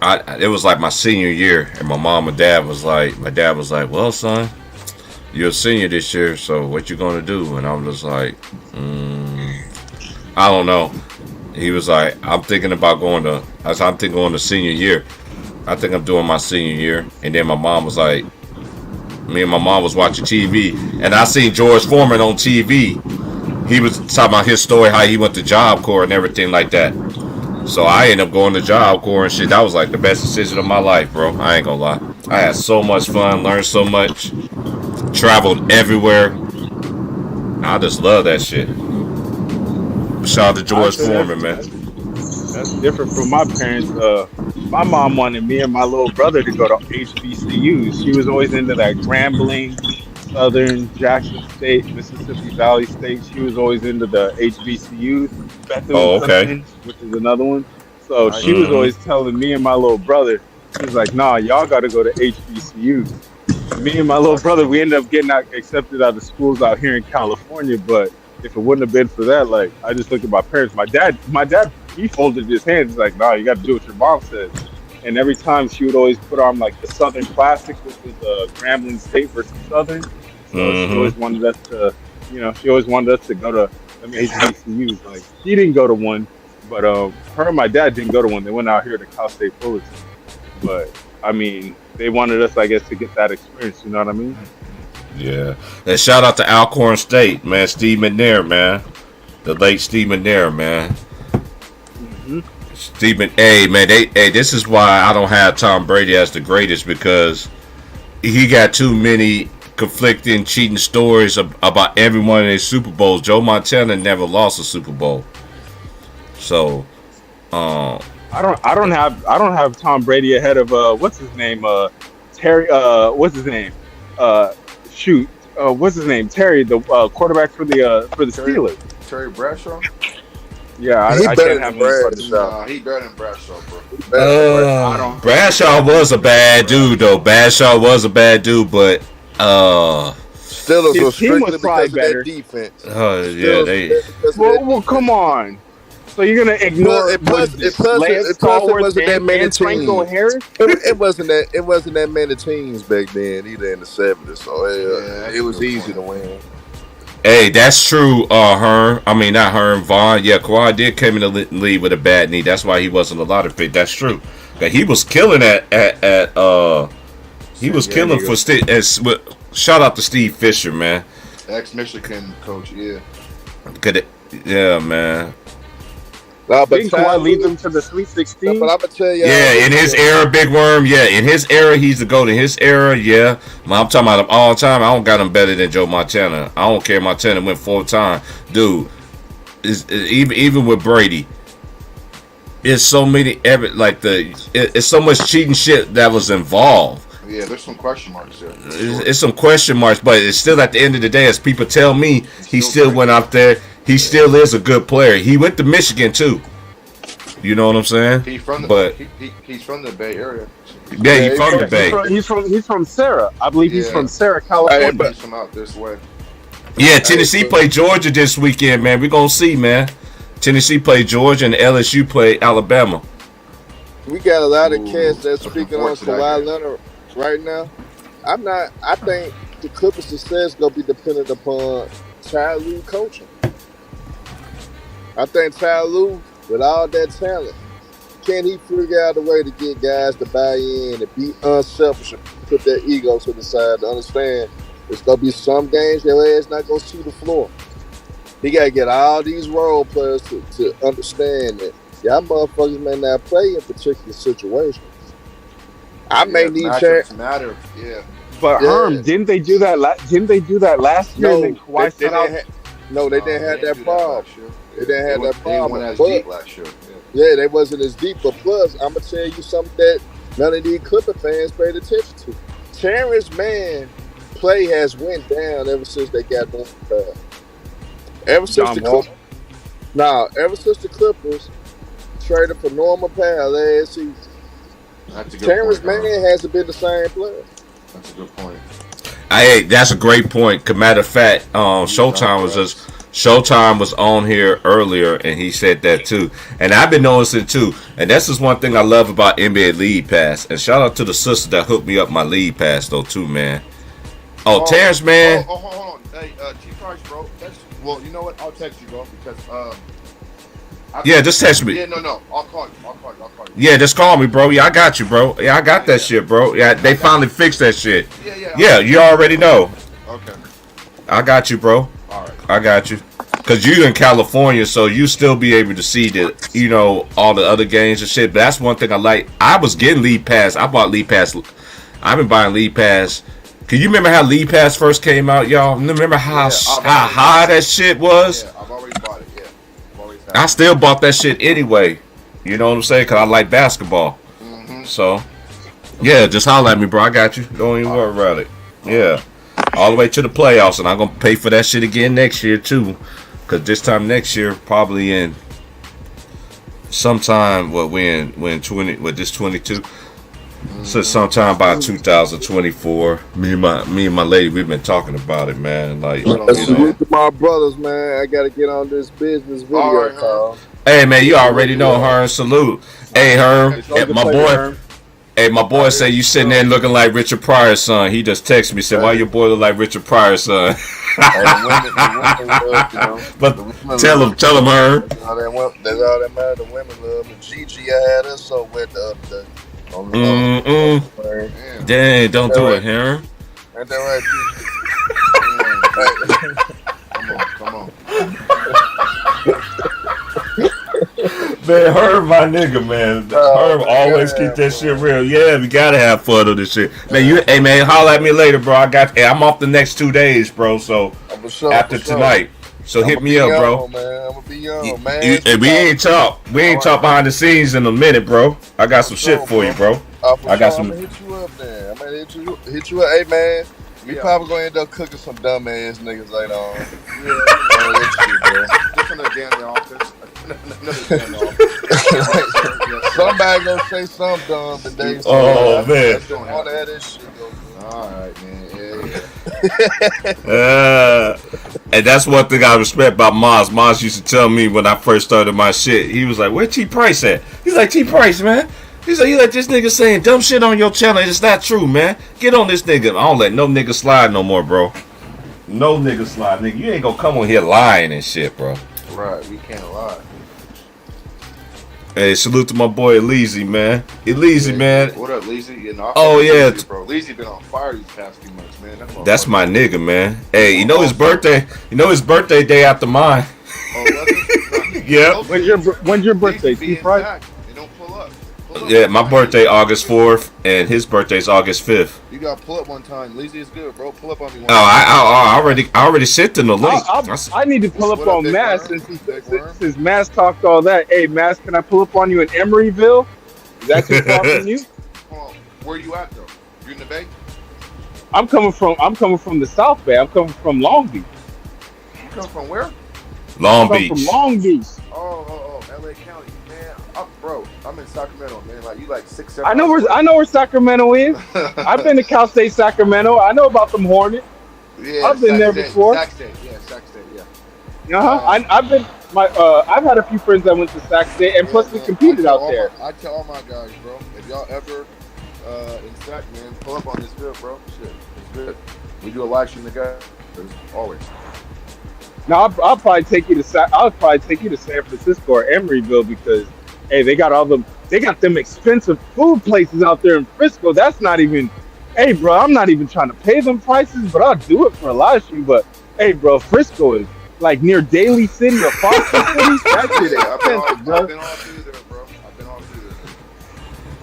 it was like my senior year, and my dad was like, "Well, son, you're a senior this year, so what you gonna do?" And I was just like, I don't know. He was like, I'm thinking about going to. I'm thinking going to senior year. I think I'm doing my senior year. And then my mom was like, me and my mom was watching TV, and I seen George Foreman on TV. He was talking about his story, how he went to Job Corps and everything like that. So I ended up going to Job Corps and shit. That was like the best decision of my life, bro. I ain't gonna lie. I had so much fun, learned so much, traveled everywhere. I just love that shit. Shout out to George Foreman, man. That's different from my parents. My mom wanted me and my little brother to go to HBCUs. She was always into that Grambling, Southern, Jackson State, Mississippi Valley State. She was always into the HBCUs. Bethune-Cookman, which is another one. So she was always telling me and my little brother, she was like, nah, y'all got to go to HBCUs. Me and my little brother, we ended up getting accepted out of schools out here in California, but if it wouldn't have been for that, like, I just look at my parents. My dad, he folded his hands. He's like, nah, you got to do what your mom says. And every time she would always put on like the Southern Classic, which was Grambling State versus Southern. So she always wanted us to, she always wanted us to go to HBCUs. Like, she didn't go to one, but her and my dad didn't go to one. They went out here to Cal State Fullerton. But I mean, they wanted us, I guess, to get that experience. You know what I mean? Yeah. And shout out to Alcorn State, man. Steve McNair, man. The late Steve McNair, man. Steve, hey, man. This is why I don't have Tom Brady as the greatest, because he got too many conflicting, cheating stories about every one of his Super Bowls. Joe Montana never lost a Super Bowl. So, I don't have Tom Brady ahead of what's his name? Terry. What's his name? What's his name? Terry, the quarterback for the Steelers. Terry Bradshaw. Yeah, I can't have him. He better than Bradshaw, bro. Bradshaw was a bad dude, though. Bradshaw was a bad dude, but Steelers was team was strictly probably because better. of their defense. Well, come on. So you're gonna ignore it wasn't that many teams. It wasn't that many teams back then either in the 70s. So it was easy to win. Hey, that's true, Hearn. I mean, not Hearn, Vaughn. Yeah, Kawhi did come in the league with a bad knee. That's why he wasn't a lot of pick. That's true. But he was killing he was killing for shout out to Steve Fisher, man. Ex-Michigan coach, yeah. Yeah, man. Didn't Kawhi lead them to the Sweet 16? But I'm gonna tell you. Yeah, in his era, Big Worm. Yeah, in his era, he's the GOAT. In his era, yeah. I'm talking about him all the time. I don't got him better than Joe Montana. I don't care. Montana went 4 times, dude. Even with Brady, it's so many. It's so much cheating shit that was involved. Yeah, there's some question marks there. It's some question marks, but it's still at the end of the day, as people tell me, he still went out there. He still is a good player. He went to Michigan too. You know what I'm saying? He's from the Bay Area. Yeah, he's from the Bay. He's from Sarah. I believe he's from Sarah, California. He's from out this way. Yeah, Tennessee played Georgia this weekend, man. We're gonna see, man. Tennessee played Georgia and LSU played Alabama. We got a lot of cats that's speaking on Kawhi Leonard right now. I think the Clippers' success gonna be dependent upon Ty Lue coaching. I think Ty Lue, with all that talent, can he figure out a way to get guys to buy in and be unselfish and put their ego to the side to understand there's going to be some games your ass not going to see the floor. He got to get all these role players to understand that y'all motherfuckers may not play in particular situations. I may need chance. Matter, yeah. But Herm, didn't they do that last year? No, and then Kawhi they didn't have that problem. They didn't have that problem. They weren't as deep last year. Yeah, they wasn't as deep. But plus, I'm gonna tell you something that none of these Clipper fans paid attention to. Terrence Mann play has went down ever since they got done. Ever since the Clippers traded for Norman Powell last season, Terrence Mann hasn't been the same player. That's a good point. That's a great point. Matter of fact, Showtime was on here earlier, and he said that too. And I've been noticing too. And that's just one thing I love about NBA League Pass. And shout out to the sister that hooked me up my League Pass though too, man. Terrence, man. Hold on. Hey, G Price, bro. Well, you know what? I'll text you, bro, because Yeah, just text me. Yeah, no. I'll call you. Yeah, just call me, bro. Yeah, I got you, bro. Yeah, I got that shit, bro. Yeah, they finally fixed that shit. Yeah, you already know. Okay. I got you, bro. All right. I got you. Cause you in California, so you still be able to see all the other games and shit. But that's one thing I like. I was getting League Pass. I bought League Pass. I've been buying League Pass. Can you remember how League Pass first came out, y'all? Remember how high that shit was? Yeah, I've already bought it. Yeah, I've always had I still bought that shit anyway. You know what I'm saying? Cause I like basketball. So, yeah, just holler at me, bro. I got you. Don't even worry about it. Yeah, all the way to the playoffs, and I'm gonna pay for that shit again next year too. Cause this time next year, probably in sometime when 22. So sometime by 2024, me and my lady, we've been talking about it, man. Like, Salute to my brothers, man. I gotta get on this business video call. Hey, man, you already know, Herm. Salute. Hey, Herm, my boy say you sitting there looking like Richard Pryor's son. He just texted me, said, "Why your boy look like Richard Pryor's son?" But tell him, Herm. That's all that matter. The women love. And Gigi had us so wet the other day. Dang, don't do it, Herm. Ain't that right, Come on. Man, Herb, my nigga, man. Herb always keep that shit real. Yeah, we gotta have fun on this shit. Man, hey man, holler at me later, bro. I'm off the next 2 days, bro. So after tonight. So hit me up, bro. I'm gonna be on, man. Hey, we ain't talk behind the scenes in a minute, bro. I got some shit for you, bro. I got some. I'm gonna hit you up, man. I'm gonna hit you up. Hey, man. We probably gonna end up cooking some dumb ass niggas later on. Just in the damn office. Somebody gonna say something dumb today. So man. All that shit go. All right, man. Yeah. And that's one thing I respect about Maz. Maz used to tell me when I first started my shit, he was like, "Where T Price at?" He's like, "T Price, man." He's like, "You let this nigga saying dumb shit on your channel. It's not true, man. Get on this nigga." I don't let no nigga slide no more, bro. No nigga slide, nigga. You ain't gonna come on here lying and shit, bro. Right, we can't lie. Hey, salute to my boy Elise, man. Elise, man. What up, Leezy? Oh, yeah. Leezy, bro. Leezy been on fire these past few months, man. That's my nigga, man. Hey, you know his birthday? You know his birthday day after mine. Yeah. When's your birthday? T Price? Yeah, my birthday August 4th, and his birthday's August 5th. You gotta pull up one time. Leezy is good, bro. Pull up on me one time. I already sent him the link. I need to pull up on Mass since Mass talked all that. Hey, Mass, can I pull up on you in Emeryville? Is that too far from you? Where you at though? You in the Bay? I'm coming from the South Bay. I'm coming from Long Beach. You come from where? Long Beach. From Long Beach. Oh, LA County, man. Bro, I'm in Sacramento, man. Like you, like 6, 7. I know where Sacramento is. I've been to Cal State Sacramento. I know about them Hornets. Yeah, I've been there before. Sac State, yeah. I've had a few friends that went to Sac State, and plus we competed out there. I tell all my guys, bro, if y'all ever in Sac, man, pull up on this field, bro. Shit, it's good. We do a live stream together, always. Now I'll probably take you to San Francisco or Emeryville because hey, they got them expensive food places out there in Frisco. That's not even. Hey, bro, I'm not even trying to pay them prices, but I'll do it for a live stream. But hey, bro, Frisco is like near Daly City or Foster City. That shit is expensive, bro. I've been all through there, bro.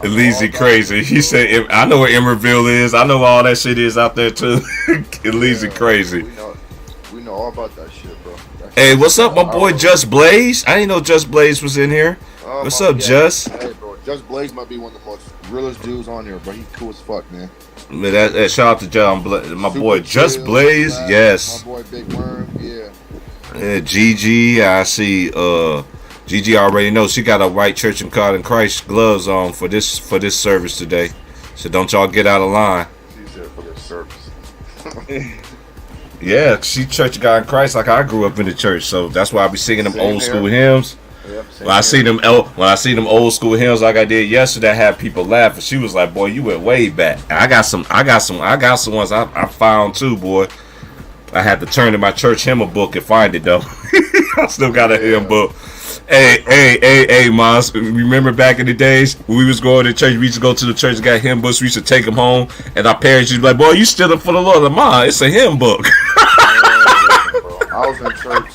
Elise crazy. He said, "I know where Emeryville is. I know all that shit is out there too." Elise crazy. We know all about that shit, bro. Hey, what's up, my boy Just Blaze? I didn't know Just Blaze was in here. What's up, Just? Hey, bro, Just Blaze might be one of the most realest dudes on here, bro. He cool as fuck, man. Man, shout out to John, my boy Just Blaze. Yes. My boy Big Worm, yeah. Gigi, I see. Gigi already knows she got a White Church and God in Christ gloves on for this service today. So don't y'all get out of line. She's there for this service. Yeah, she Church of God in Christ like I grew up in the church, so that's why I be singing them old school hymns. Yep, when I see them old school hymns like I did yesterday, I had people laugh, and she was like, "Boy, you went way back." And I got some ones I found too, boy. I had to turn to my church hymn book and find it though. I still got a hymn book. Hey, Moss. Remember back in the days when we was going to church? We used to go to the church and got hymn books. We used to take them home, and our parents used to be like, "Boy, you stealing for the Lord." Like, Ma, it's a hymn book. I was in church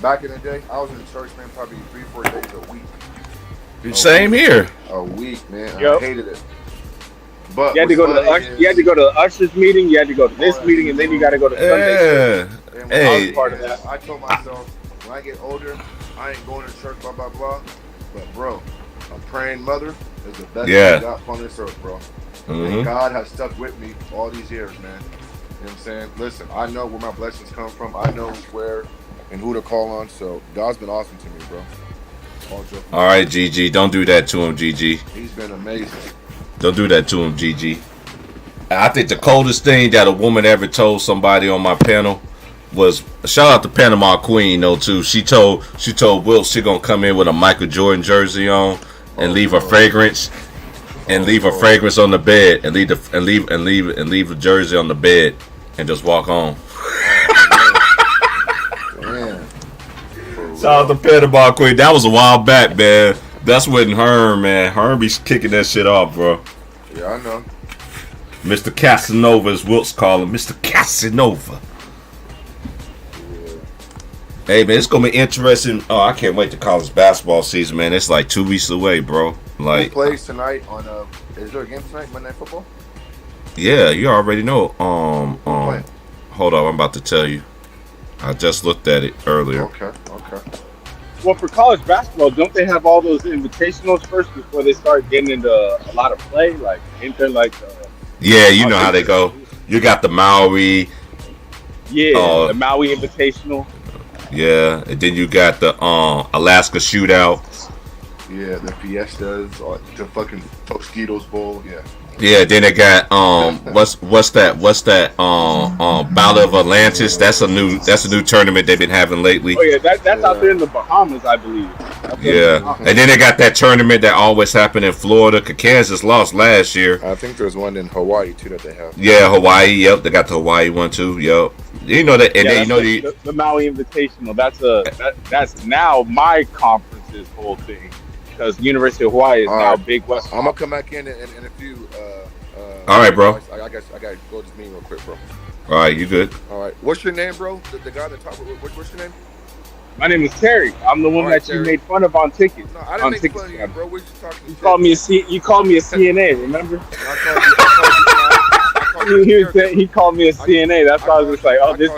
back in the day. I was in church, man, probably 3-4 days a week. Same here. A week, man. Yep. I hated it. But You had to go to the ushers meeting. You had to go to this meeting, and then you got to go to Sunday. Yeah. And Hey. I was part of that. I told myself, when I get older, I ain't going to church, blah, blah, blah. But, bro, a praying mother is the best Yeah. thing I got on this earth, bro. Mhm. And God has stuck with me all these years, man. You know what I'm saying? Listen, I know where my blessings come from. I know where and who to call on. So, God's been awesome to me, bro. All joking. All right, GG. Don't do that to him, GG. He's been amazing. Don't do that to him, GG. I think the coldest thing that a woman ever told somebody on my panel was, shout out to Panama Queen though too. She told Will she gonna come in with a Michael Jordan jersey on and leave a fragrance on the bed and leave the jersey on the bed and just walk on. Man. Shout out to Panama Queen. That was a while back, man. That's when Herm be kicking that shit off, bro. Yeah, I know. Mr. Casanova, as Wilt's call him, Mr. Casanova. Hey man, it's gonna be interesting. Oh, I can't wait to college basketball season, man. It's like 2 weeks away, bro. Who Like, plays tonight on is there a game tonight, Monday Night Football? yeah, you already know. Playing? Hold on, I'm about to tell you. I just looked at it earlier. Okay. Well, for college basketball, don't they have all those invitationals first before they start getting into a lot of play? Like, ain't there like? Yeah, you know how they go. You got the Maui, Yeah, the Maui Invitational. yeah, and then you got the Alaska Shootout. Yeah, the Fiestas, or the fucking Tostitos Bowl. Yeah. Yeah, then they got what's that Battle of Atlantis? That's a new tournament they've been having lately. Oh yeah, that's out there in the Bahamas, I believe. Yeah, and then they got that tournament that always happened in Florida. 'Cause Kansas lost last year. I think there's one in Hawaii too that they have. Yeah, Hawaii. Yep, they got the Hawaii one too. Yep. You know that, and Yeah, then you know the Maui Invitational. That's now my conference's whole thing, because University of Hawaii is All now right. Big West. I'm gonna come back in a few. All right, bro. I guess I gotta go to this meeting real quick, bro. All right, you good? All right. What's your name, bro? The guy that talked. What's your name? My name is Terry. I'm the one All right, that you Terry. made fun of on Ticket. No, I on didn't make Ticket fun of you, Scam. bro. We're just talking. You called me a CNA. Remember? He called me a CNA. That's why I was just like, oh, this.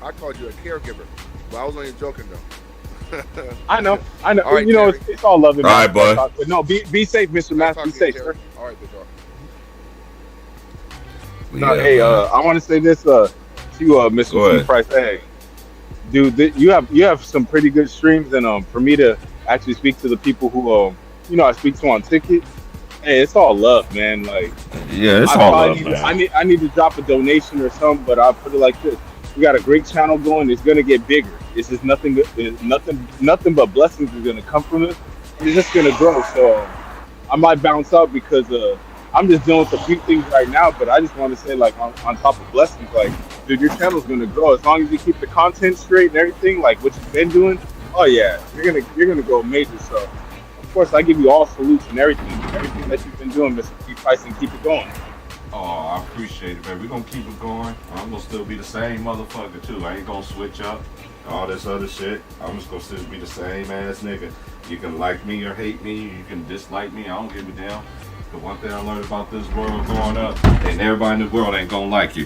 I called you a caregiver, but I was only joking though. I know. All right, You know, Terry. it's all love and All right, bud. But no, be safe, Mr. Mass. Be safe, sir. All right, big dog. No, Yeah, hey, man. I want to say this to Mr. Go ahead. T. Price. Hey, dude, you have some pretty good streams, and for me to actually speak to the people who I speak to on Ticket, hey, it's all love, man. Like, Yeah, it's I all probably love, man. I need to drop a donation or something, but I'll put it like this: we got a great channel going. It's gonna get bigger. It's just nothing but blessings is gonna come from it. It's just gonna grow. So I might bounce out because I'm just dealing with a few things right now. But I just want to say, like, on top of blessings, like, dude, your channel's gonna grow as long as you keep the content straight and everything, like what you've been doing. Oh yeah, you're gonna go major. So of course I give you all salutes and everything that you've been doing, Mr. T. Price, and keep it going. Oh, I appreciate it, man. We're gonna keep it going. I'm gonna still be the same motherfucker too. I ain't gonna switch up all this other shit. I'm just gonna still be the same ass nigga. You can like me or hate me. You can dislike me. I don't give a damn. The one thing I learned about this world growing up, and everybody in the world ain't gonna like you.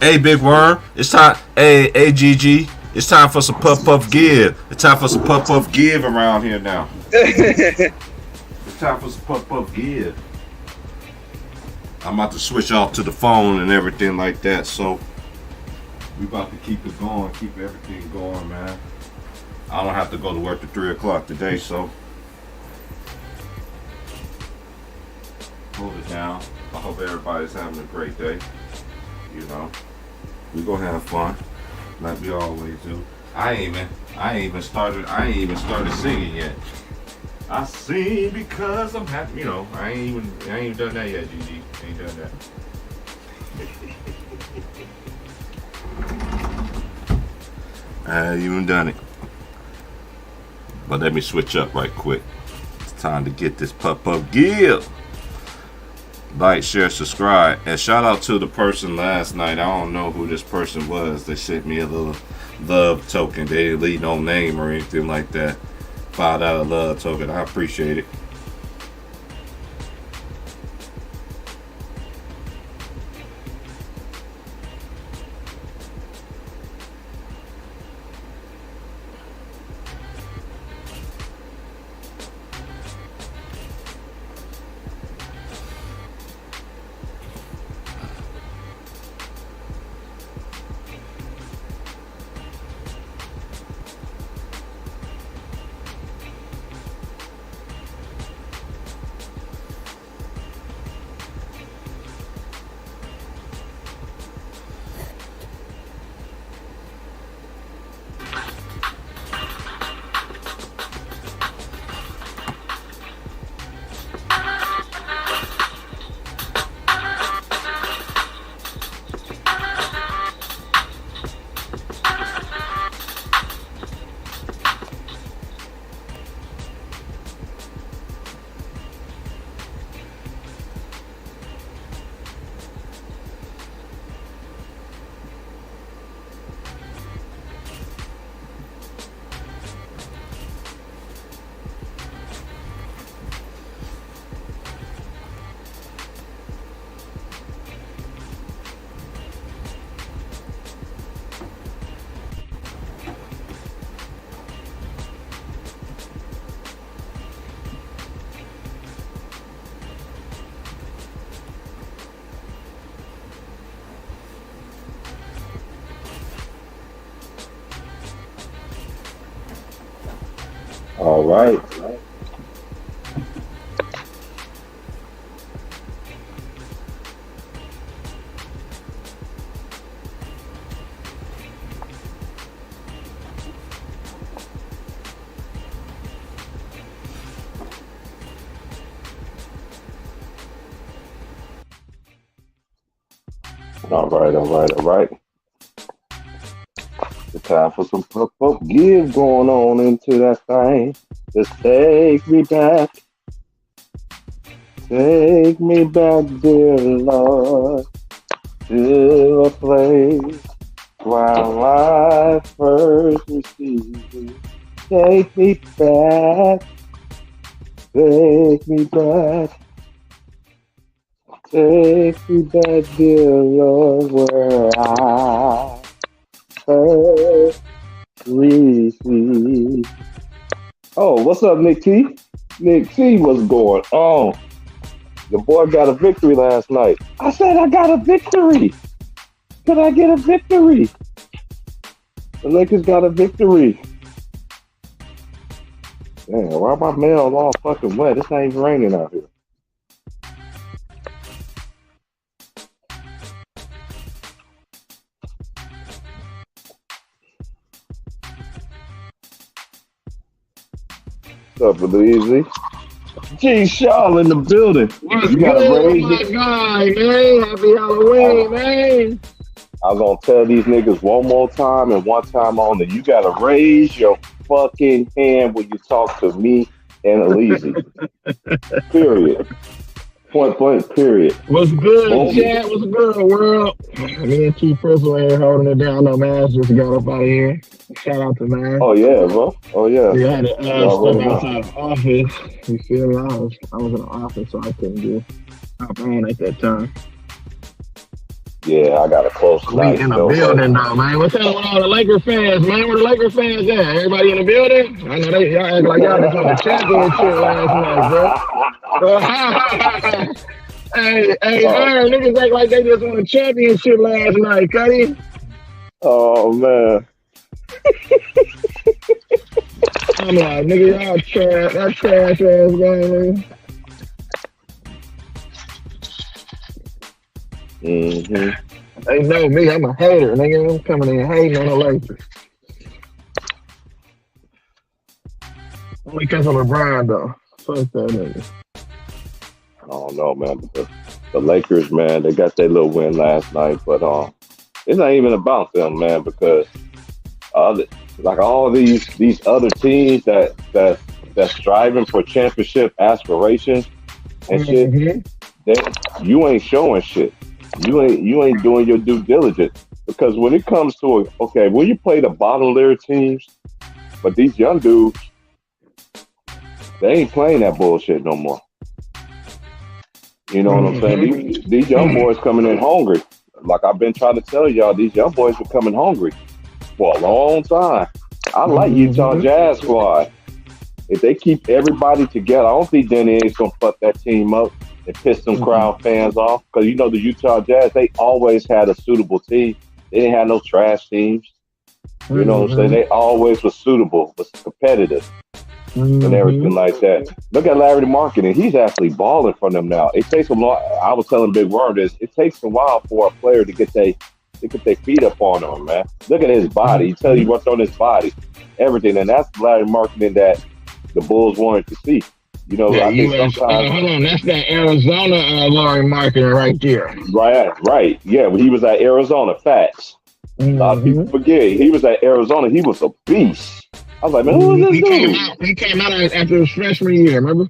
Hey, Big Worm, it's time. Hey, GG, it's time for some puff give. It's time for some puff give around here now. It's time for some puff give. I'm about to switch off to the phone and everything like that, so we about to keep it going, keep everything going, man. I don't have to go to work at 3 o'clock today, so hold it down. I hope everybody's having a great day. You know, we gonna have fun, like we always do. I ain't even started singing yet. I sing because I'm happy. You know, I ain't even done that yet, GG. Ain't done that. I ain't even done it. But let me switch up right quick. It's time to get this pup give. Like, share, subscribe. And shout out to the person last night. I don't know who this person was. They sent me a little love token. They didn't leave no name or anything like that. $5 love token. I appreciate it. All right. All right. It's time for some pup give going on into that thing. Just take me back. Take me back, dear Lord, to a place where I first received you. Take me back. Take me back. Take me back, dear Lord, where I first received. Oh, what's up, Nick T? Nick T, what's going on? Your boy got a victory last night. I said I got a victory. Could I get a victory? The Lakers got a victory. Damn, why my mail all fucking wet? It's not even raining out here. What's up, Louise? G. Shaw in the building. What's good, my guy, man? Happy Halloween, man. I'm going to tell these niggas one more time and one time only. You got to raise your fucking hand when you talk to me and Elise. Period. Point blank, period. What's good, chat? What's good, world? Me and Chief Prism here holding it down. No, man, just got up out of here. Shout out to man. Oh, yeah, bro. Oh, yeah. We had to step outside the office. You feel me? I was in the office, so I couldn't get hop on at that time. Yeah, I got a close night. We in the building now, man. What's up with all the Laker fans, man? Where the Laker fans at? Everybody in the building? I know y'all act like y'all just won the championship last night, bro. hey, Iron, niggas act like they just won a championship last night, Cuddy. Oh, man. I'm like, nigga, y'all trash. That trash ass game, nigga. Mm-hmm. They know me, I'm a hater, nigga. I'm coming in hating on the Lakers. Only because of LeBron, though. Fuck that nigga. I don't know, man. The Lakers, man, they got their little win last night, but it's not even about them, man, because like all these other teams that's striving for championship aspirations and shit, you ain't showing shit. You ain't doing your due diligence. Because when it comes to when you play the bottom layer teams, but these young dudes, they ain't playing that bullshit no more. You know what I'm saying? These young boys coming in hungry. Like I've been trying to tell y'all, these young boys are coming hungry for a long time. I like Utah Jazz squad. If they keep everybody together, I don't think Danny Ainge's gonna fuck that team up and piss some crowd fans off. Because you know the Utah Jazz, they always had a suitable team. They didn't have no trash teams. You know what I'm saying? They always was suitable, was competitive, and everything like that. Look at Larry Marketing. He's actually balling for them now. It takes a lot. I was telling Big Worm this. It takes a while for a player to get their feet up on him, man. Look at his body. He tells you what's on his body, everything, and that's Larry Marketing that the Bulls wanted to see. You know, I think sometimes. Hold on, that's that Arizona Larry Marketing right there. Right. Yeah, when he was at Arizona, facts. A lot of people forget he was at Arizona. He was a beast. I was like, man, who is this dude? He came out after his freshman year, remember?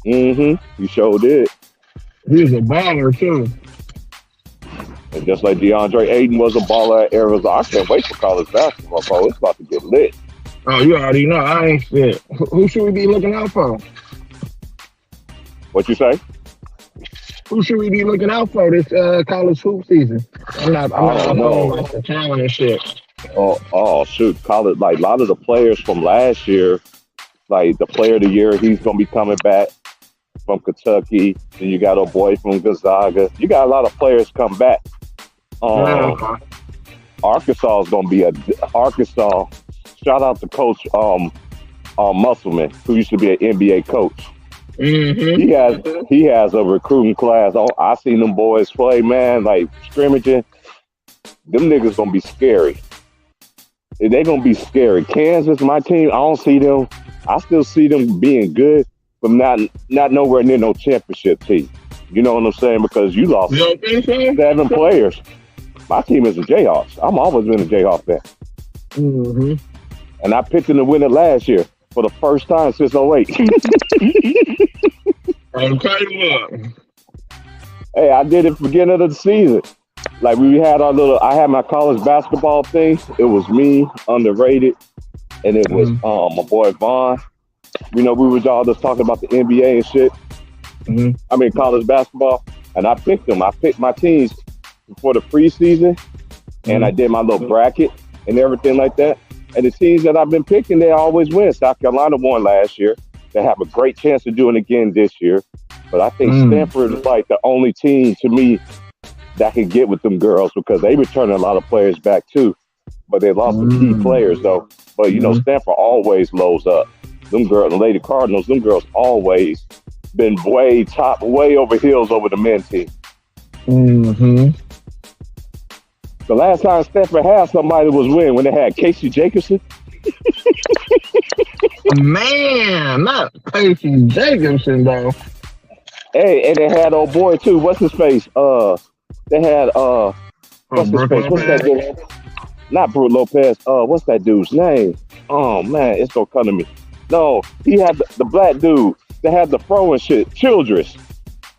He sure did. He was a baller too. And just like DeAndre Ayton was a baller at Arizona, I can't wait for college basketball, bro. It's about to get lit. Oh, you already know. I ain't shit. Who should we be looking out for? What you say? Who should we be looking out for this college hoop season? I'm not like the talent and shit. Oh, shoot. College, like a lot of the players from last year, like the player of the year, he's going to be coming back from Kentucky. Then you got a boy from Gonzaga. You got a lot of players come back. Arkansas is going to be Arkansas. Shout out to Coach Musselman, who used to be an NBA coach. He has a recruiting class. I seen them boys play, man, like scrimmaging. Them niggas gonna be scary. They gonna be scary. Kansas, my team, I don't see them. I still see them being good, but not nowhere near no championship team. You know what I'm saying? Because you lost 7 players. My team is the Jayhawks. I'm always been a Jayhawk fan. And I picked them to win it last year for the first time since 08. Hey, I did it beginning of the season. Like we had I had my college basketball thing. It was me, underrated, and it was my boy Vaughn. You know, we was all just talking about the NBA and shit. I mean college basketball. And I picked them. I picked my teams for the preseason, and I did my little bracket and everything like that. And the teams that I've been picking, they always win. South Carolina won last year. They have a great chance of doing it again this year. But I think Stanford is like the only team to me that can get with them girls because they returning a lot of players back too. But they lost some key players though. But you know, Stanford always loads up. Them girls, the Lady Cardinals, them girls always been way over heels over the men's team. The last time Stanford had somebody was when they had Casey Jacobson. Man, not Casey Jacobson though. Hey, and they had old boy too. What's his face? They had what's his face? What's that dude? Not Brook Lopez. What's that dude's name? Oh man, it's gonna come to me. No, he had the black dude that had the fro and shit. Childress.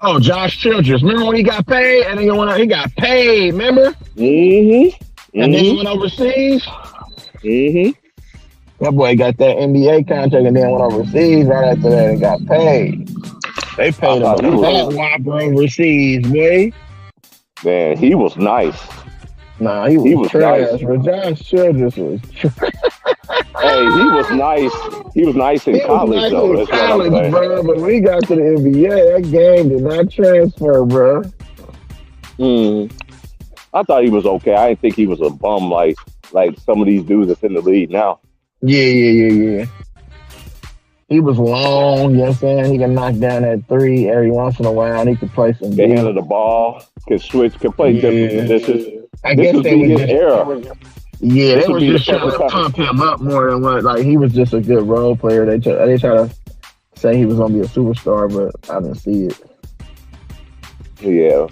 Oh, Josh Childress. Remember when he got paid? And then he got paid, remember? And then he went overseas? That boy got that NBA contract and then went overseas right after that and got paid. They paid him that whopper overseas, boy. Man, he was nice. Nah, he was trash. Nice. But Josh Childress was Hey, he was nice. He was nice in college, though. That's college, what I'm bro. But when he got to the NBA, that game did not transfer, bro. I thought he was okay. I didn't think he was a bum like some of these dudes that's in the league now. Yeah. He was long, you know what I'm saying? He can knock down that 3 every once in a while, and he could play some They handle the ball, could switch, could play different positions. I guess they was just era. Yeah, they were just trying to pump him up more than what. Like he was just a good role player. They try to say he was gonna be a superstar, but I didn't see it. Yeah.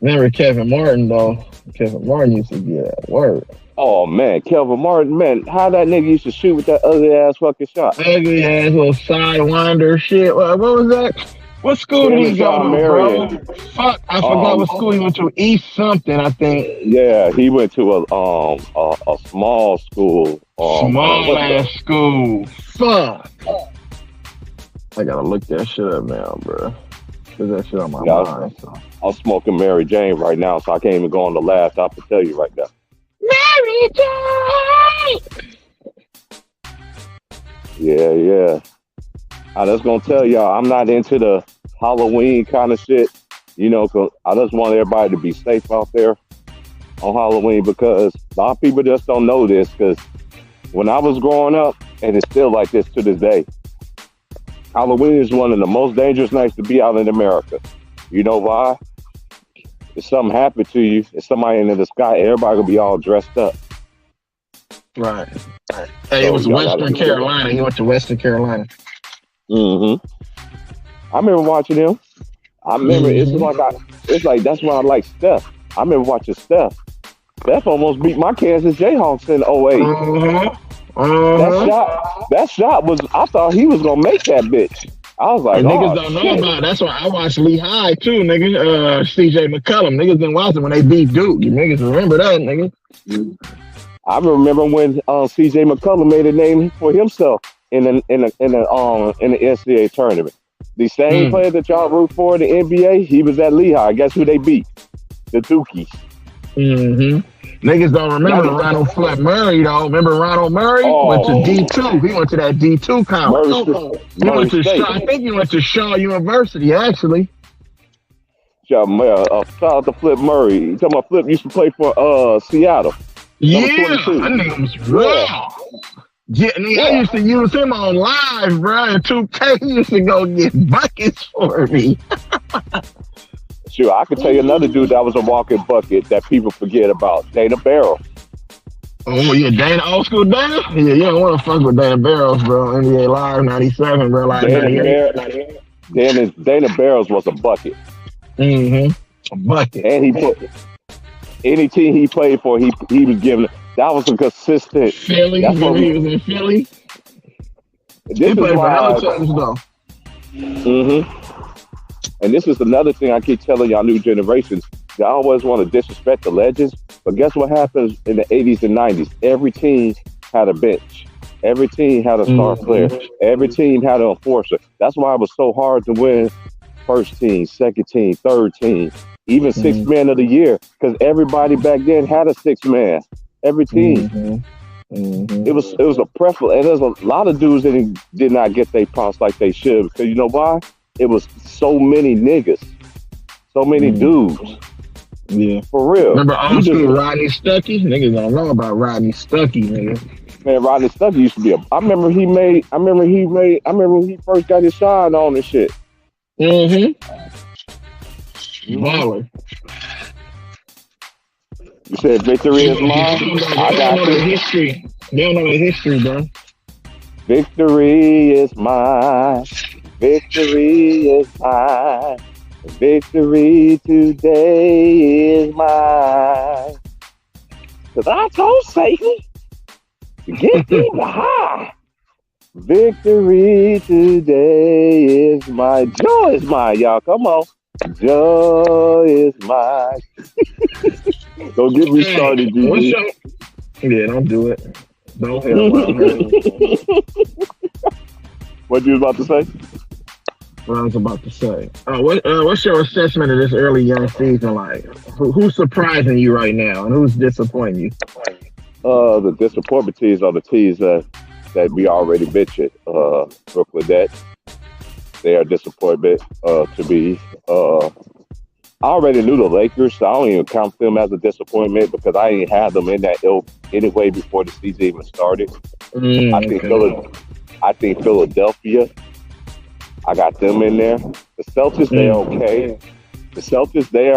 Remember Kevin Martin though? Kevin Martin used to get at work. Oh man, Kelvin Martin, man, how that nigga used to shoot with that ugly ass fucking shot. Ugly ass little sidewinder shit. What was that? What school did he go John to, bro? Marion. Fuck, I forgot what school he went to. East something, I think. Yeah, he went to a small school. Small ass school. Fuck. I gotta look that shit up now, bro. Cause that shit on my mind. So. I'm smoking Mary Jane right now, so I can't even go on the laptop to tell you right now. Mary Jane. Yeah. I just gonna tell y'all, I'm not into the Halloween kind of shit, you know, cause I just want everybody to be safe out there on Halloween, because a lot of people just don't know this. Because when I was growing up, and it's still like this to this day, Halloween is one of the most dangerous nights to be out in America. You know why? If something happened to you, if somebody in the sky, everybody will be all dressed up. Right. Hey, it was Western Carolina. He went to Western Carolina. Mm-hmm. I remember watching him. I remember it's like that's why I like Steph. I remember watching Steph. Steph almost beat my Kansas Jayhawks in 08. That shot was, I thought he was gonna make that bitch. I was like, niggas don't know about it. That's why I watched Lehigh too, nigga. CJ McCollum. Niggas been watching when they beat Duke. You niggas remember that, nigga. I remember when CJ McCollum made a name for himself in the NCAA tournament. The same player that y'all root for in the NBA, he was at Lehigh. Guess who they beat? The Dukies. Mm-hmm. Niggas don't remember Ronald Flip Murray, though. Remember Ronald Murray? Went to D2. He went to that D2 college. I think he went to Shaw University, actually. Shout out to Flip Murray. You talking about Flip used to play for Seattle. Yeah, that nigga was raw. Yeah, I used to use him on live, bro. And 2K, he used to go get buckets for me. Sure, I could tell you another dude that was a walking bucket that people forget about, Dana Barrows. Oh, yeah, Dana, old school Dana? Yeah, you don't want to fuck with Dana Barrows, bro. NBA Live 97, bro. Like Dana Barrows was a bucket. Mm-hmm. A bucket. And he put any team he played for, he was giving. That was a consistent. Philly, he was in Philly. He played for hella teams, though. Mm-hmm. And this is another thing I keep telling y'all new generations. Y'all always want to disrespect the legends, but guess what happens in the 80s and 90s? Every team had a bench. Every team had a star player. Every team had an enforcer. That's why it was so hard to win first team, second team, third team, even sixth man of the year, because everybody back then had a sixth man. Every team. It was a preference, and there's a lot of dudes that did not get their props like they should, because you know why? It was so many niggas, so many dudes. Yeah, for real. Remember old school Rodney Stuckey? Niggas don't know about Rodney Stuckey, nigga. Man, Rodney Stuckey used to be I remember when he first got his shine on and shit. Baller. You said victory is mine? I got the history. They don't know the history, bro. Victory is mine. Victory is mine. Victory today is mine. Cause I told Satan to get thee behind. Victory today is mine. Joy is mine, y'all. Come on. Joy is mine. Don't get me started, G. Yeah, don't do it. Don't help. What you was about to say? What I was about to say. What's your assessment of this early young season like? Who's surprising you right now, and who's disappointing you? The disappointment teams are the teams that we already mentioned. Brooklyn Nets. They are disappointment to me. I already knew the Lakers, so I don't even count them as a disappointment because I ain't had them in that ilk anyway before the season even started. I think Philadelphia, I got them in there. The Celtics, they're okay. The Celtics, they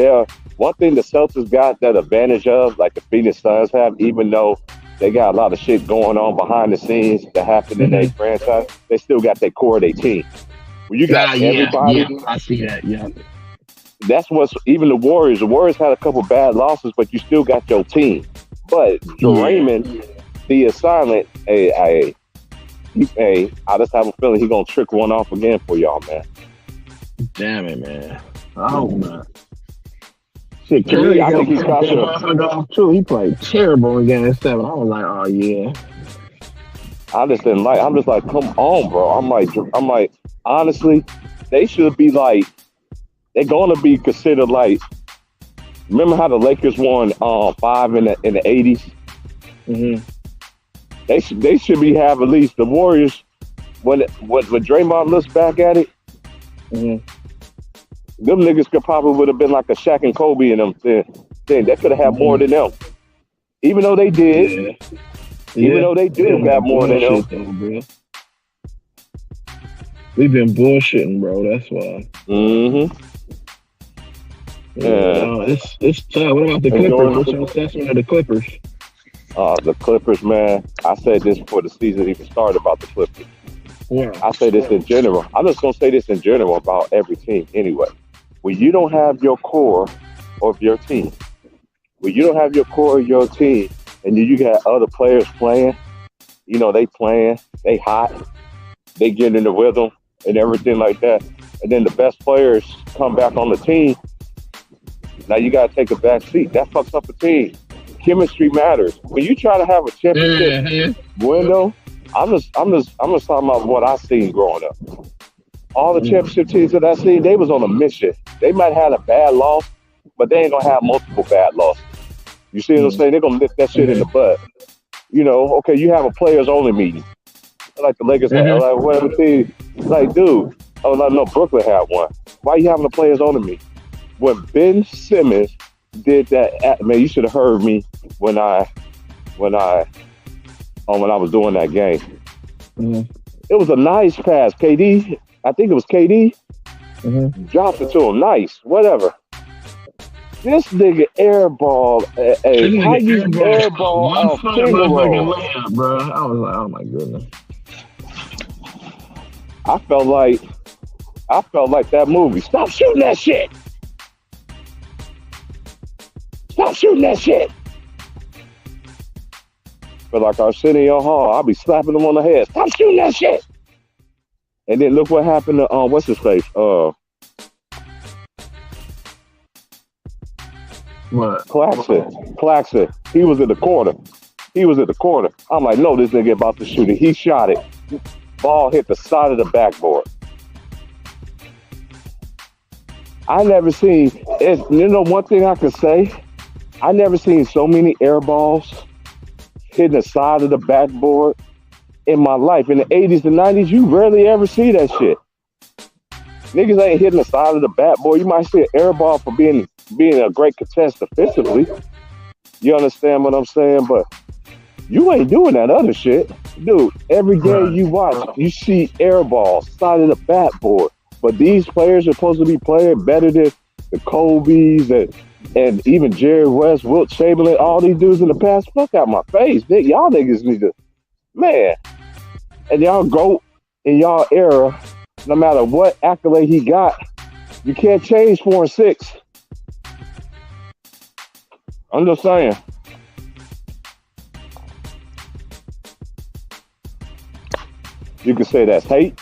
are one thing the Celtics got that advantage of, like the Phoenix Suns have, even though they got a lot of shit going on behind the scenes that happen in their franchise, they still got their core of their team. When you got everybody, I see that, yeah. That's what's even the Warriors. The Warriors had a couple bad losses, but you still got your team. But Raymond, the assignment, I just have a feeling he's gonna trick one off again for y'all, man. Damn it, man. I hope not. Shit, Curry, I think he's got too. He played terrible in Game 7. I was like, oh yeah. I just didn't like. I'm just like, come on, bro. I'm like, honestly, they should be like, they're gonna be considered like. Remember how the Lakers won 5 in the 80s? Mm-hmm. They should be have at least the Warriors when Draymond looks back at it. Mm-hmm. Them niggas could probably would have been like a Shaq and Kobe in them thing. They could have had more than them. Even though they did. Even though they did have more than them. Bro. We've been bullshitting, bro. That's why. Mm-hmm. Yeah. It's tough. What about the Clippers? What's your assessment of the Clippers? The Clippers, man. I said this before the season even started about the Clippers. Yeah. I say this in general. I'm just going to say this in general about every team anyway. When you don't have your core of your team, and you got other players playing, they playing, they hot, they get in the rhythm and everything like that. And then the best players come back on the team. Now you got to take a back seat. That fucks up a team. Chemistry matters. When you try to have a championship window, I'm just talking about what I seen growing up. All the championship teams that I seen, they was on a mission. They might have a bad loss, but they ain't gonna have multiple bad losses. You see what I'm saying? They're gonna nip that shit in the bud. Okay, you have a players only meeting. Like the Lakers had, like whatever team. Like, dude, no, Brooklyn had one. Why you having a players only meeting? When Ben Simmons did that, man, you should have heard me when I was doing that game. Mm-hmm. It was a nice pass. KD, I think it was KD, dropped it to him. Nice, whatever. This nigga airball. How you airball off finger roll? Bro, I was like, oh my goodness. I felt like that movie. Stop shooting that shit. Stop shooting that shit. But like Arsenio Hall, I'll be slapping him on the head. Stop shooting that shit. And then look what happened to what's his face? What? Claxton. He was in the corner. I'm like, no, this nigga about to shoot it. He shot it. Ball hit the side of the backboard. I never seen it. One thing I could say, I never seen so many air balls hitting the side of the backboard in my life. In the 80s and 90s, you rarely ever see that shit. Niggas ain't hitting the side of the backboard. You might see an air ball for being a great contest defensively. You understand what I'm saying? But you ain't doing that other shit. Dude, every game you watch, you see air balls, side of the backboard. But these players are supposed to be playing better than the Kobe's and even Jerry West, Wilt Chamberlain, all these dudes in the past. Fuck out my face. Y'all niggas need to, man. And y'all go in y'all era, no matter what accolade he got, you can't change 4 and 6. I'm just saying. You can say that's hate.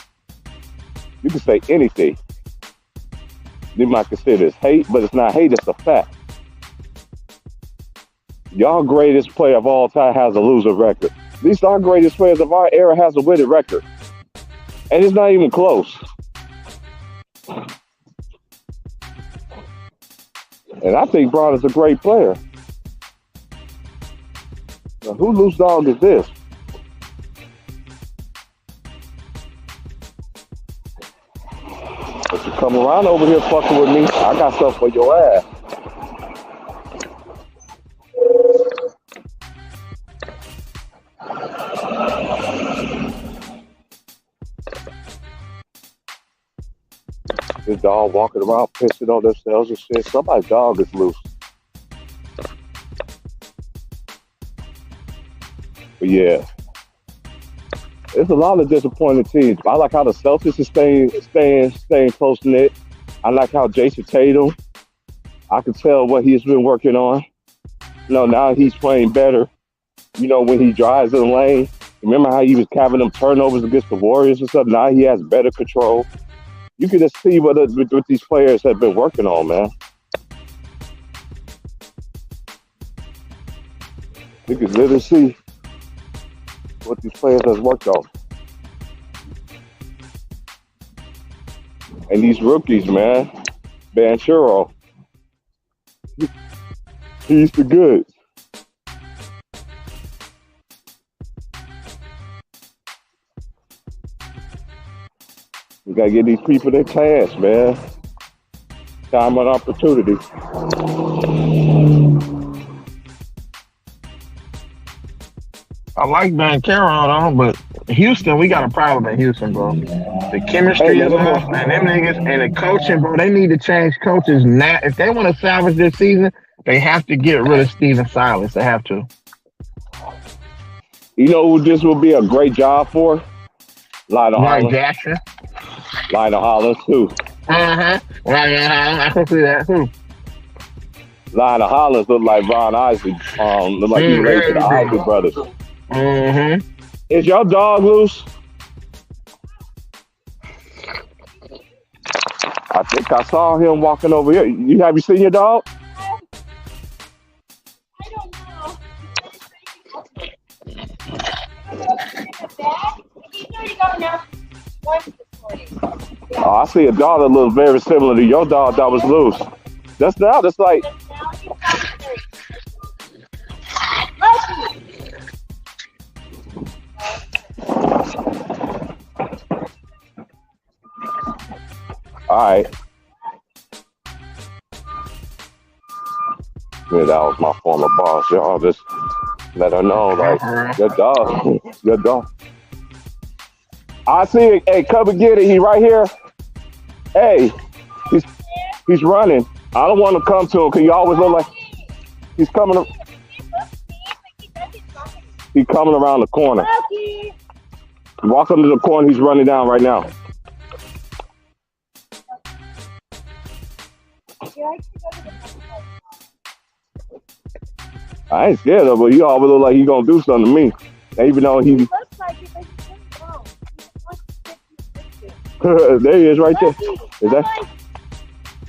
You can say anything. You might consider it's hate, but it's not hate, it's a fact. Y'all greatest player of all time has a loser record. At least our greatest players of our era has a winning record. And it's not even close. And I think Bron is a great player. Now, who loose dog is this? If you come around over here fucking with me, I got stuff for your ass. This dog walking around pissing on themselves and shit. Somebody's dog is loose. But yeah. There's a lot of disappointing teams. I like how the Celtics is staying close knit. I like how Jason Tatum, I can tell what he's been working on. now he's playing better. When he drives in the lane. Remember how he was having them turnovers against the Warriors and stuff? Now he has better control. You can just see what these players have been working on, man. You can literally see what these players have worked on. And these rookies, man. Banchero. He's the goods. We gotta get these people their chance, man. Time and opportunity. I like Banchero, but Houston, we got a problem in Houston, bro. The chemistry is off, and them niggas and the coaching, bro. They need to change coaches now. If they want to salvage this season, they have to get rid of Steven Silas. They have to. You know who this will be a great job for? Lionel Hollins. Jackson. Lionel Hollins too. Lionel Hollins. I can see that too. Lionel Hollins look like Ron Isley. Look like he's related to the Isley brothers. Mm-hmm. Is your dog loose? I think I saw him walking over here. Have you seen your dog? I don't know. He's already gone now. Once this morning. Oh, I see a dog that looks very similar to your dog that was loose. That's like. All right. Yeah, that was my former boss. Y'all just let her know, like, your dog. I see it. Hey, come and get it. He right here. Hey, he's running. I don't want to come to him because you always look like he's coming. He's coming around the corner. Walk him to the corner. He's running down right now. I ain't scared of him, but he always look like he gonna do something to me. Even though he looks like it, but there he is right there. Is that?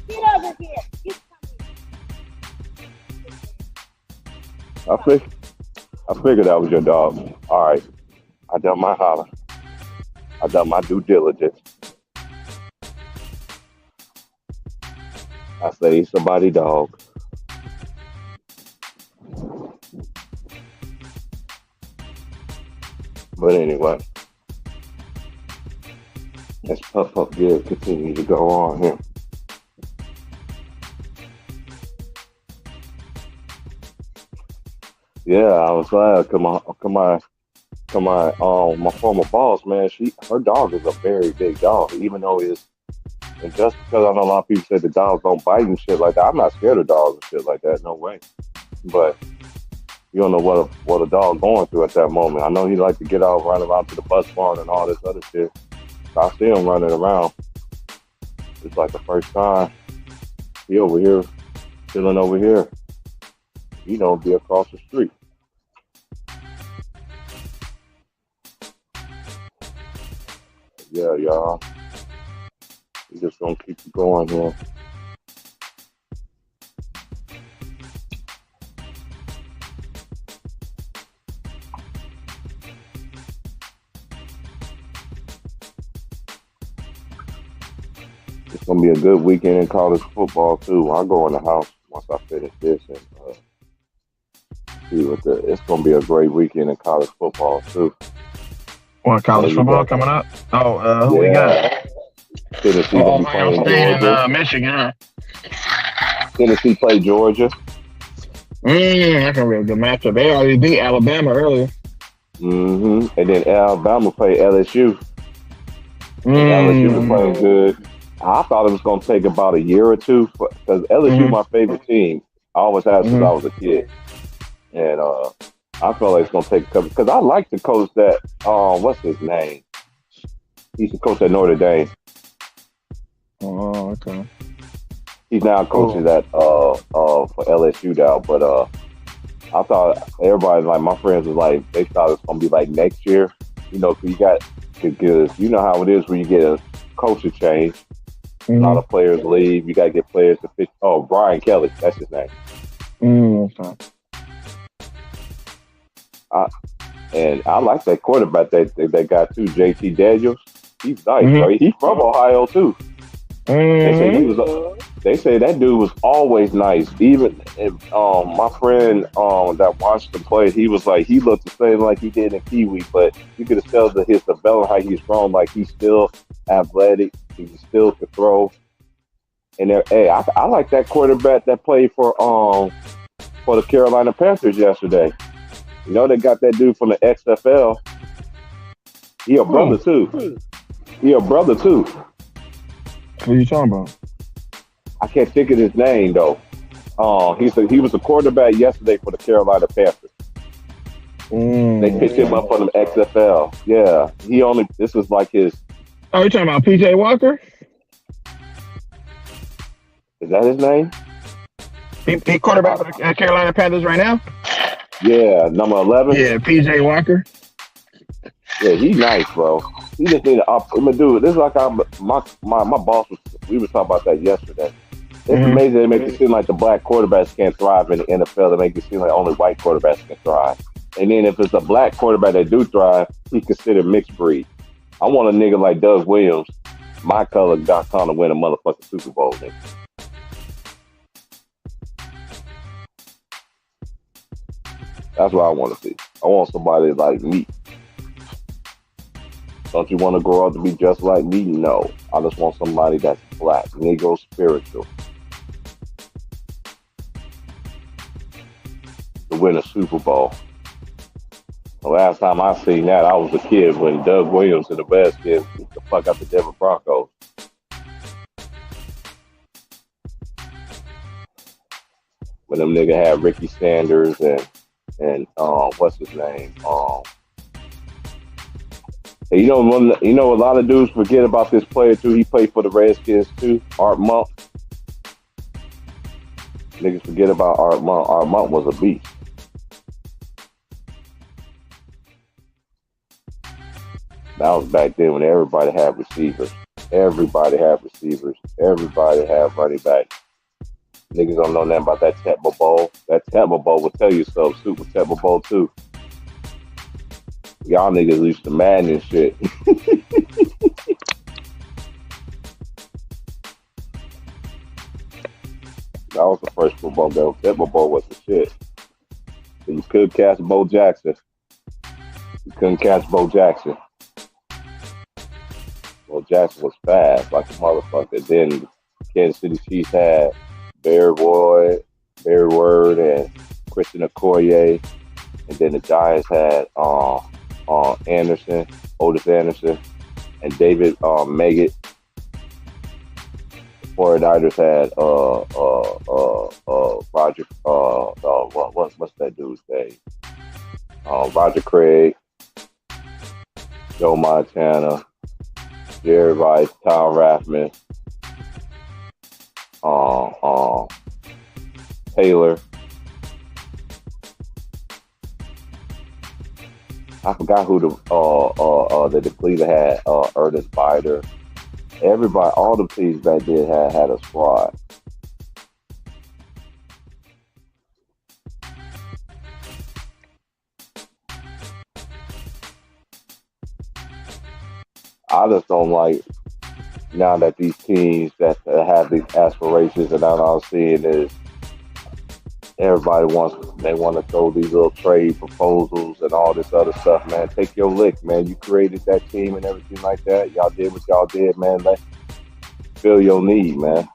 Get over here. I figured that was your dog. All right. I done my holler. I done my due diligence. I say he's somebody's dog. But anyway, let's Puff Puff Good continue to go on here. Yeah, I was glad. My former boss, man, her dog is a very big dog, even though and just because I know a lot of people say the dogs don't bite and shit like that, I'm not scared of dogs and shit like that, no way. But you don't know what a dog going through at that moment. I know he like to get out, run around to the bus barn and all this other shit. So I see him running around. It's like the first time he over here, chilling over here. He don't be across the street. Yeah, y'all. We just gonna keep it going here. It's gonna be a good weekend in college football too. I'll go in the house once I finish this and see it's gonna be a great weekend in college football too. What, college football coming up? Oh, who we got? Tennessee gonna be playing Georgia. Michigan, huh? Tennessee play Georgia. That's a real good matchup. They already beat Alabama earlier. And then Alabama play LSU. LSU was playing good. I thought it was going to take about a year or two because LSU my favorite team. I always have since I was a kid. And I felt like it's going to take a couple because I like the coach that, what's his name? He's the coach at Notre Dame. Oh, okay. He's now coaching that for LSU now, but I thought everybody, like my friends, was like they thought it was gonna be like next year. You know, 'cause because you know how it is when you get a culture change. A lot of players leave. You gotta get players to fit. Oh, Brian Kelly, that's his name. And I like that quarterback they got too, JT Daniels. He's nice, right? He's from Ohio too. They say that dude was always nice. Even my friend that watched him play, he was like he looked the same like he did in Kiwi, but you could tell that his development, how he's grown, like he's still athletic, he still could throw. And I like that quarterback that played for the Carolina Panthers yesterday. You know, they got that dude from the XFL. He a brother too. What are you talking about? I can't think of his name though. He was a quarterback yesterday for the Carolina Panthers. They picked him up from the XFL. Yeah, this was like his. Oh, you talking about PJ Walker? Is that his name? He quarterback for the Carolina Panthers right now. Yeah, number 11. Yeah, PJ Walker. Yeah, he's nice, bro. He just need to dude. This is like my boss we were talking about that yesterday. It's amazing they make it seem like the black quarterbacks can't thrive in the NFL. They make it seem like only white quarterbacks can thrive. And then if it's a black quarterback that do thrive, he's considered mixed breed. I want a nigga like Doug Williams, my color.com, to win a motherfucking Super Bowl, nigga. That's what I want to see. I want somebody like me. Don't you want to grow up to be just like me? No. I just want somebody that's black, Negro spiritual, to win a Super Bowl. The last time I seen that, I was a kid when Doug Williams and the Redskins beat the fuck out the Denver Broncos. When them nigga had Ricky Sanders and what's his name? And you know, a lot of dudes forget about this player too. He played for the Redskins too, Art Monk. Niggas forget about Art Monk. Art Monk was a beast. That was back then when everybody had receivers. Everybody had running backs. Niggas don't know nothing about that Tecmo Bowl. That Tecmo Bowl will tell you so. Super Tecmo Bowl too. Y'all niggas used to Madden and shit. That was the first football game. Tecmo Bowl was the shit. So you could catch Bo Jackson. You couldn't catch Bo Jackson. Bo Jackson was fast like a motherfucker. Then Kansas City Chiefs had Barry Ward, and Christian Okoye. And then the Giants had Otis Anderson, and David Maggott. The 49ers had Roger what's that dude's name? Roger Craig, Joe Montana, Jerry Rice, Tom Rathman, Taylor. I forgot who the Cleveland had. Ernest Bider. Everybody, all the teams back then had a squad. I just don't like now that these teams that have these aspirations, and all I'm seeing is everybody want to throw these little trade proposals and all this other stuff, man. Take your lick, man. You created that team and everything like that. Y'all did what y'all did, man. Let fill your need, man.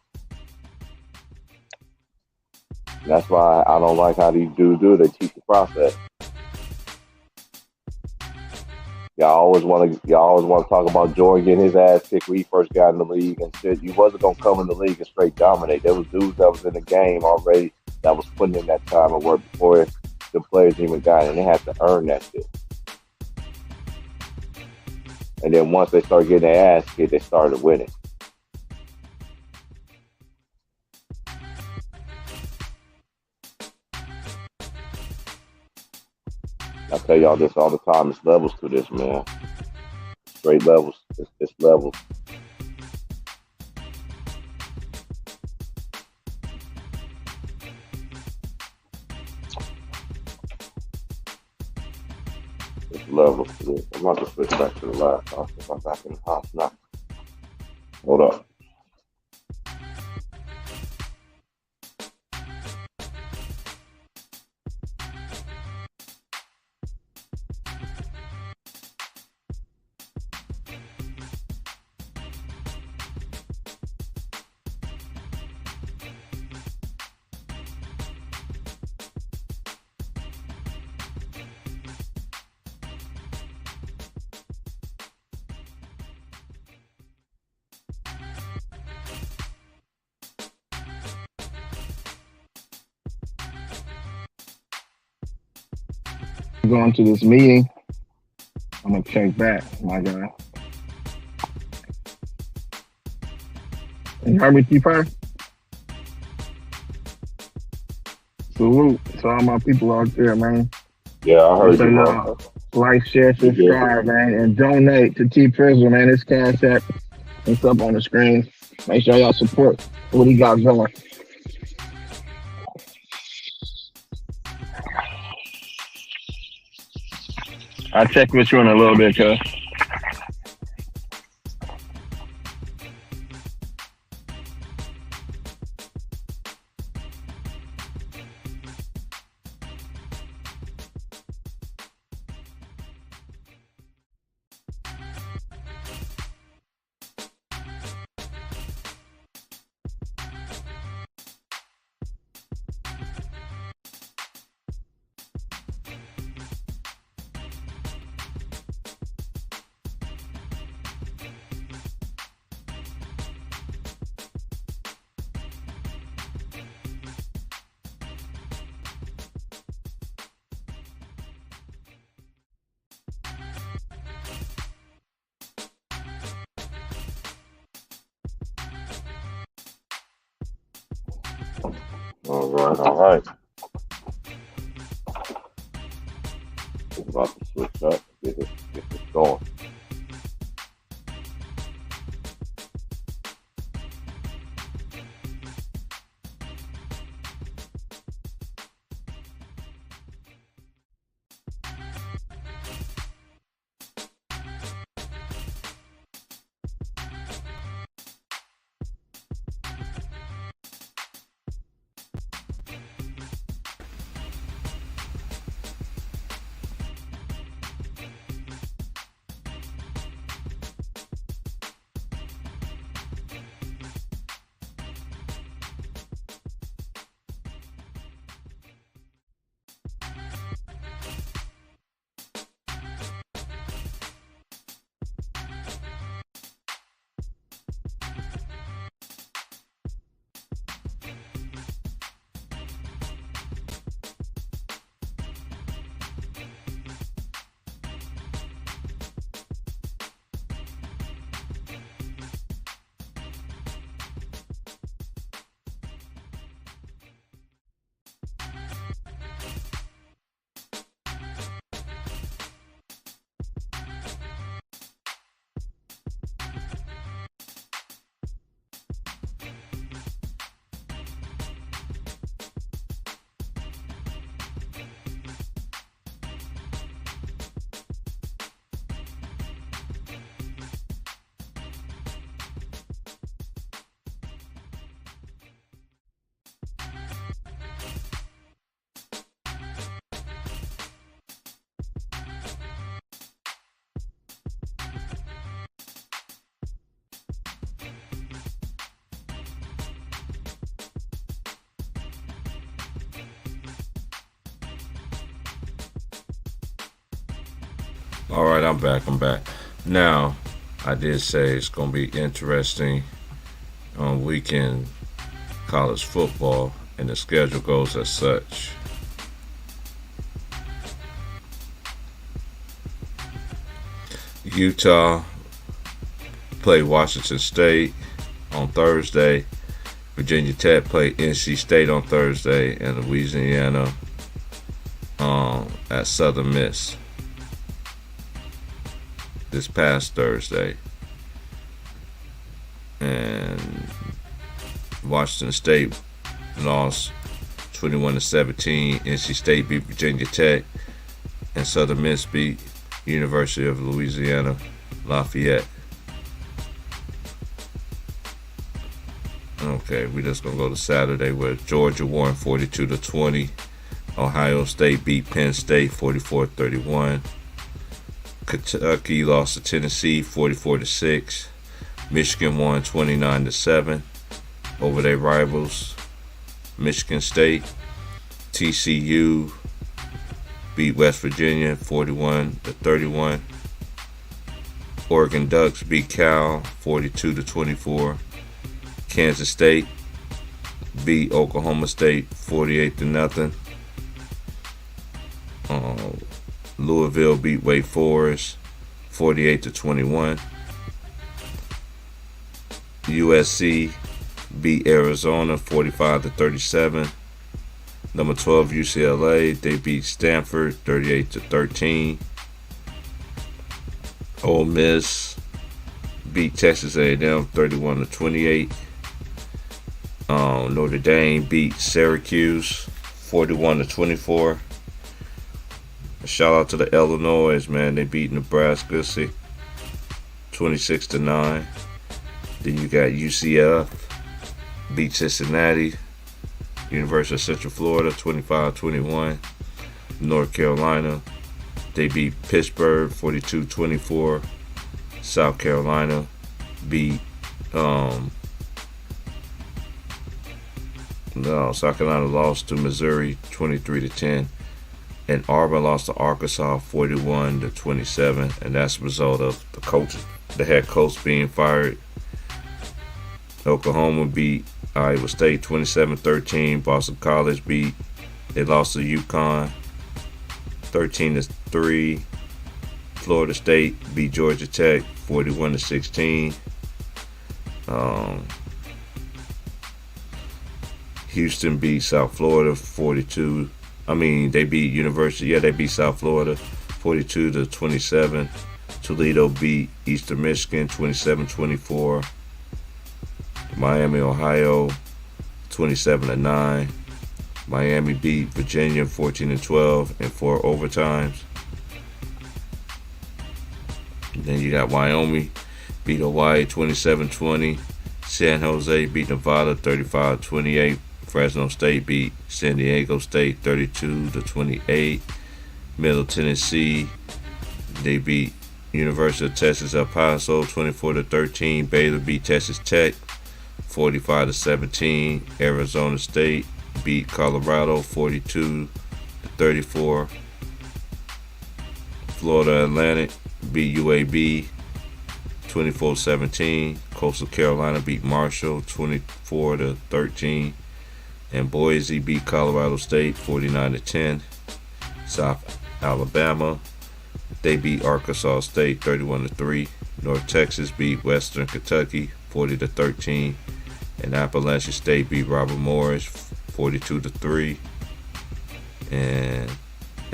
And that's why I don't like how these dudes do. They cheat the process. Y'all always want to talk about Jordan getting his ass kicked when he first got in the league and shit. You wasn't gonna come in the league and straight dominate. There was dudes that was in the game already that was putting in that time and work before the players even got it, and they had to earn that shit. And then once they started getting their ass kicked, they started winning. I tell y'all this all the time. It's levels to this, man. Straight levels. It's levels. It's levels to this. I'm about to switch back to the last house if I'm back in the house now. Hold up. Going to this meeting. I'm gonna check back, my guy. You heard me, T-Fire? Salute to all my people out there, man. Yeah, I heard you, bro. Like, share, subscribe, man, and donate to T-Prizzle, man. It's Cash App. It's up on the screen. Make sure y'all support what he got going. I'll check with you in a little bit, cuz. All right. It's about to switch up, get this going. All right, I'm back. Now, I did say it's going to be interesting on weekend college football, and the schedule goes as such. Utah play Washington State on Thursday. Virginia Tech play NC State on Thursday, and Louisiana at Southern Miss this past Thursday. And Washington State lost 21-17. NC State beat Virginia Tech, and Southern Miss beat University of Louisiana Lafayette. Okay, we just gonna go to Saturday where Georgia won 42-20. Ohio State beat Penn State 44-31. Kentucky lost to Tennessee 44-6. Michigan won 29-7 over their rivals, Michigan State. TCU beat West Virginia 41-31. Oregon Ducks beat Cal 42-24. Kansas State beat Oklahoma State 48-0. Louisville beat Wake Forest 48-21. USC beat Arizona 45-37. Number 12 UCLA, they beat Stanford 38-13. Ole Miss beat Texas A&M 31-28. Notre Dame beat Syracuse 41-24. Shout out to the Illinois, man. They beat Nebraska 26-9. Then you got UCF beat Cincinnati. University of Central Florida 25-21. North Carolina, they beat Pittsburgh 42-24. South Carolina beat South Carolina lost to Missouri 23-10. And Auburn lost to Arkansas 41-27, and that's a result of the head coach being fired. Oklahoma beat Iowa State 27-13. Boston College they lost to UConn 13-3. Florida State beat Georgia Tech 41-16. Houston beat South Florida 42. They beat University. Yeah, they beat South Florida 42-27. Toledo beat Eastern Michigan 27-24. Miami, Ohio 27-9. Miami beat Virginia 14-12 in 4 overtimes. And then you got Wyoming beat Hawaii 27-20. San Jose beat Nevada 35-28. Fresno State beat San Diego State 32-28. Middle Tennessee, they beat University of Texas El Paso 24-13. Baylor beat Texas Tech 45-17. Arizona State beat Colorado 42-34. Florida Atlantic beat UAB 24-17. Coastal Carolina beat Marshall 24-13. And Boise beat Colorado State 49-10. South Alabama, they beat Arkansas State 31-3. North Texas beat Western Kentucky 40-13. And Appalachian State beat Robert Morris 42-3. And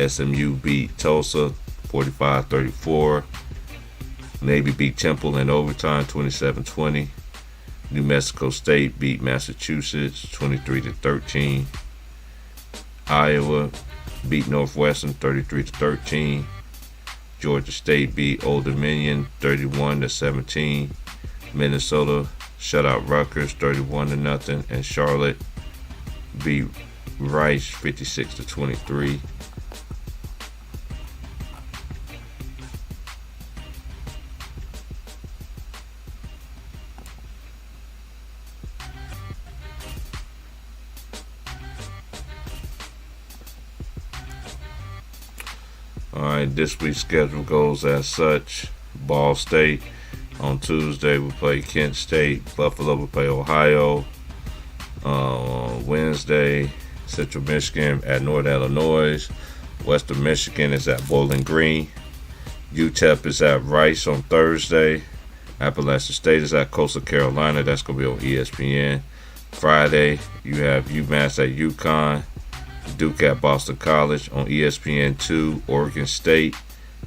SMU beat Tulsa 45-34. Navy beat Temple in overtime 27-20. New Mexico State beat Massachusetts 23-13. Iowa beat Northwestern 33-13. Georgia State beat Old Dominion 31-17. Minnesota shut out Rutgers 31-0, and Charlotte beat Rice 56-23. Alright, this week's schedule goes as such. Ball State on Tuesday will play Kent State. Buffalo will play Ohio. Wednesday, Central Michigan at North Illinois. Western Michigan is at Bowling Green. UTEP is at Rice on Thursday. Appalachian State is at Coastal Carolina. That's going to be on ESPN. Friday, you have UMass at UConn. Duke at Boston College. On ESPN2, Oregon State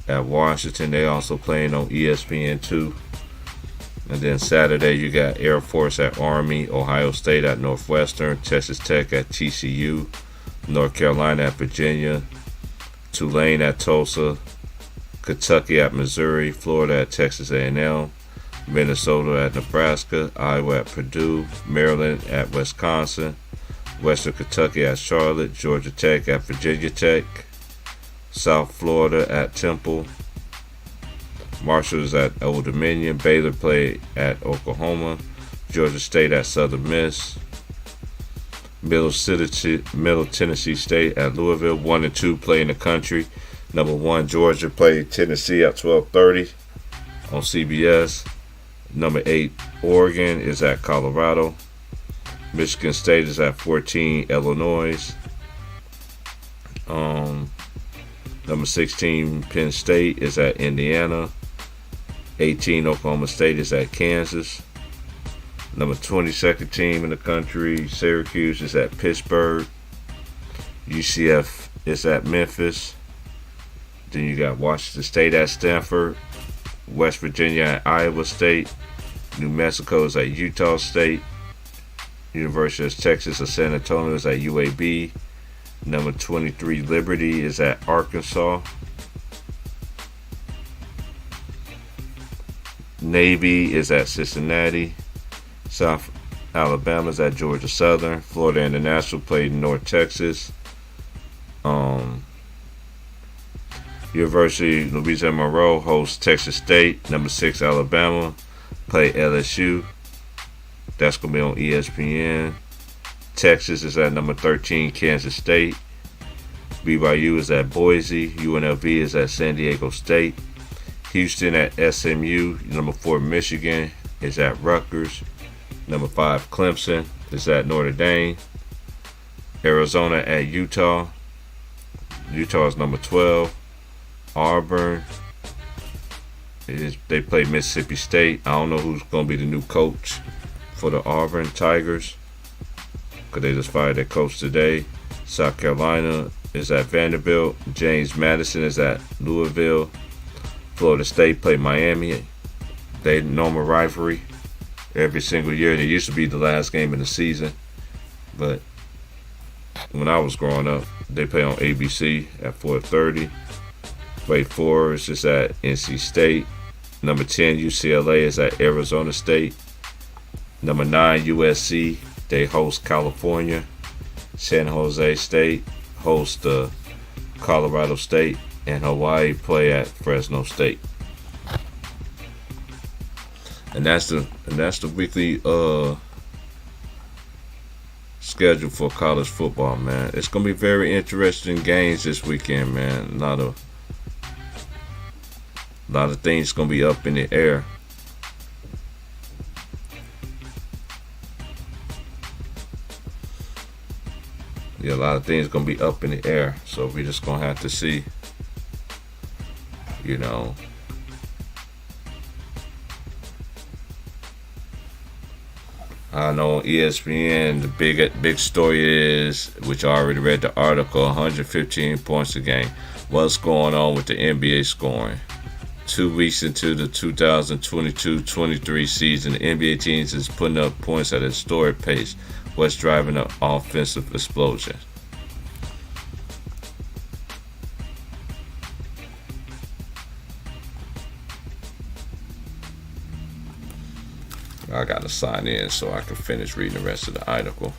at Washington. They also playing on ESPN2. And then Saturday, you got Air Force at Army, Ohio State at Northwestern, Texas Tech at TCU, North Carolina at Virginia, Tulane at Tulsa, Kentucky at Missouri, Florida at Texas A&M, Minnesota at Nebraska, Iowa at Purdue, Maryland at Wisconsin, Western Kentucky at Charlotte, Georgia Tech at Virginia Tech, South Florida at Temple, Marshall's at Old Dominion, Baylor played at Oklahoma, Georgia State at Southern Miss, Middle Tennessee State at Louisville. 1 and 2 play in the country. Number 1 Georgia played Tennessee at 12:30 on CBS. Number 8 Oregon is at Colorado. Michigan State is at 14 Illinois. Number 16 Penn State is at Indiana. 18 Oklahoma State is at Kansas. Number 22nd team in the country, Syracuse, is at Pittsburgh. UCF is at Memphis. Then you got Washington State at Stanford. West Virginia at Iowa State. New Mexico is at Utah State. University of Texas at San Antonio is at UAB. Number 23 Liberty is at Arkansas. Navy is at Cincinnati. South Alabama is at Georgia Southern. Florida International played in North Texas. University of Louisiana Monroe hosts Texas State. Number 6 Alabama play LSU. That's going to be on ESPN. Texas is at number 13 Kansas State. BYU is at Boise. UNLV is at San Diego State. Houston at SMU. Number 4 Michigan is at Rutgers. Number 5 Clemson is at Notre Dame. Arizona at Utah. Utah is number 12. Auburn they play Mississippi State. I don't know who's going to be the new coach for the Auburn Tigers, because they just fired their coach today. South Carolina is at Vanderbilt. James Madison is at Louisville. Florida State play Miami. They normal rivalry every single year. It used to be the last game of the season, but when I was growing up, they play on ABC at 4:30. Wake Forest is at NC State. Number 10 UCLA is at Arizona State. Number 9 USC, they host California. San Jose State hosts Colorado State, and Hawaii play at Fresno State. And that's the weekly schedule for college football, man. It's gonna be very interesting games this weekend, man. A lot of things gonna be up in the air. Yeah, a lot of things gonna be up in the air. So we just gonna have to see, you know. I know on ESPN the big story is, which I already read the article, 115 points a game. What's going on with the NBA scoring? 2 weeks into the 2022-23 season, the NBA teams is putting up points at a historic pace. What's driving the offensive explosion? I gotta sign in so I can finish reading the rest of the article.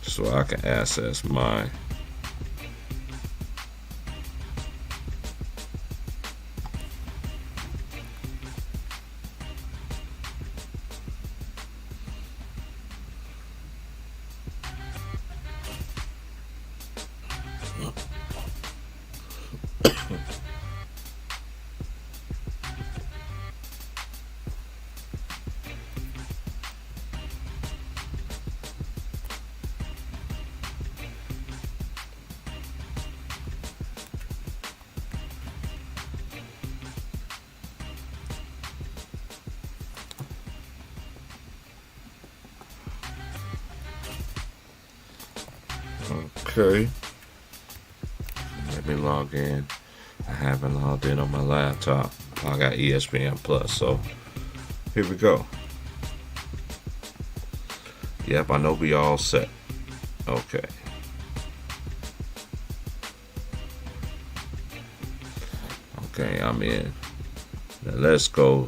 So I can access mine. Okay. Let me log in. I haven't logged in on my laptop. I got ESPN Plus, so here we go. Yep, I know we all set. Okay. Okay, I'm in. Now let's go.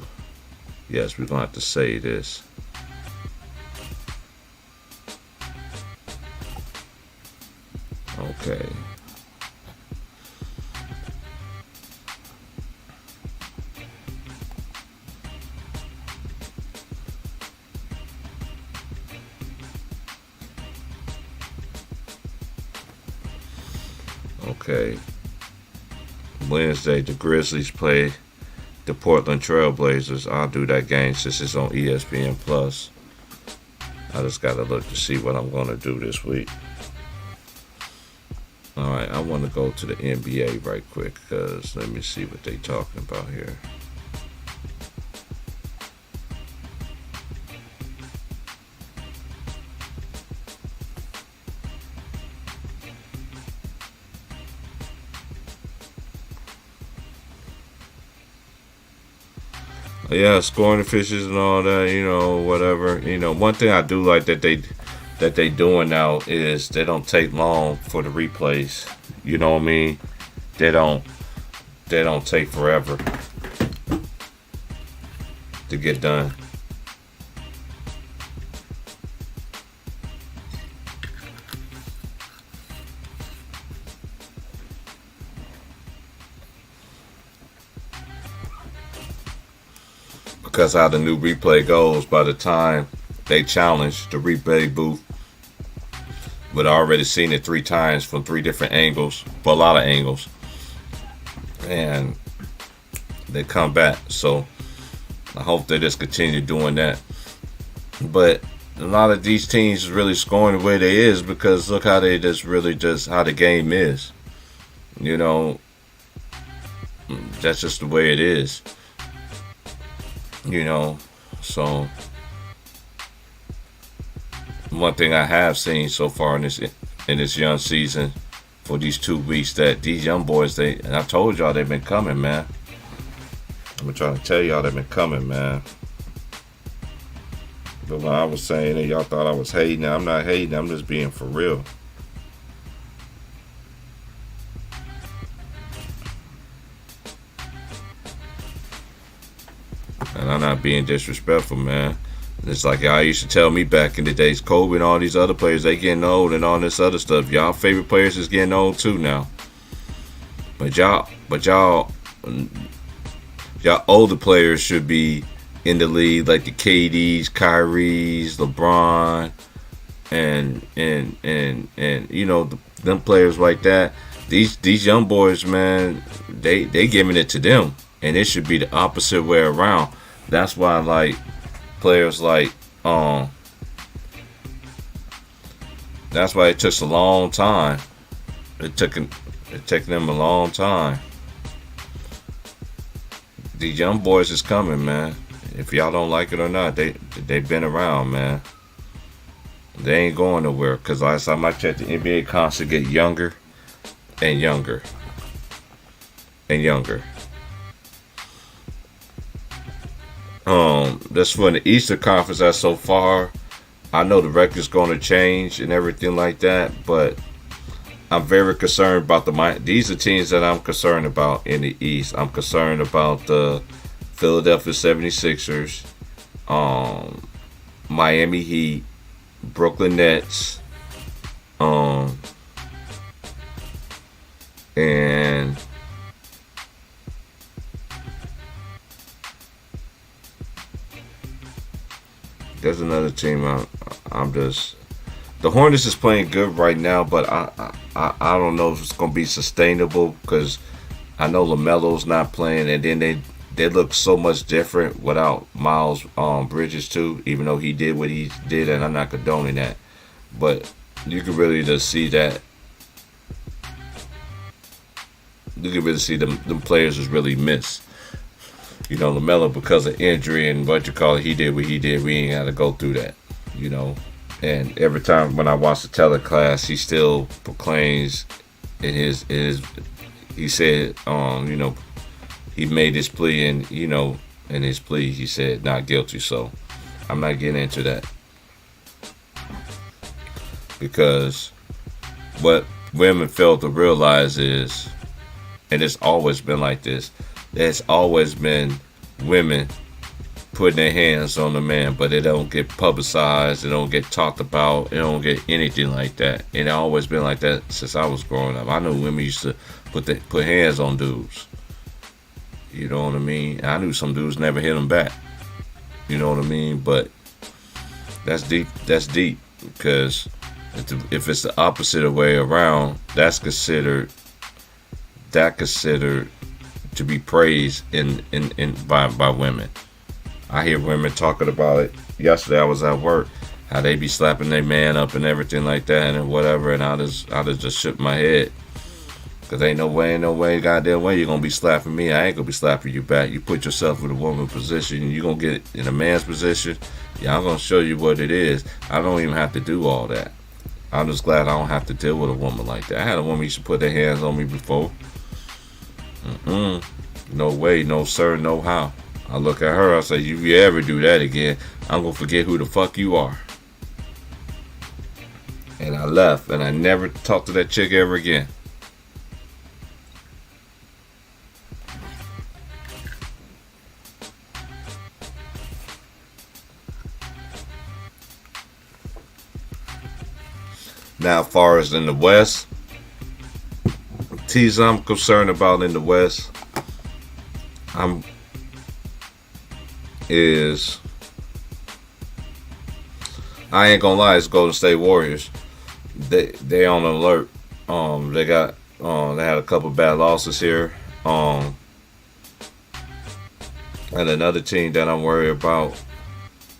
Yes, we're gonna have to say this. Okay. Okay. Wednesday, the Grizzlies play the Portland Trailblazers. I'll do that game since it's on ESPN Plus. I just gotta look to see what I'm gonna do this week. All right, I want to go to the NBA right quick because let me see what they talking about here. Yeah, scoring efficiency and all that, you know, whatever. You know, one thing I do like that they doing now is they don't take long for the replays. You know what I mean? They don't take forever to get done. Because how the new replay goes, by the time they challenge the replay booth, but I already seen it 3 times from 3 different angles, for a lot of angles, and they come back. So I hope they just continue doing that. But a lot of these teams is really scoring the way they is because look how they just really just how the game is. You know, that's just the way it is. You know, so one thing I have seen so far in this young season for these 2 weeks that these young boys, and I told y'all they've been coming, man. I'm trying to tell y'all they've been coming, man. But when I was saying it, y'all thought I was hating. I'm not hating. I'm just being for real. And I'm not being disrespectful, man. It's like y'all used to tell me back in the days, Kobe and all these other players, they getting old and all this other stuff. Y'all favorite players is getting old too now. But y'all older players should be in the league like the KDs, Kyries, LeBron, and you know them players like that. These young boys, man, they giving it to them, and it should be the opposite way around. That's why I like players like that's why it took a long time. It took them a long time. These young boys is coming, man. If y'all don't like it or not, they've been around, man. They ain't going nowhere. Cause last time I checked, the NBA constantly get younger and younger and younger. That's for the Eastern Conference. As so far, I know the record's going to change and everything like that, but I'm very concerned about these are teams that I'm concerned about in the East. I'm concerned about the Philadelphia 76ers, Miami Heat, Brooklyn Nets, and there's another team I'm just. The Hornets is playing good right now, but I don't know if it's gonna be sustainable because I know LaMelo's not playing, and then they look so much different without Miles Bridges too. Even though he did what he did, and I'm not condoning that, but you can really just see that. You can really see them players is really missed. You know, LaMelo, because of injury and what you call it, he did what he did. We ain't got to go through that, you know. And every time when I watch the telecast, he still proclaims in his he said, he made his plea, and in his plea he said not guilty. So I'm not getting into that, because what women fail to realize is, and it's always been like this, there's always been women putting their hands on the man, but it don't get publicized, it don't get talked about, it don't get anything like that. And it always been like that since I was growing up. I knew women used to put hands on dudes. You know what I mean? I knew some dudes never hit them back. You know what I mean? But that's deep. That's deep, because if it's the opposite way around, that's considered to be praised by women. I hear women talking about it. Yesterday I was at work, how they be slapping their man up and everything like that and whatever, and I just shook my head, because ain't no way, goddamn way you're gonna be slapping me. I ain't gonna be slapping you back. You put yourself in a woman's position, you gonna get in a man's position. Yeah, I'm gonna show you what it is. I don't even have to do all that. I'm just glad I don't have to deal with a woman like that. I had a woman used to put their hands on me before. No way, no sir, no how. I look at her, I say, if you ever do that again, I'm going to forget who the fuck you are. And I left, and I never talked to that chick ever again. Now, as far as in the West, teams I'm concerned about in the West, I ain't gonna lie, it's Golden State Warriors. They on alert. They had a couple bad losses here. And another team that I'm worried about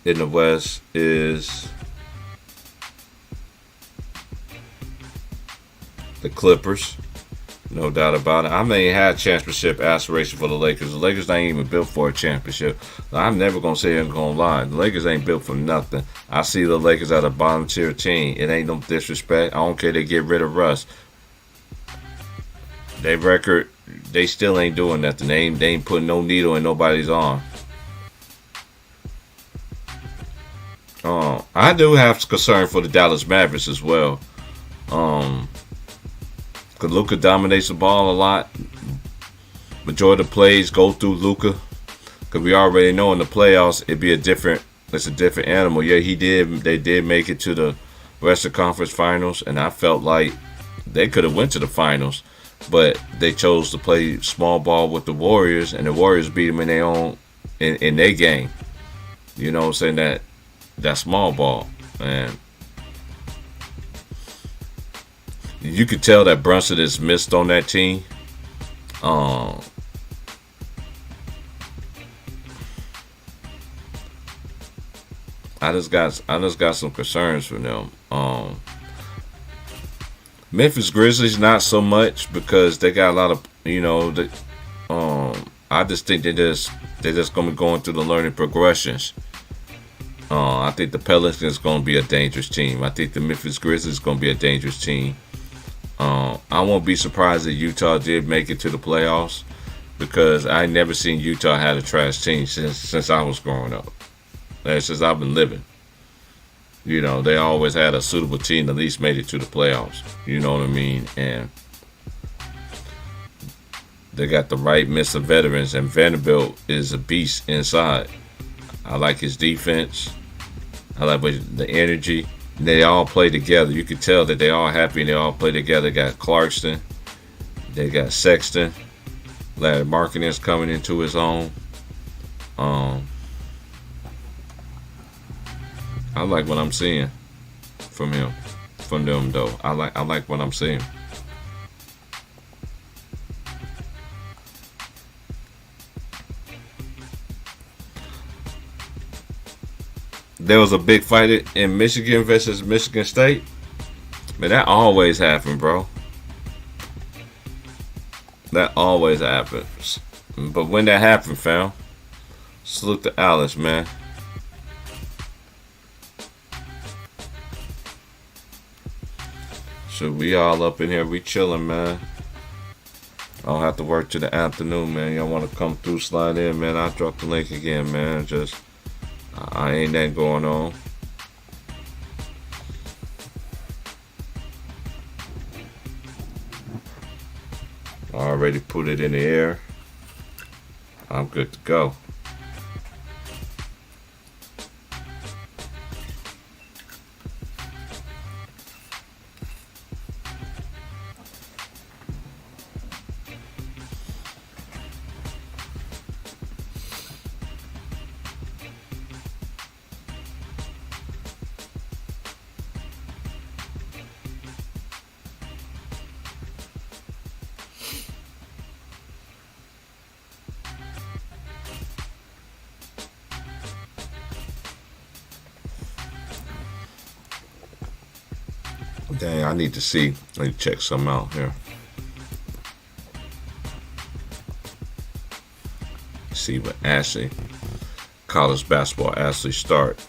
in the West is the Clippers. No doubt about it. I may have championship aspiration for the Lakers. The Lakers ain't even built for a championship. I'm never going to say I'm going to lie. The Lakers ain't built for nothing. I see the Lakers as a bottom tier team. It ain't no disrespect. I don't care they get rid of Russ. Their record, they still ain't doing nothing. They ain't putting no needle in nobody's arm. I do have concern for the Dallas Mavericks as well. Because Luka dominates the ball a lot. Majority of the plays go through Luka. Because we already know in the playoffs it's a different animal. Yeah, they did make it to the Western Conference Finals, and I felt like they could have went to the finals, but they chose to play small ball with the Warriors, and the Warriors beat them in their game. You know what I'm saying? That small ball. And you could tell that Brunson is missed on that team. I just got some concerns for them. Memphis Grizzlies not so much, because they got a lot of I just think they're just gonna be going through the learning progressions. I think the Pelicans is gonna be a dangerous team. I think the Memphis Grizzlies is gonna be a dangerous team. I won't be surprised if Utah did make it to the playoffs, because I never seen Utah had a trash team since I was growing up. Since I've been living. They always had a suitable team that at least made it to the playoffs. You know what I mean? And they got the right mix of veterans, and Vanderbilt is a beast inside. I like his defense. I like the energy. They all play together. You can tell that they all happy and they all play together. They got Clarkson. They got Sexton. Larry Markkanen's coming into his own. I like what I'm seeing from them though. I like what I'm seeing. There was a big fight in Michigan versus Michigan State. Man, that always happens, bro. That always happens. But when that happened, fam, salute to Alice, man. So we all up in here. We chilling, man. I don't have to work to the afternoon, man. Y'all want to come through, slide in, man. I'll drop the link again, man. Just, I ain't nothing going on. I already put it in the air. I'm good to go. Dang, I need to see. Let me check something out here. See what Ashley, college basketball Ashley start.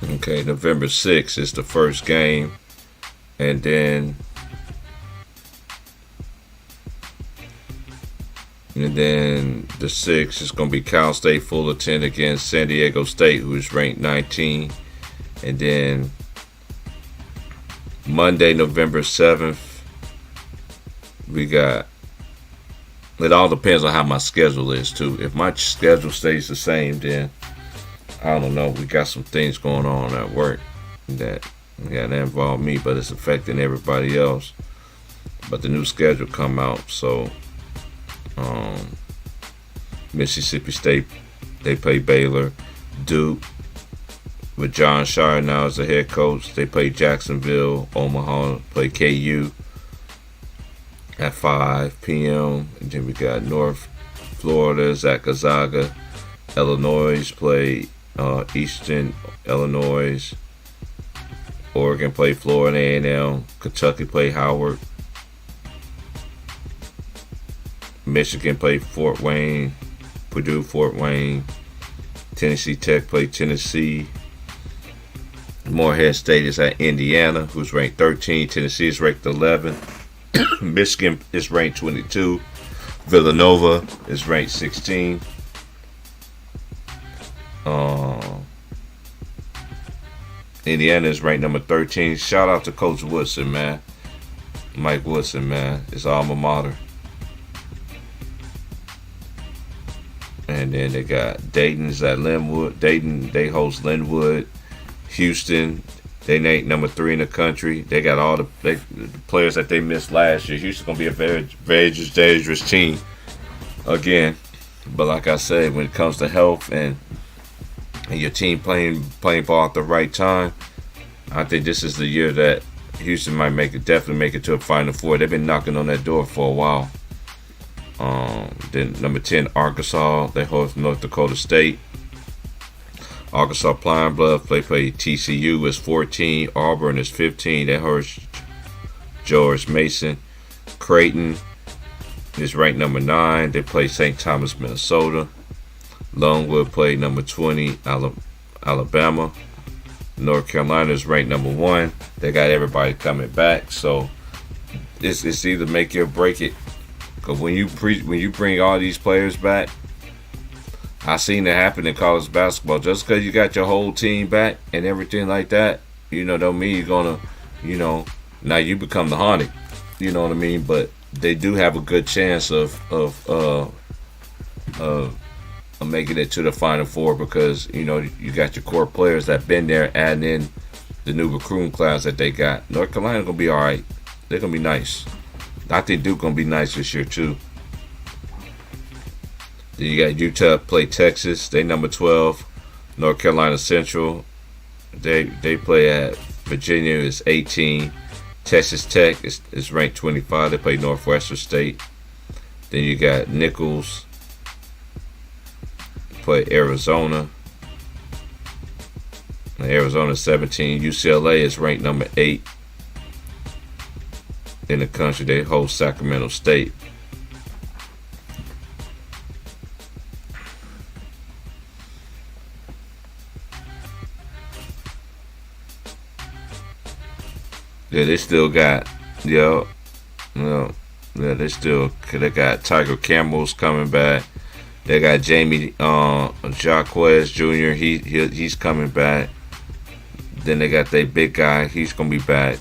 Okay, November 6th is the first game. And then the 6th is going to be Cal State Fullerton against San Diego State, who is ranked 19. And then Monday, November 7th, we got, it all depends on how my schedule is too. If my schedule stays the same, then I don't know. We got some things going on at work that involve me, but it's affecting everybody else. But the new schedule come out, so Mississippi State, they play Baylor. Duke, with John Shire now as the head coach, they play Jacksonville. Omaha play KU at 5 p.m. And then we got North Florida, Zach Gonzaga. Illinois play Eastern Illinois. Oregon play Florida A&M. Kentucky play Howard. Michigan play Fort Wayne. Purdue, Fort Wayne. Tennessee Tech play Tennessee. Morehead State is at Indiana, who's ranked 13. Tennessee is ranked 11. Michigan is ranked 22. Villanova is ranked 16. Indiana is ranked number 13. Shout out to Coach Woodson, man. Mike Woodson, man. It's alma mater. And then they got Dayton's at Linwood. Dayton, they host Linwood. Houston, they named number 3 in the country. They got all the players that they missed last year. Houston's going to be a very, very dangerous team again. But like I said, when it comes to health and your team playing ball at the right time, I think this is the year that Houston might definitely make it to a Final Four. They've been knocking on that door for a while. Then number 10, Arkansas, they host North Dakota State. Arkansas Pine Bluff, play TCU is 14. Auburn is 15. They host George Mason. Creighton is ranked number 9. They play St. Thomas, Minnesota. Longwood play number 20, Alabama. North Carolina is ranked number 1. They got everybody coming back, so it's either make it or break it. Because when you bring all these players back, I seen it happen in college basketball. Just because you got your whole team back and everything like that, don't mean you're gonna, now you become the Hornet. You know what I mean? But they do have a good chance of making it to the Final Four because you got your core players that been there, adding in the new recruiting class that they got. North Carolina gonna be all right. They're gonna be nice. I think Duke gonna be nice this year too. Then you got Utah play Texas. They number 12. North Carolina Central, they play at Virginia is 18. Texas Tech is ranked 25. They play Northwestern State. Then you got Nichols play Arizona. Arizona 17. UCLA is ranked number 8 in the country. They host Sacramento State. Yeah, they still got, yeah, yeah, they got Tiger Campbell's coming back. They got Jamie Jaquez Jr. He's coming back. Then they got their big guy. He's gonna be back.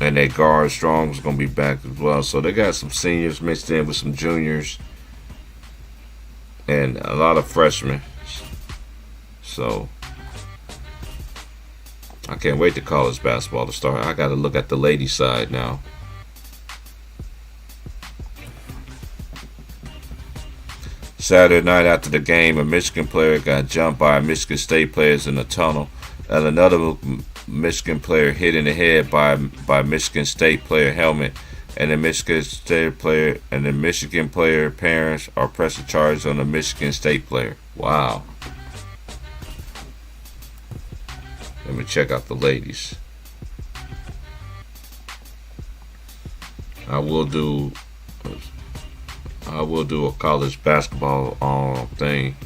And their guard Strong's gonna be back as well. So they got some seniors mixed in with some juniors and a lot of freshmen. So I can't wait to college basketball to start. I got to look at the ladies' side now. Saturday night after the game, a Michigan player got jumped by Michigan State players in the tunnel, and another Michigan player hit in the head by Michigan State player helmet, and the Michigan State player and the Michigan player parents are pressing charges on the Michigan State player. Wow. Let me check out the ladies. I will do a college basketball thing.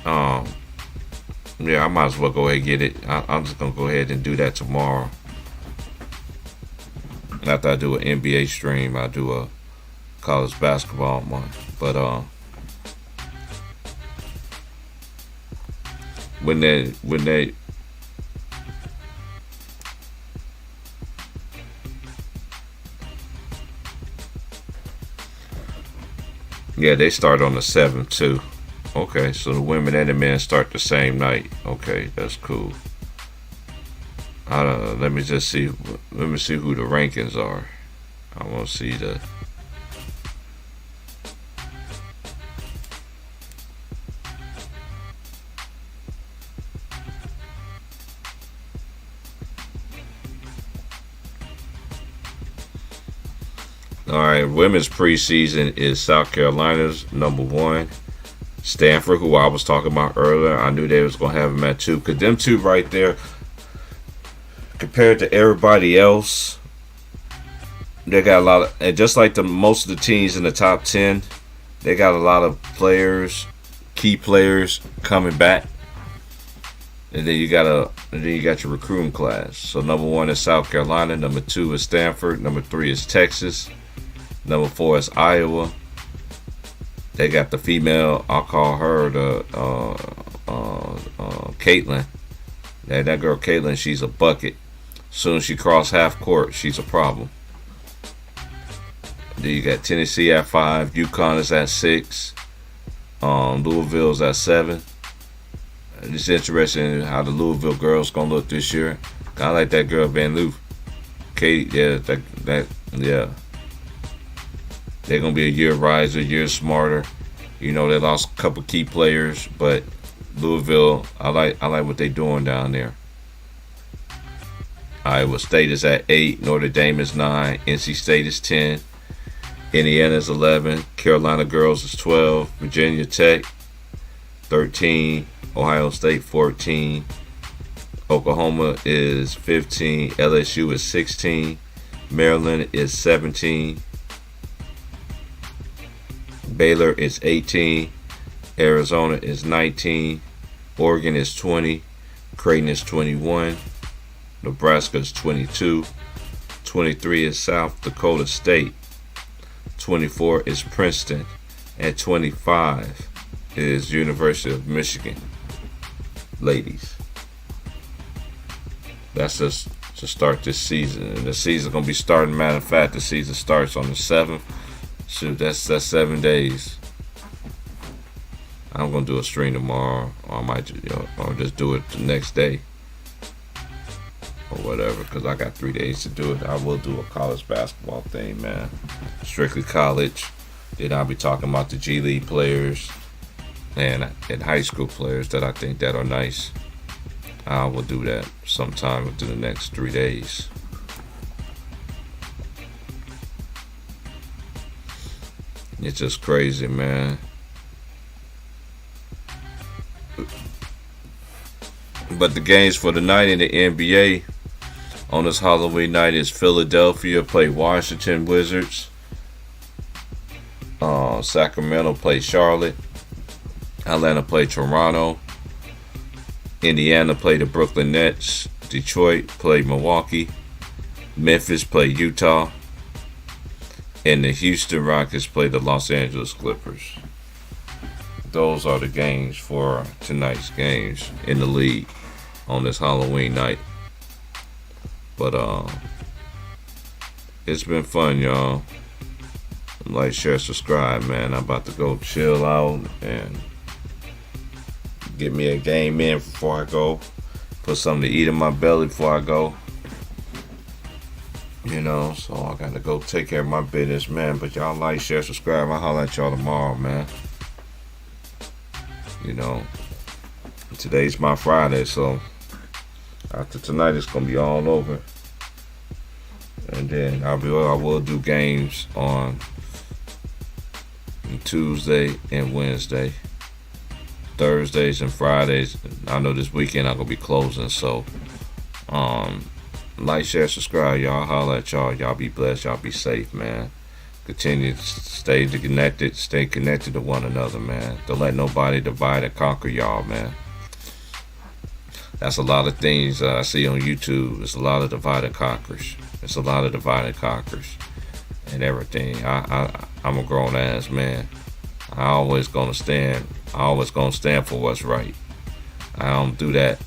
Yeah, I might as well go ahead and get it. I'm just gonna go ahead and do that tomorrow. After I do an NBA stream, I do a college basketball one. But when they yeah, they start on the 7th too. Okay, so the women and the men start the same night. Okay, that's cool. Let me see who the rankings are. I want to see the. All right, women's preseason is South Carolina's #1. Stanford, who I was talking about earlier, I knew they was going to have them at 2. Because them two right there, compared to everybody else, they got a lot of, and just like most of the teams in the top 10, they got a lot of players, key players coming back. And then you got your recruiting class. So #1 is South Carolina, #2 is Stanford, #3 is Texas, #4 is Iowa. They got the female, I'll call her the Caitlin. That girl Caitlin, she's a bucket. Soon as she cross half court, she's a problem. Then you got Tennessee at 5, UConn is at 6, Louisville's at 7. And it's interesting how the Louisville girls gonna look this year. I like that girl Van Loof. Katie, yeah. They're gonna be a year riser, a year smarter. You know, they lost a couple key players, but Louisville, I like what they're doing down there. Iowa State is at 8, Notre Dame is 9, NC State is 10, Indiana is 11, Carolina girls is 12, Virginia Tech 13, Ohio State 14, Oklahoma is 15, LSU is 16, Maryland is 17. Baylor is 18, Arizona is 19, Oregon is 20, Creighton is 21, Nebraska is 22, 23 is South Dakota State, 24 is Princeton, and 25 is University of Michigan. Ladies. That's just to start this season. And the season's going to be starting, matter of fact, the season starts on the 7th. Shoot, that's 7 days. I'm gonna do a stream tomorrow, or I might or just do it the next day, or whatever. Cause I got 3 days to do it. I will do a college basketball thing, man. Strictly college. Then I'll be talking about the G League players and high school players that I think that are nice. I will do that sometime within the next 3 days. It's just crazy, man. But the games for the night in the NBA on this Halloween night is Philadelphia play Washington Wizards. Sacramento play Charlotte. Atlanta play Toronto. Indiana play the Brooklyn Nets. Detroit play Milwaukee. Memphis play Utah. And the Houston Rockets play the Los Angeles Clippers. Those are the games for tonight's games in the league on this Halloween night. But it's been fun, y'all. Like, share, subscribe, man. I'm about to go chill out and get me a game in before I go. Put something to eat in my belly before I go. You know, so I gotta go take care of my business, man. But y'all like, share, subscribe. I'll holler at y'all tomorrow, man. You know, today's my Friday, so after tonight it's gonna be all over. And then I will do games on Tuesday and Wednesday, Thursdays and Fridays. I know this weekend I'm gonna be closing, so like, share, subscribe, y'all. Holla at y'all. Y'all be blessed. Y'all be safe, man. Continue to stay connected to one another, man. Don't let nobody divide and conquer y'all, man. That's a lot of things I see on YouTube. There's a lot of divide and conquers. There's a lot of divide and conquers and everything. I'm a grown ass man. I always gonna stand for what's right. I don't do that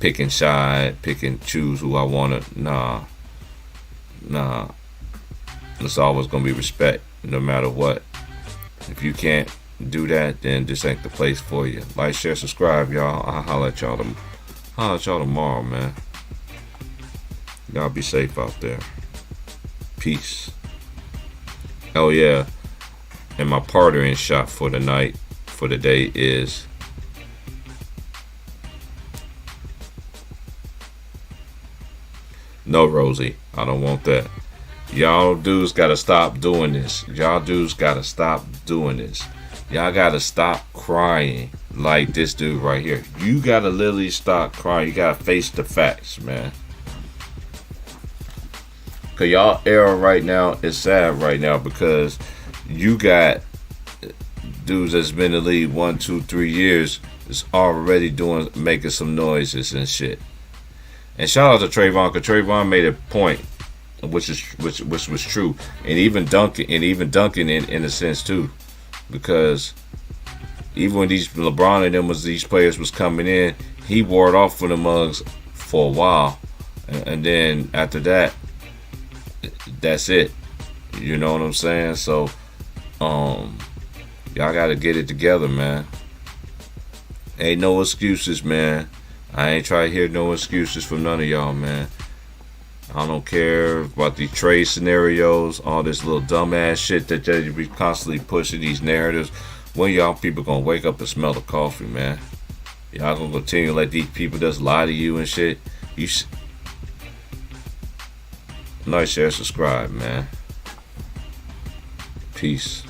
pick and side, pick and choose who I wanna. Nah. It's always gonna be respect, no matter what. If you can't do that, then this ain't the place for you. Like, share, subscribe, y'all. I'll holler at y'all tomorrow, man. Y'all be safe out there. Peace. Oh yeah, and my partnering shot for the night, for the day is no, Rosie. I don't want that. Y'all dudes gotta stop doing this. Y'all gotta stop crying like this dude right here. You gotta literally stop crying. You gotta face the facts, man. Cause y'all era right now is sad right now because you got dudes that's been in the league 1, 2, 3 years is already making some noises and shit. And shout out to Trayvon, because Trayvon made a point, which was true, and even Duncan in a sense too, because even when these LeBron and them these players was coming in, he wore it off for the mugs for a while, and then after that, that's it. You know what I'm saying? So, y'all gotta get it together, man. Ain't no excuses, man. I ain't trying to hear no excuses from none of y'all, man. I don't care about the trade scenarios, all this little dumbass shit that you be constantly pushing, these narratives. When y'all people gonna wake up and smell the coffee, man? Y'all gonna continue to let these people just lie to you and shit? Like, share, subscribe, man. Peace.